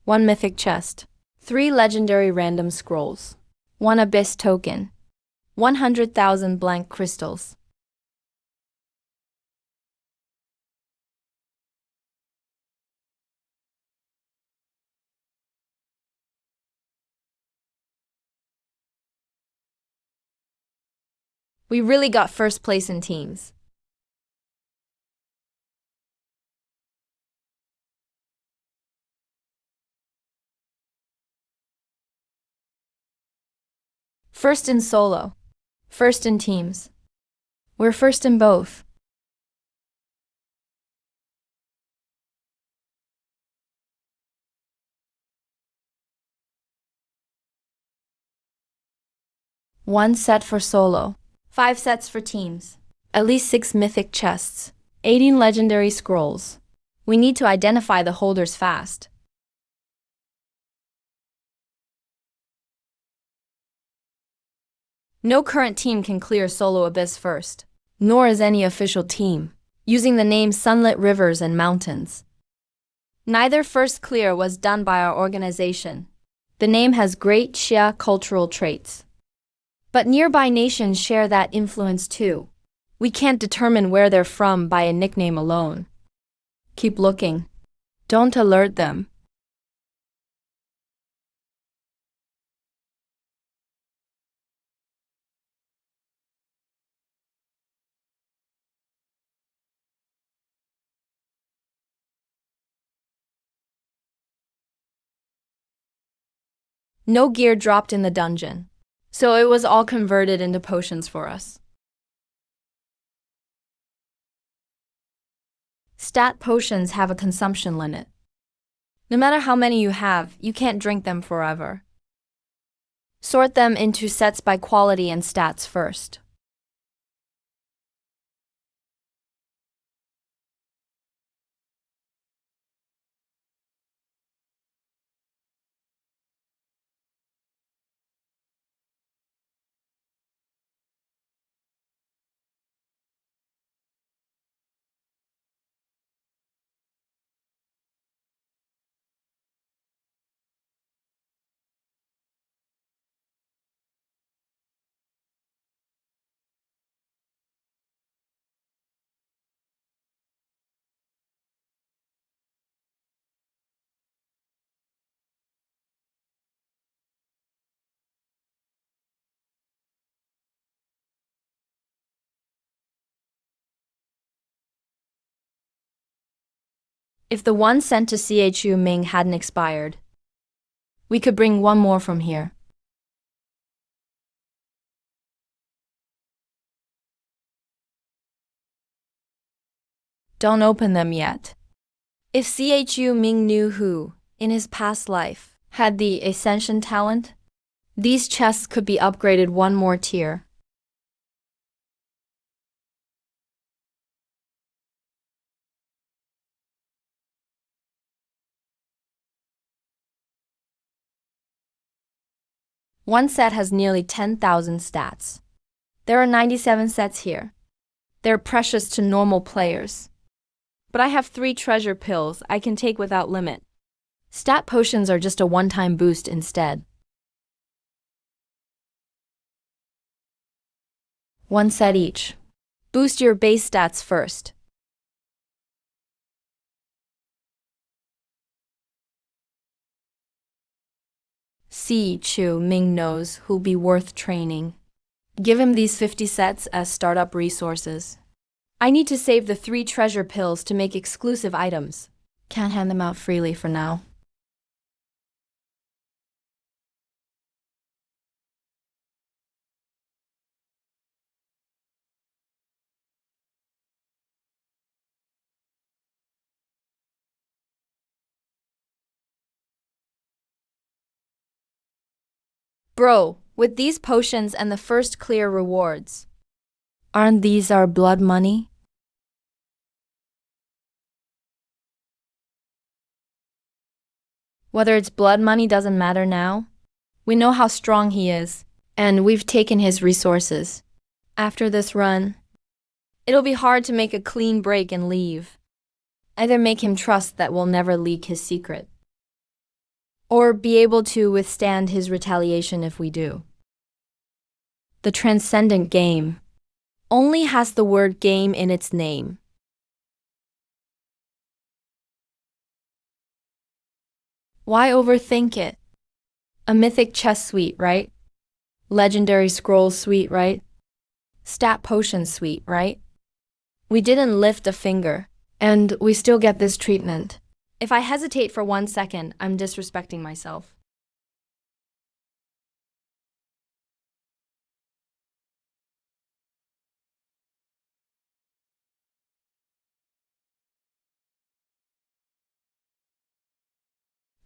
Speaker 1: 1 Mythic Chest, 3 Legendary Random Scrolls, 1 Abyss Token, 100,000 Blanc Crystals. We really got first place in teams. First in solo. First in teams. We're first in both. One set for solo. 5 sets for teams. At least 6 mythic chests. 18 legendary scrolls. We need to identify the holders fast. No current team can clear Solo Abyss first, nor is any official team, using the name Sunlit Rivers and Mountains. Neither first clear was done by our organization. The name has great Xia cultural traits. But nearby nations share that influence too. We can't determine where they're from by a nickname alone. Keep looking. Don't alert them. No gear dropped in the dungeon, so it was all converted into potions for us. Stat potions have a consumption limit. No matter how many you have, you can't drink them forever. Sort them into sets by quality and stats first. If the one sent to CHU Ming hadn't expired, we could bring one more from here. Don't open them yet. If CHU Ming knew who, in his past life, had the Ascension talent, these chests could be upgraded one more tier. One set has nearly 10,000 stats. There are 97 sets here. They're precious to normal players. But I have 3 treasure pills I can take without limit. Stat potions are just a one-time boost instead. One set each. Boost your base stats first. See Chu Ming knows who'll be worth training. Give him these 50 sets as startup resources. I need to save the 3 treasure pills to make exclusive items. Can't hand them out freely for now. Bro, with these potions and the first clear rewards, aren't these our blood money? Whether it's blood money doesn't matter now. We know how strong he is, and we've taken his resources. After this run, it'll be hard to make a clean break and leave. Either make him trust that we'll never leak his secret, or be able to withstand his retaliation if we do. The transcendent game only has the word game in its name. Why overthink it? A mythic chess suite, right? Legendary scrolls suite, right? Stat potion suite, right? We didn't lift a finger, and we still get this treatment. If I hesitate for 1 second, I'm disrespecting myself.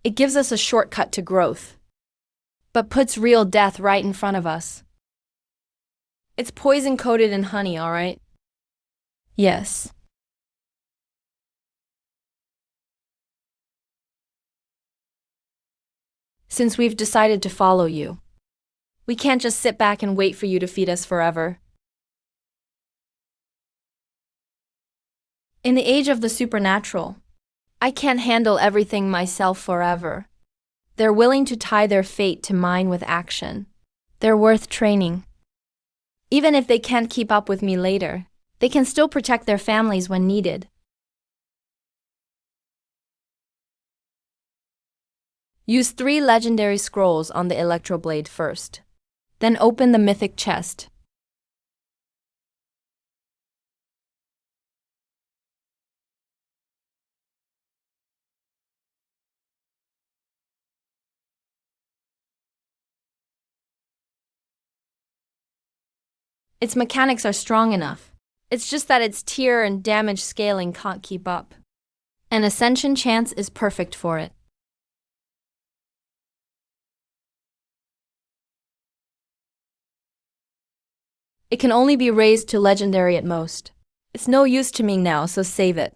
Speaker 1: It gives us a shortcut to growth, but puts real death right in front of us. It's poison coated in honey, all right? Yes. Since we've decided to follow you, We can't just sit back and wait for you to feed us forever. In the age of the supernatural, I can't handle everything myself forever. They're willing to tie their fate to mine with action. They're worth training. Even if they can't keep up with me later, they can still protect their families when needed. Use 3 legendary scrolls on the Electroblade first. Then open the mythic chest. Its mechanics are strong enough. It's just that its tier and damage scaling can't keep up. An ascension chance is perfect for it. It can only be raised to legendary at most. It's no use to me now, so save it.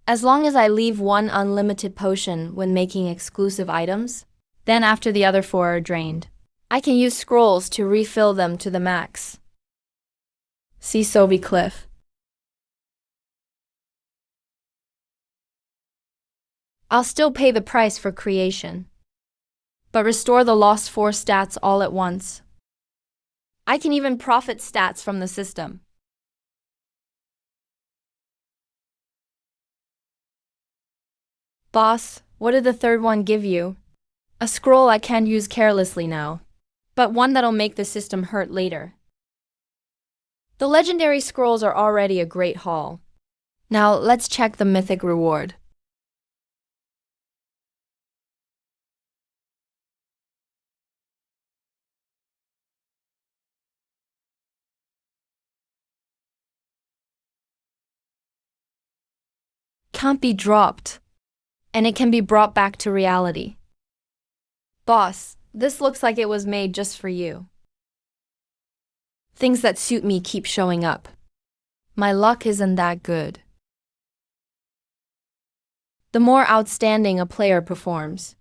Speaker 1: As long as I leave 1 unlimited potion when making exclusive items, then after the other 4 are drained, I can use scrolls to refill them to the max. See Sobi Cliff. I'll still pay the price for creation, but restore the lost 4 stats all at once. I can even profit stats from the system. Boss, what did the third one give you? A scroll I can't use carelessly now, but one that'll make the system hurt later. The legendary scrolls are already a great haul. Now let's check the mythic reward. Can't be dropped, and it can be brought back to reality. Boss, this looks like it was made just for you. Things that suit me keep showing up. My luck isn't that good. The more outstanding a player performs,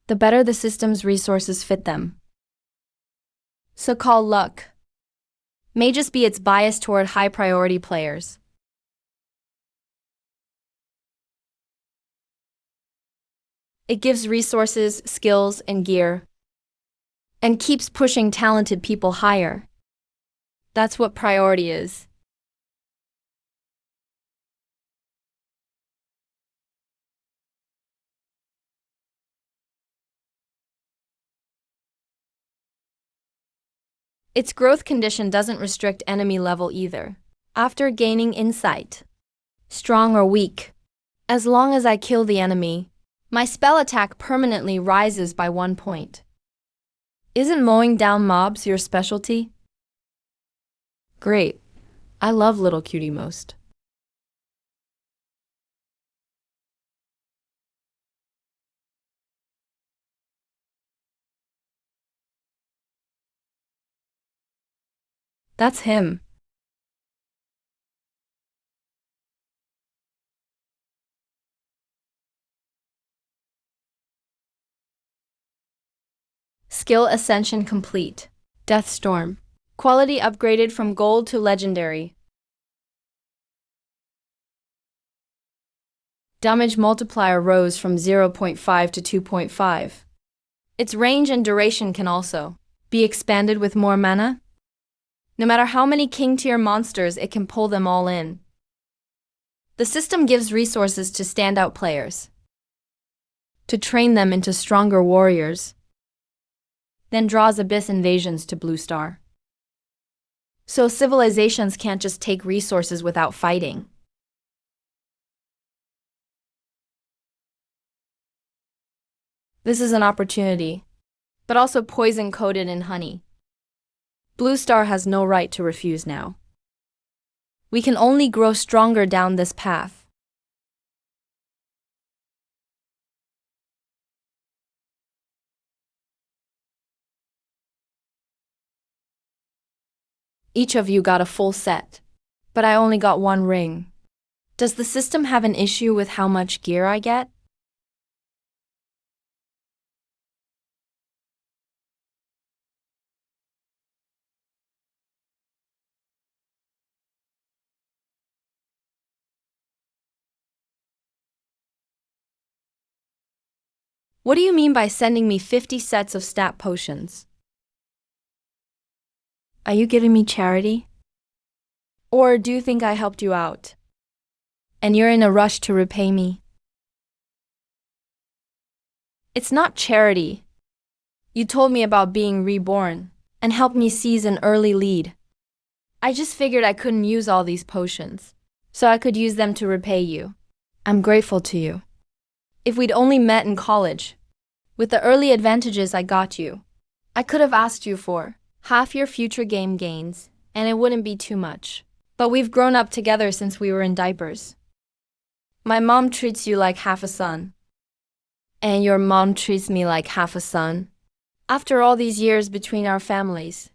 Speaker 1: the better the system's resources fit them. So-called luck may just be its bias toward high-priority players. It gives resources, skills, and gear, and keeps pushing talented people higher. That's what priority is. Its growth condition doesn't restrict enemy level either. After gaining insight, strong or weak, as long as I kill the enemy, my spell attack permanently rises by 1 point. Isn't mowing down mobs your specialty? Great. I love little cutie most. That's him. Skill Ascension complete. Death Storm. Quality upgraded from gold to legendary. Damage multiplier rose from 0.5 to 2.5. Its range and duration can also be expanded with more mana. No matter how many king tier monsters, it can pull them all in. The system gives resources to standout players, to train them into stronger warriors, then draws Abyss invasions to Blue Star. So civilizations can't just take resources without fighting. This is an opportunity, but also poison coated in honey. Blue Star has no right to refuse now. We can only grow stronger down this path. Each of you got a full set. But I only got one ring. Does the system have an issue with how much gear I get? What do you mean by sending me 50 sets of stat potions? Are you giving me charity? Or do you think I helped you out? And you're in a rush to repay me? It's not charity. You told me about being reborn and helped me seize an early lead. I just figured I couldn't use all these potions, so I could use them to repay you. I'm grateful to you. If we'd only met in college, with the early advantages I got you, I could have asked you for half your future game gains, and it wouldn't be too much. But we've grown up together since we were in diapers. My mom treats you like half a son. And your mom treats me like half a son. After all these years between our families,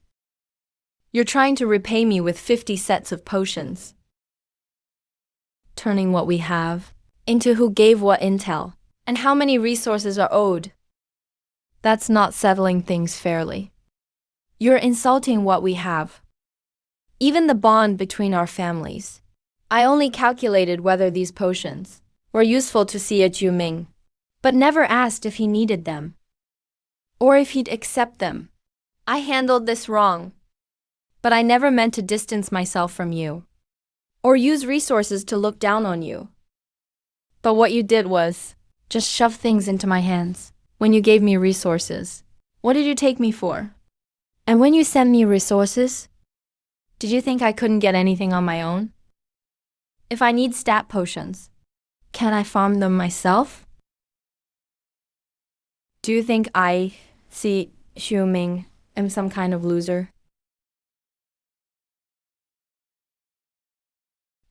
Speaker 1: you're trying to repay me with 50 sets of potions. Turning what we have into who gave what intel and how many resources are owed. That's not settling things fairly. You're insulting what we have. Even the bond between our families. I only calculated whether these potions were useful to Xie Ming, but never asked if he needed them, or if he'd accept them. I handled this wrong, but I never meant to distance myself from you, or use resources to look down on you. But what you did was just shove things into my hands when you gave me resources. What did you take me for? And when you sent me resources, did you think I couldn't get anything on my own? If I need stat potions, can I farm them myself? Do you think I, Xie Ming, am some kind of loser?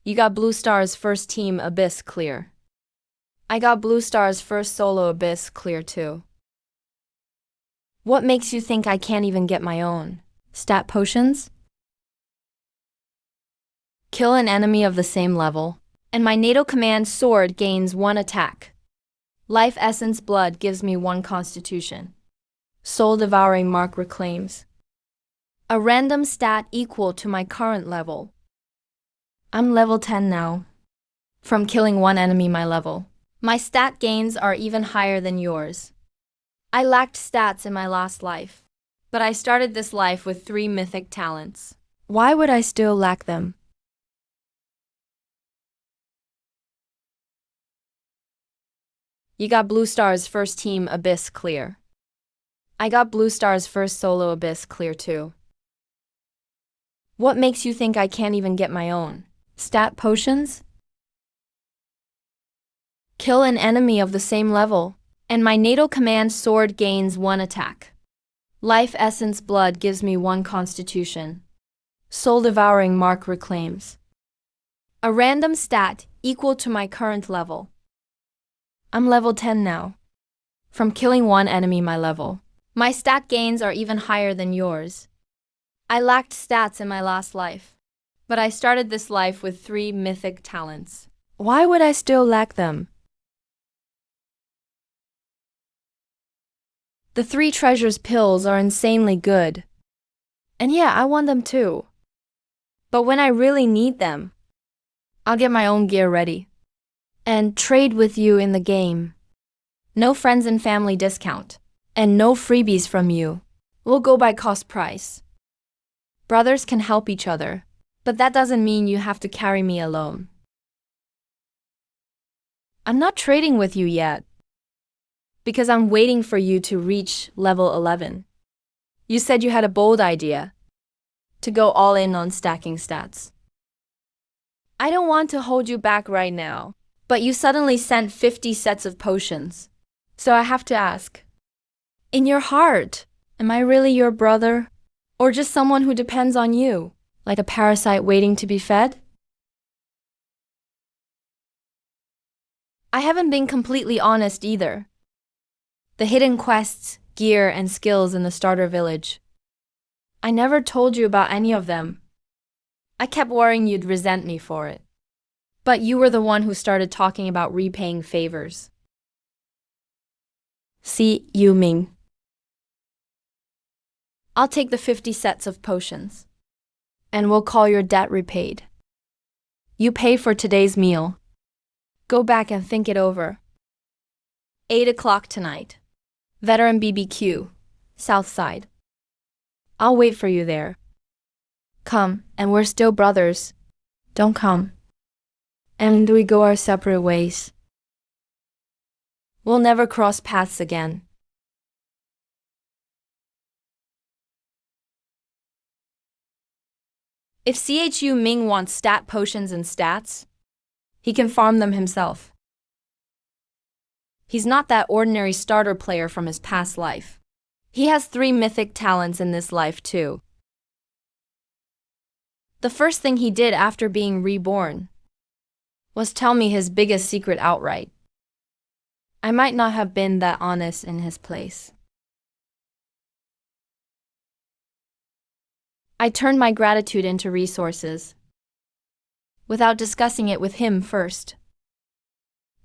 Speaker 1: You got Blue Star's first team Abyss clear. I got Blue Star's first solo Abyss clear too. What makes you think I can't even get my own stat potions? Kill an enemy of the same level, and my NATO command sword gains 1 attack. Life Essence Blood gives me 1 constitution. Soul Devouring Mark reclaims a random stat equal to my current level. I'm level 10 now. From killing 1 enemy my level. My stat gains are even higher than yours. I lacked stats in my last life, but I started this life with 3 mythic talents. Why would I still lack them? You got Blue Star's first team Abyss clear. I got Blue Star's first solo Abyss clear too. What makes you think I can't even get my own stat potions? Kill an enemy of the same level, and my NATO command sword gains 1 attack. Life Essence Blood gives me 1 constitution. Soul Devouring Mark reclaims a random stat equal to my current level. I'm level 10 now. From killing 1 enemy my level. My stat gains are even higher than yours. I lacked stats in my last life, but I started this life with 3 mythic talents. Why would I still lack them? The 3 treasures pills are insanely good. And yeah, I want them too. But when I really need them, I'll get my own gear ready and trade with you in the game. No friends and family discount, and no freebies from you. We'll go by cost price. Brothers can help each other, but that doesn't mean you have to carry me alone. I'm not trading with you yet, because I'm waiting for you to reach level 11. You said you had a bold idea, to go all in on stacking stats. I don't want to hold you back right now, but you suddenly sent 50 sets of potions. So I have to ask, in your heart, am I really your brother? Or just someone who depends on you, like a parasite waiting to be fed? I haven't been completely honest either. The hidden quests, gear, and skills in the starter village. I never told you about any of them. I kept worrying you'd resent me for it. But you were the one who started talking about repaying favors. See, Yu Ming. I'll take the 50 sets of potions. And we'll call your debt repaid. You pay for today's meal. Go back and think it over. 8 o'clock tonight. Veteran BBQ, South Side. I'll wait for you there. Come, and we're still brothers. Don't come. And we go our separate ways. We'll never cross paths again. If CHU Ming wants stat potions and stats, he can farm them himself. He's not that ordinary starter player from his past life. He has 3 mythic talents in this life too. The first thing he did after being reborn was tell me his biggest secret outright. I might not have been that honest in his place. I turned my gratitude into resources, without discussing it with him first.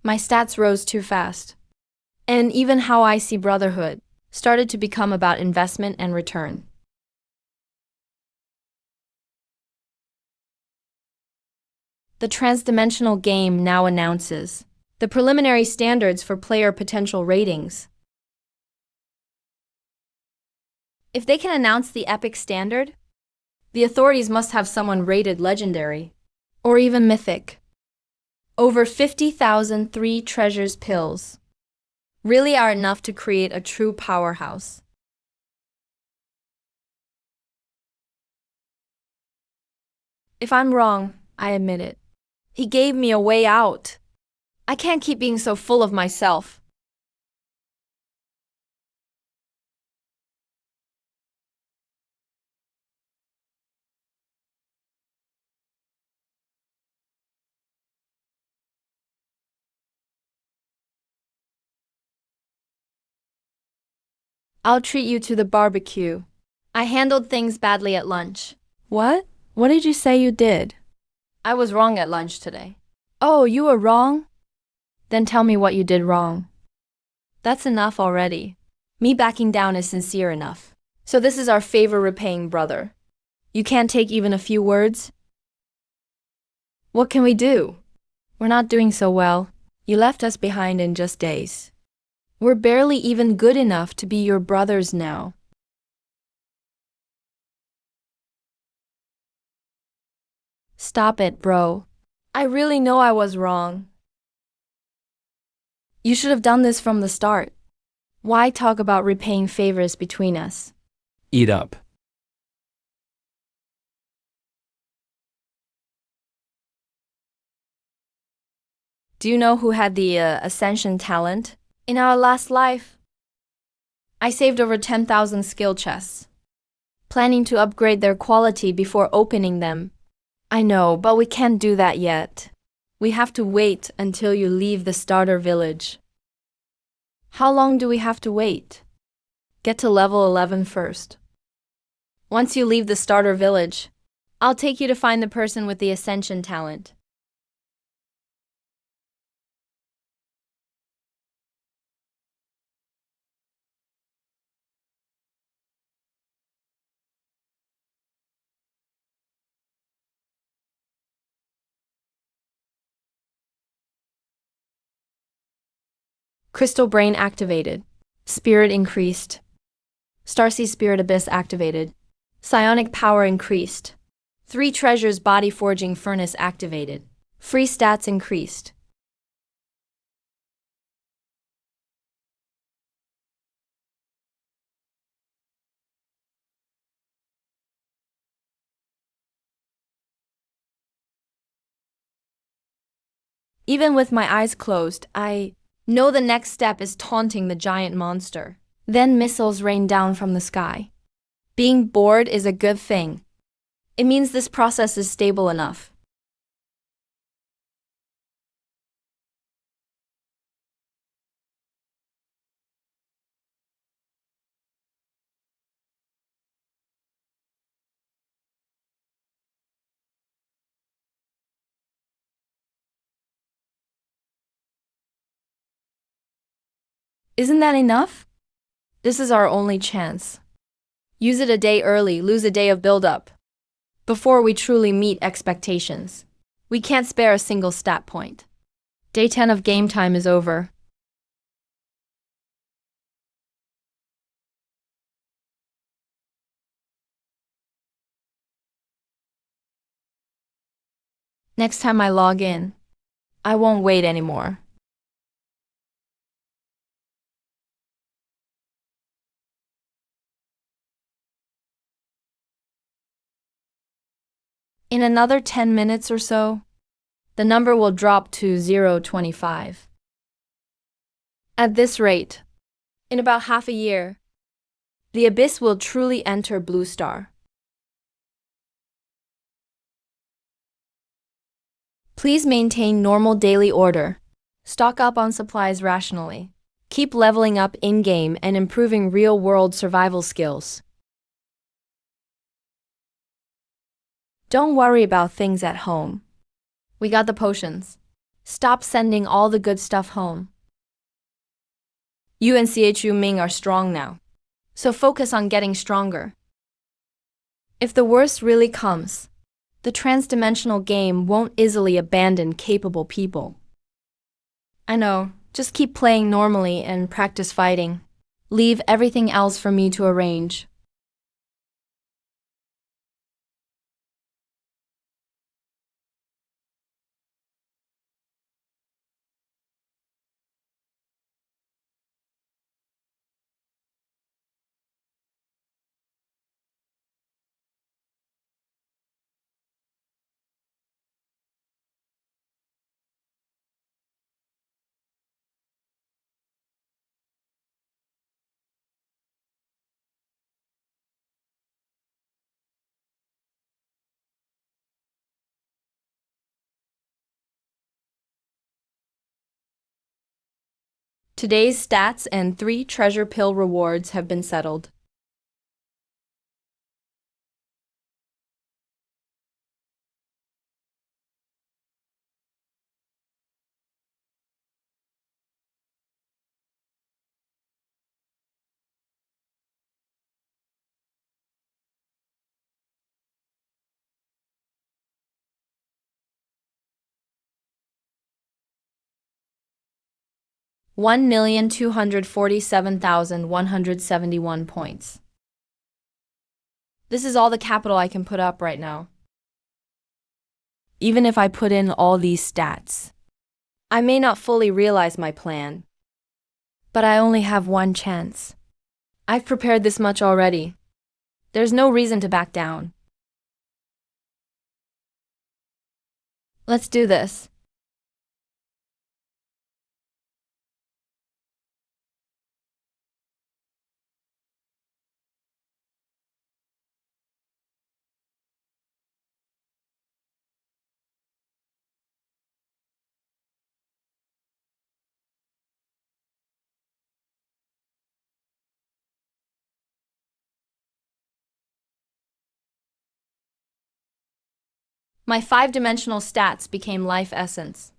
Speaker 1: My stats rose too fast, and even how I see brotherhood started to become about investment and return. The transdimensional game now announces the preliminary standards for player potential ratings. If they can announce the epic standard, the authorities must have someone rated legendary, or even mythic. Over 50,000 3 treasures pills really are enough to create a true powerhouse. If I'm wrong, I admit it. He gave me a way out. I can't keep being so full of myself. I'll treat you to the barbecue. I handled things badly at lunch. What? What did you say you did? I was wrong at lunch today. Oh, you were wrong? Then tell me what you did wrong. That's enough already. Me backing down is sincere enough. So this is our favor-repaying brother. You can't take even a few words? What can we do? We're not doing so well. You left us behind in just days. We're barely even good enough to be your brothers now. Stop it, bro. I really know I was wrong. You should have done this from the start. Why talk about repaying favors between us?
Speaker 2: Eat up.
Speaker 1: Do you know who had the ascension talent? In our last life, I saved over 10,000 skill chests, planning to upgrade their quality before opening them. I know, but we can't do that yet. We have to wait until you leave the starter village. How long do we have to wait? Get to level 11 first. Once you leave the starter village, I'll take you to find the person with the ascension talent. Crystal Brain activated. Spirit increased. Starsea Spirit Abyss activated. Psionic power increased. 3 treasures body forging furnace activated. Free stats increased. Even with my eyes closed, I know the next step is taunting the giant monster. Then missiles rain down from the sky. Being bored is a good thing. It means this process is stable enough.
Speaker 3: Isn't that enough? This is our only chance. Use it a day early, lose a day of build-up. Before we truly meet expectations. We can't spare a single stat point. Day 10 of game time is over. Next time I log in, I won't wait anymore. In another 10 minutes or so, the number will drop to 0.25. At this rate, in about half a year, the abyss will truly enter Blue Star. Please maintain normal daily order. Stock up on supplies rationally. Keep leveling up in-game and improving real-world survival skills. Don't worry about things at home. We got the potions. Stop sending all the good stuff home. You and Chu Ming are strong now, so focus on getting stronger. If the worst really comes, the transdimensional game won't easily abandon capable people. I know, just keep playing normally and practice fighting. Leave everything else for me to arrange. Today's stats and 3 treasure pill rewards have been settled. $1,247,171 points. This is all the capital I can put up right now. Even if I put in all these stats, I may not fully realize my plan. But I only have one chance. I've prepared this much already. There's no reason to back down. Let's do this. My 5-dimensional stats became life essence.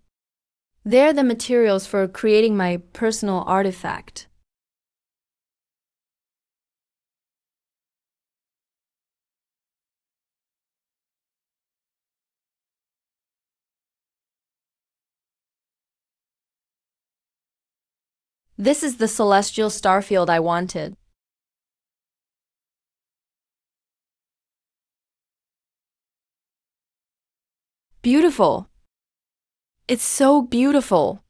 Speaker 3: They're the materials for creating my personal artifact. This is the celestial starfield I wanted. Beautiful. It's so beautiful.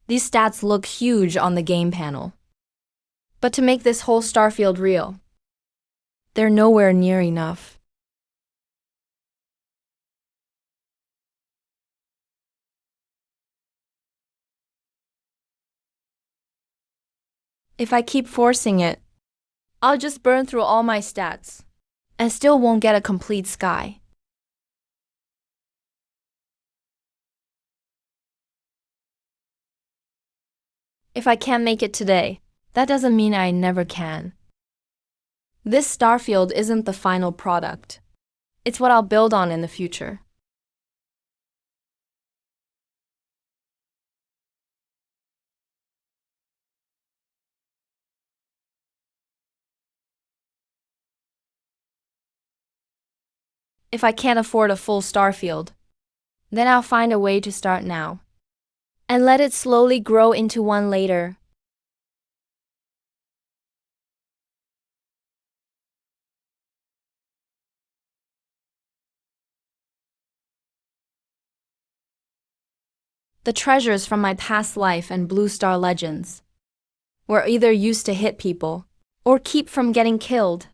Speaker 3: These stats look huge on the game panel. But to make this whole starfield real, they're nowhere near enough. If I keep forcing it, I'll just burn through all my stats and still won't get a complete sky. If I can't make it today, that doesn't mean I never can. This starfield isn't the final product. It's what I'll build on in the future. If I can't afford a full starfield, then I'll find a way to start now and let it slowly grow into one later. The treasures from my past life and Blue Star legends were either used to hit people or keep from getting killed.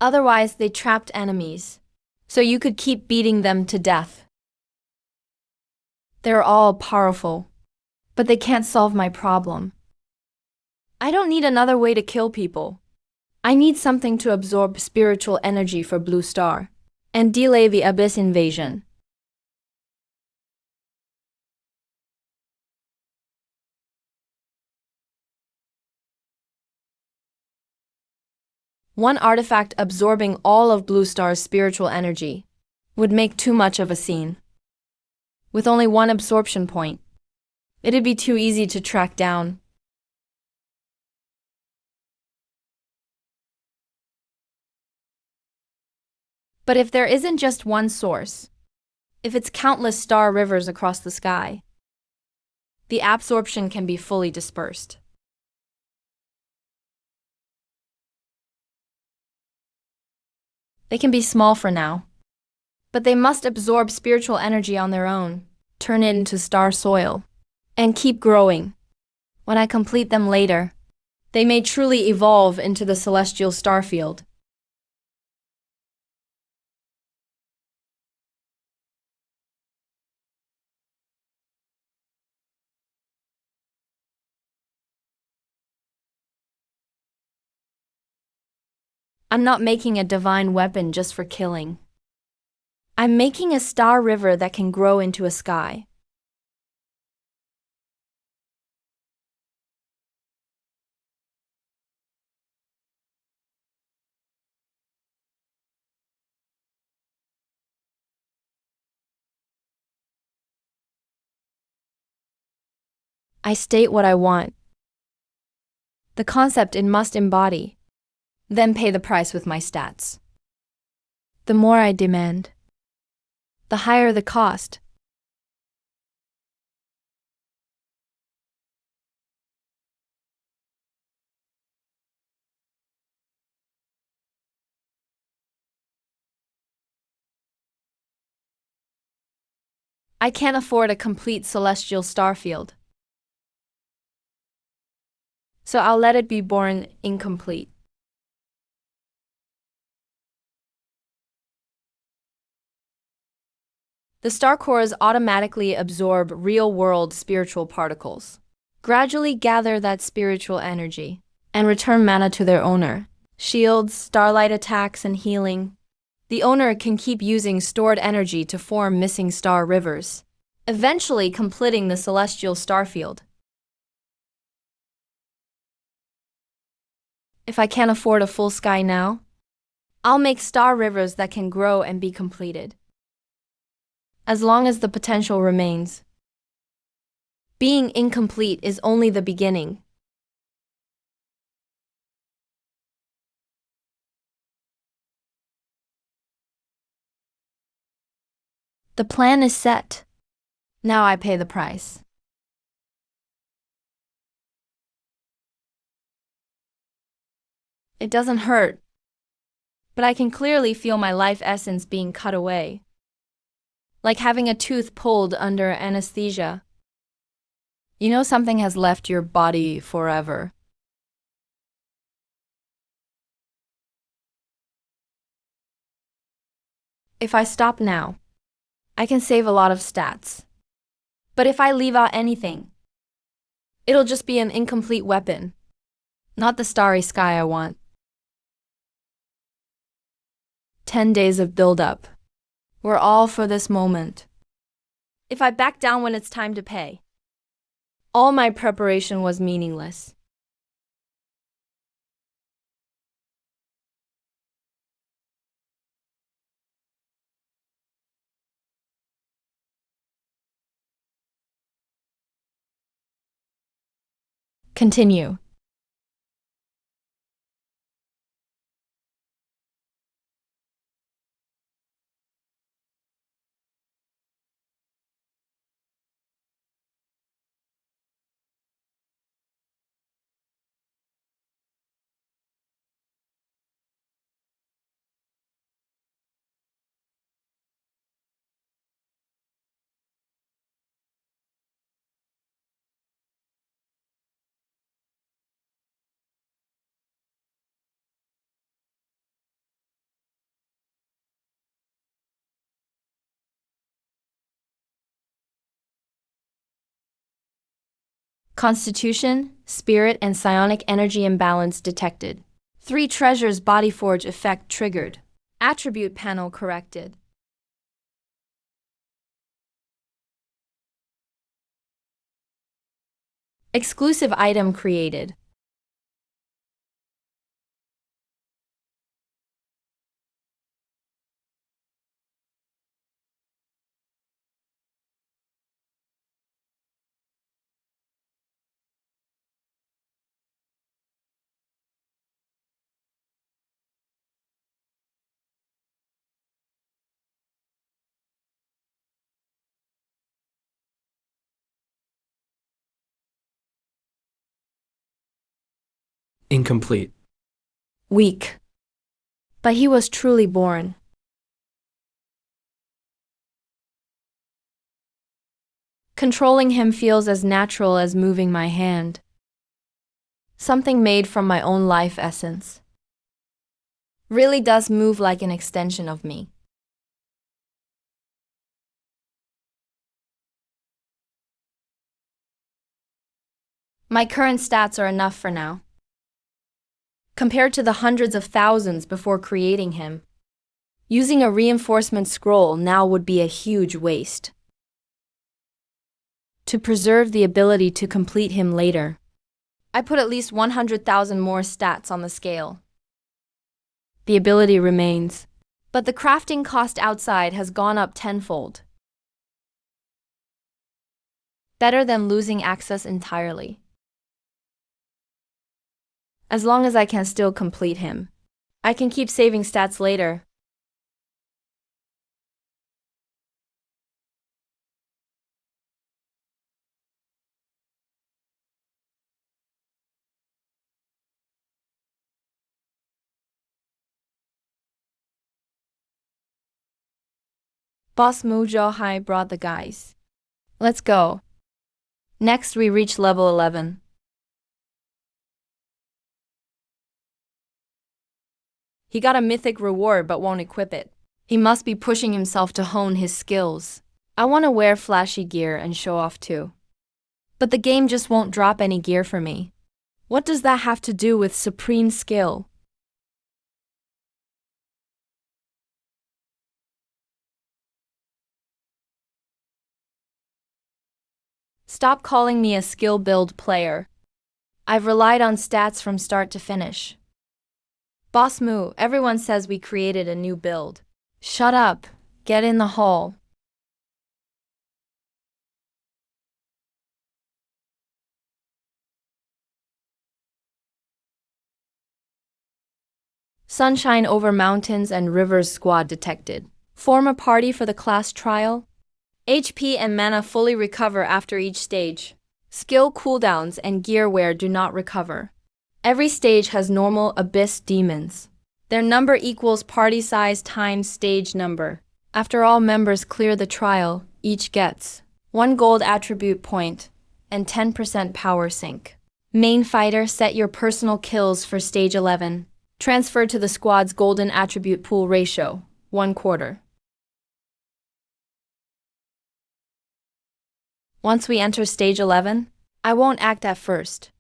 Speaker 3: Otherwise, they trapped enemies, so you could keep beating them to death. They're all powerful, but they can't solve my problem. I don't need another way to kill people. I need something to absorb spiritual energy for Blue Star and delay the Abyss invasion. One artifact absorbing all of Blue Star's spiritual energy would make too much of a scene. With only one absorption point, it'd be too easy to track down. But if there isn't just one source, if it's countless star rivers across the sky, the absorption can be fully dispersed. They can be small for now, but they must absorb spiritual energy on their own, turn it into star soil, and keep growing. When I complete them later, they may truly evolve into the celestial starfield. I'm not making a divine weapon just for killing. I'm making a star river that can grow into a sky. I state what I want. The concept it must embody, then pay the price with my stats. The more I demand, the higher the cost. I can't afford a complete celestial starfield, so I'll let it be born incomplete. The star cores automatically absorb real-world spiritual particles, gradually gather that spiritual energy, and return mana to their owner. Shields, starlight attacks, and healing. The owner can keep using stored energy to form missing star rivers, eventually completing the celestial starfield. If I can't afford a full sky now, I'll make star rivers that can grow and be completed. As long as the potential remains. Being incomplete is only the beginning. The plan is set. Now I pay the price. It doesn't hurt, but I can clearly feel my life essence being cut away. Like having a tooth pulled under anesthesia. You know something has left your body forever. If I stop now, I can save a lot of stats. But if I leave out anything, it'll just be an incomplete weapon, not the starry sky I want. 10 days of build-up. We're all for this moment. If I back down when it's time to pay, all my preparation was meaningless. Continue. Constitution, spirit, and psionic energy imbalance detected. 3 treasures body forge effect triggered. Attribute panel corrected. Exclusive item created.
Speaker 2: Incomplete.
Speaker 3: Weak. But he was truly born. Controlling him feels as natural as moving my hand. Something made from my own life essence. Really does move like an extension of me. My current stats are enough for now. Compared to the hundreds of thousands before creating him, using a reinforcement scroll now would be a huge waste. To preserve the ability to complete him later, I put at least 100,000 more stats on the scale. The ability remains, but the crafting cost outside has gone up tenfold. Better than losing access entirely. As long as I can still complete him, I can keep saving stats later. Boss Mu Zhouhai brought the guys. Let's go. Next we reach level 11. He got a mythic reward but won't equip it. He must be pushing himself to hone his skills. I want to wear flashy gear and show off too. But the game just won't drop any gear for me. What does that have to do with supreme skill? Stop calling me a skill build player. I've relied on stats from start to finish. Boss Mu, everyone says we created a new build. Shut up. Get in the hall. Sunshine over mountains and rivers squad detected. Form a party for the class trial. HP and mana fully recover after each stage. Skill cooldowns and gear wear do not recover. Every stage has normal abyss demons. Their number equals party size times stage number. After all members clear the trial, each gets 1 gold attribute point and 10% power sync. Main fighter, set your personal kills for stage 11. Transfer to the squad's golden attribute pool ratio, 1/4. Once we enter stage 11, I won't act at first.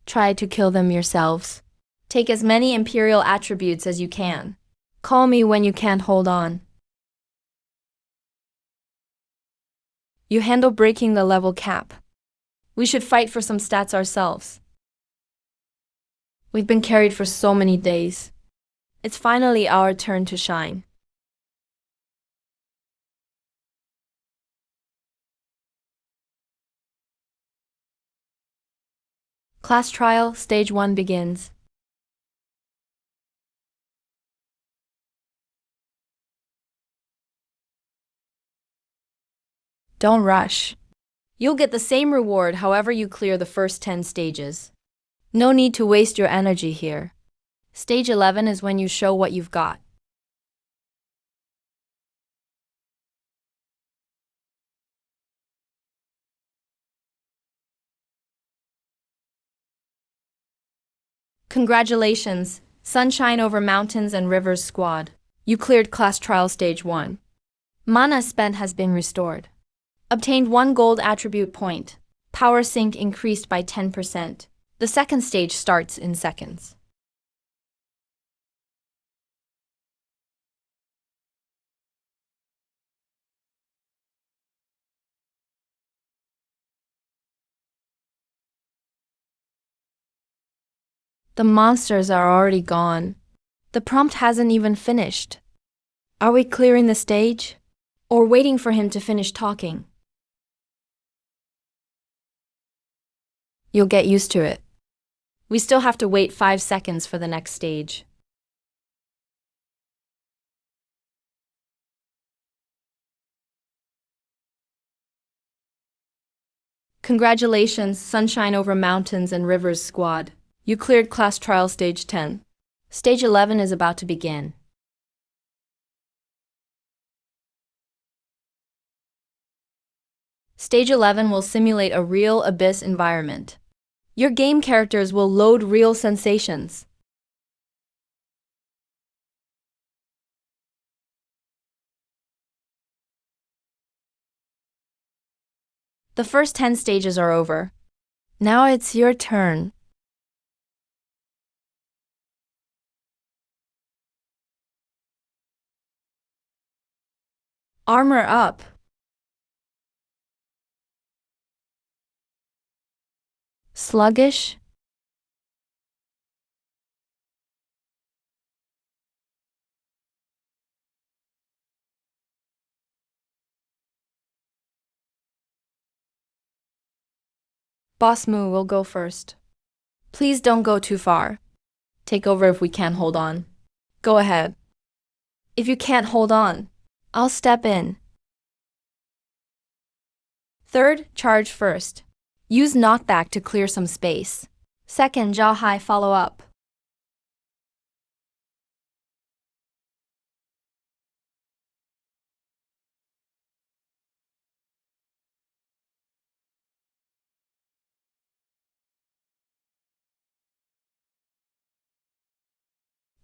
Speaker 3: Try to kill them yourselves. Take as many imperial attributes as you can. Call me when you can't hold on. You handle breaking the level cap. We should fight for some stats ourselves. We've been carried for so many days. It's finally our turn to shine. Class trial, stage 1 begins. Don't rush. You'll get the same reward however you clear the first 10 stages. No need to waste your energy here. Stage 11 is when you show what you've got. Congratulations, Sunshine Over Mountains and Rivers Squad. You cleared Class Trial Stage 1. Mana spent has been restored. Obtained 1 gold attribute point. Power sync increased by 10%. The second stage starts in seconds. The monsters are already gone. The prompt hasn't even finished. Are we clearing the stage? Or waiting for him to finish talking? You'll get used to it. We still have to wait 5 seconds for the next stage. Congratulations, Sunshine Over Mountains and Rivers Squad. You cleared Class Trial Stage 10. Stage 11 is about to begin. Stage 11 will simulate a real abyss environment. Your game characters will load real sensations. The first 10 stages are over. Now it's your turn. Armor up. Sluggish? Boss Moo will go first. Please don't go too far. Take over if we can't hold on. Go ahead. If you can't hold on, I'll step in. Third, charge first. Use knockback to clear some space. Second, jaw high follow up.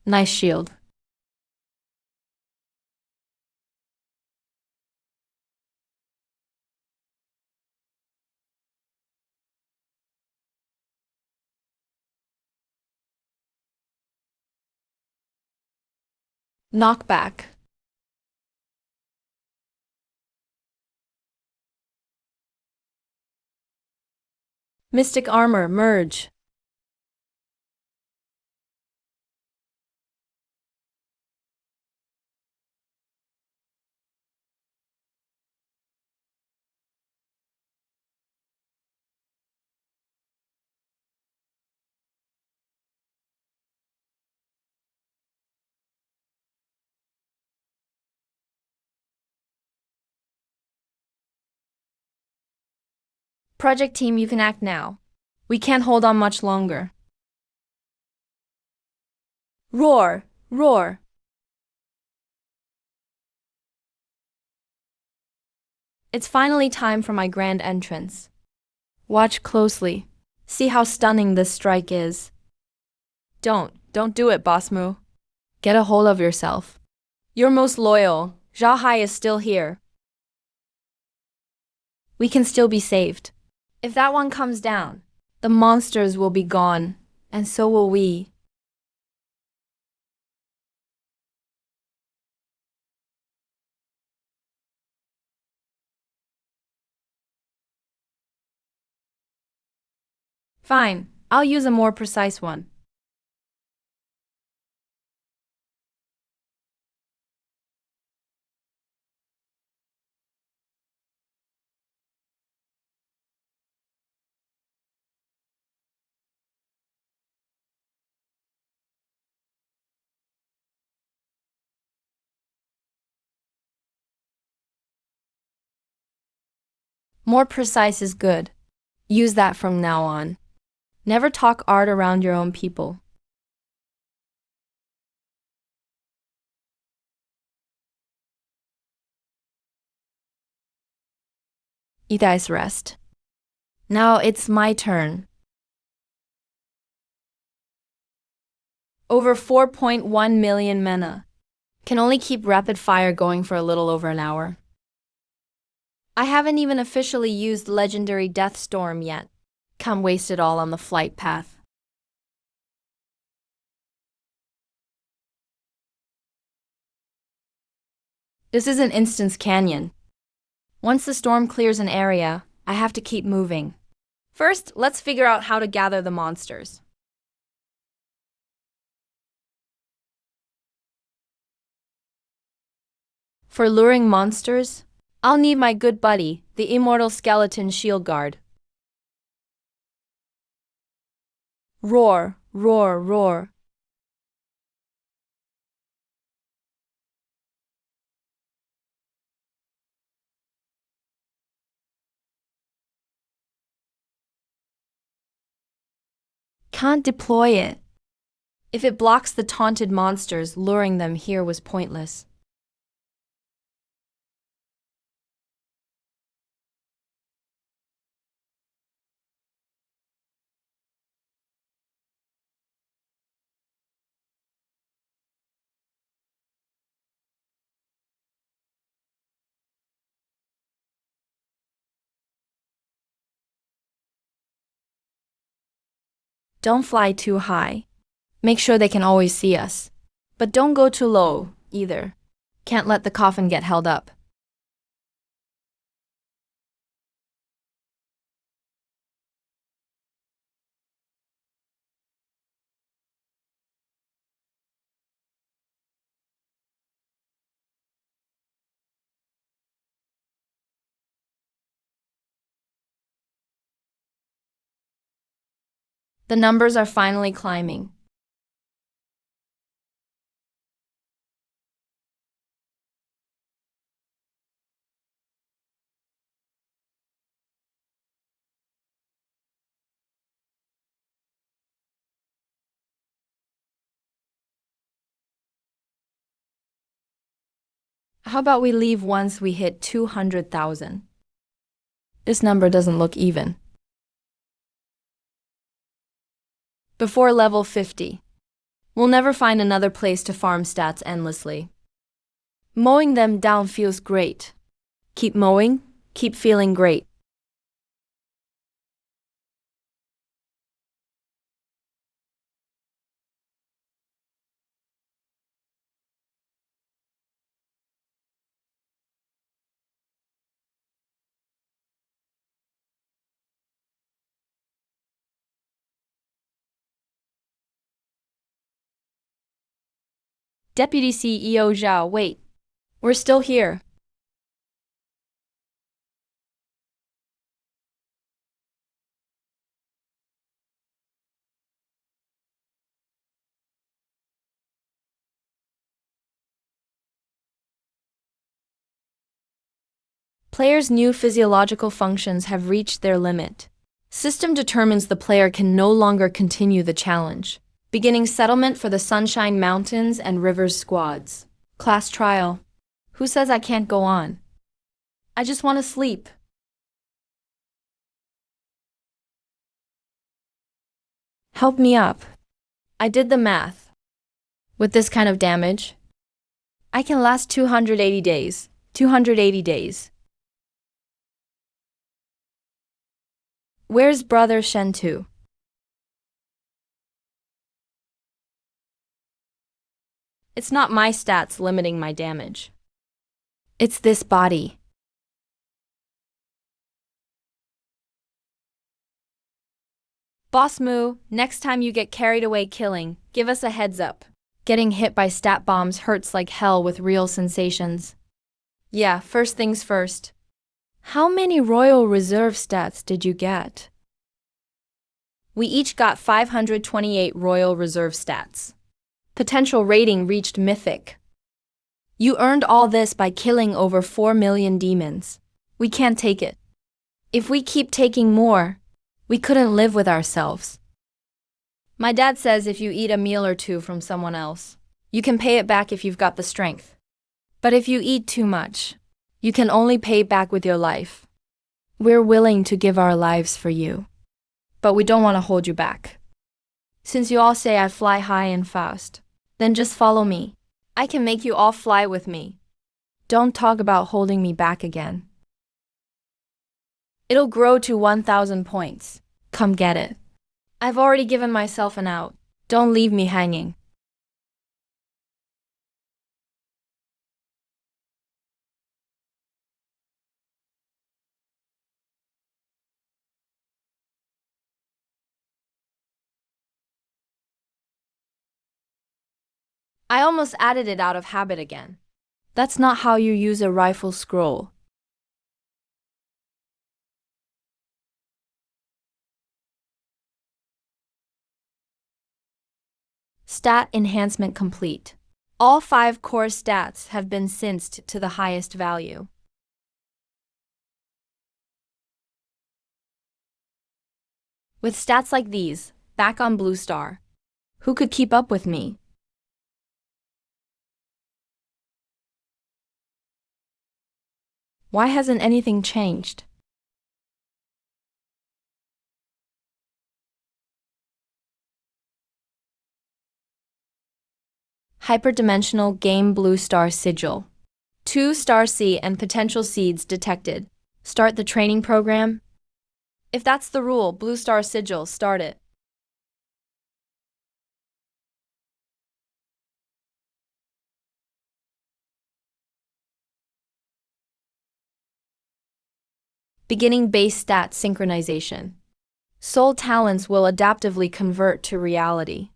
Speaker 3: Nice shield. Knockback. Mystic armor, merge. Project team, you can act now. We can't hold on much longer. Roar, roar. It's finally time for my grand entrance. Watch closely. See how stunning this strike is. Don't do it, Boss Moo. Get a hold of yourself. You're most loyal. Zhahai is still here. We can still be saved. If that one comes down, the monsters will be gone, and so will we. Fine, I'll use a more precise one. More precise is good. Use that from now on. Never talk art around your own people. Itais rest. Now it's my turn. Over 4.1 million mena. Can only keep rapid fire going for a little over an hour. I haven't even officially used legendary Death Storm yet. Can't waste it all on the flight path. This is an instance canyon. Once the storm clears an area, I have to keep moving. First, let's figure out how to gather the monsters. For luring monsters, I'll need my good buddy, the immortal skeleton shield guard. Roar, roar, roar. Can't deploy it. If it blocks the taunted monsters, luring them here was pointless. Don't fly too high. Make sure they can always see us. But don't go too low, either. Can't let the coffin get held up. The numbers are finally climbing. How about we leave once we hit 200,000? This number doesn't look even. Before level 50. We'll never find another place to farm stats endlessly. Mowing them down feels great. Keep mowing, keep feeling great. Deputy CEO Zhao, wait. We're still here. Players' new physiological functions have reached their limit. System determines the player can no longer continue the challenge. Beginning settlement for the Sunshine Mountains and Rivers squads. Class trial. Who says I can't go on? I just want to sleep. Help me up. I did the math. With this kind of damage, I can last 280 days. 280 days. Where's brother Shentu? It's not my stats limiting my damage. It's this body. Boss Moo, next time you get carried away killing, give us a heads up. Getting hit by stat bombs hurts like hell with real sensations. Yeah, first things first. How many Royal Reserve stats did you get? We each got 528 Royal Reserve stats. Potential rating reached Mythic. You earned all this by killing over 4 million demons. We can't take it. If we keep taking more, we couldn't live with ourselves. My dad says if you eat a meal or two from someone else, you can pay it back if you've got the strength. But if you eat too much, you can only pay it back with your life. We're willing to give our lives for you, but we don't want to hold you back. Since you all say I fly high and fast, then just follow me. I can make you all fly with me. Don't talk about holding me back again. It'll grow to 1,000 points. Come get it. I've already given myself an out. Don't leave me hanging. I almost added it out of habit again. That's not how you use a rifle scroll. Stat enhancement complete. All 5 core stats have been synced to the highest value. With stats like these, back on Blue Star, who could keep up with me? Why hasn't anything changed? Hyperdimensional Game Blue Star Sigil. 2 Star C and potential seeds detected. Start the training program? If that's the rule, Blue Star Sigil, start it. Beginning base stat synchronization. Soul talents will adaptively convert to reality.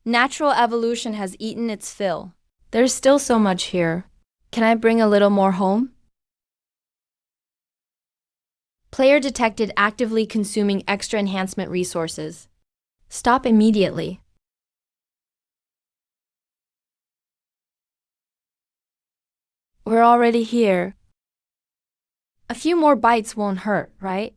Speaker 3: Natural evolution has eaten its fill. There's still so much here. Can I bring a little more home? Player detected actively consuming extra enhancement resources. Stop immediately. We're already here. A few more bites won't hurt, right?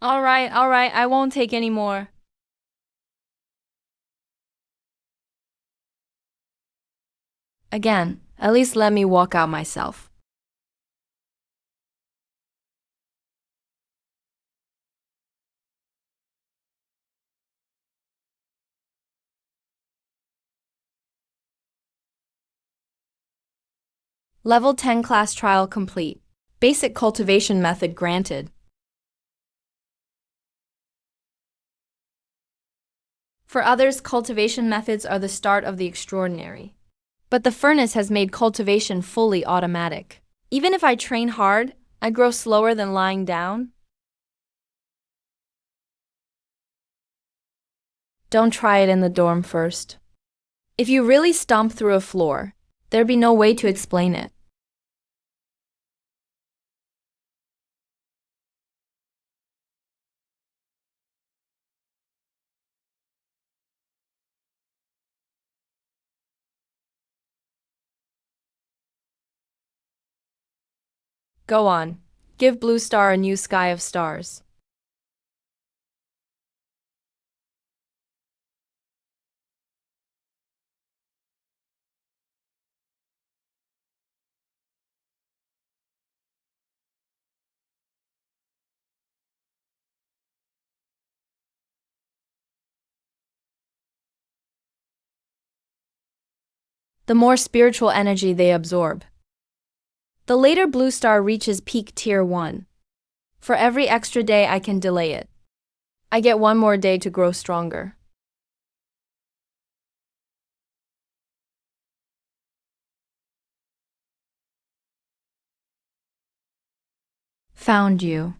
Speaker 3: All right, I won't take any more. Again, at least let me walk out myself. Level 10 class trial complete. Basic cultivation method granted. For others, cultivation methods are the start of the extraordinary. But the furnace has made cultivation fully automatic. Even if I train hard, I grow slower than lying down. Don't try it in the dorm first. If you really stomp through a floor, there'd be no way to explain it. Go on. Give Blue Star a new sky of stars.
Speaker 1: the more spiritual energy they absorb. The later blue star reaches peak tier 1. For every extra day I can delay it, I get one more day to grow stronger. Found you.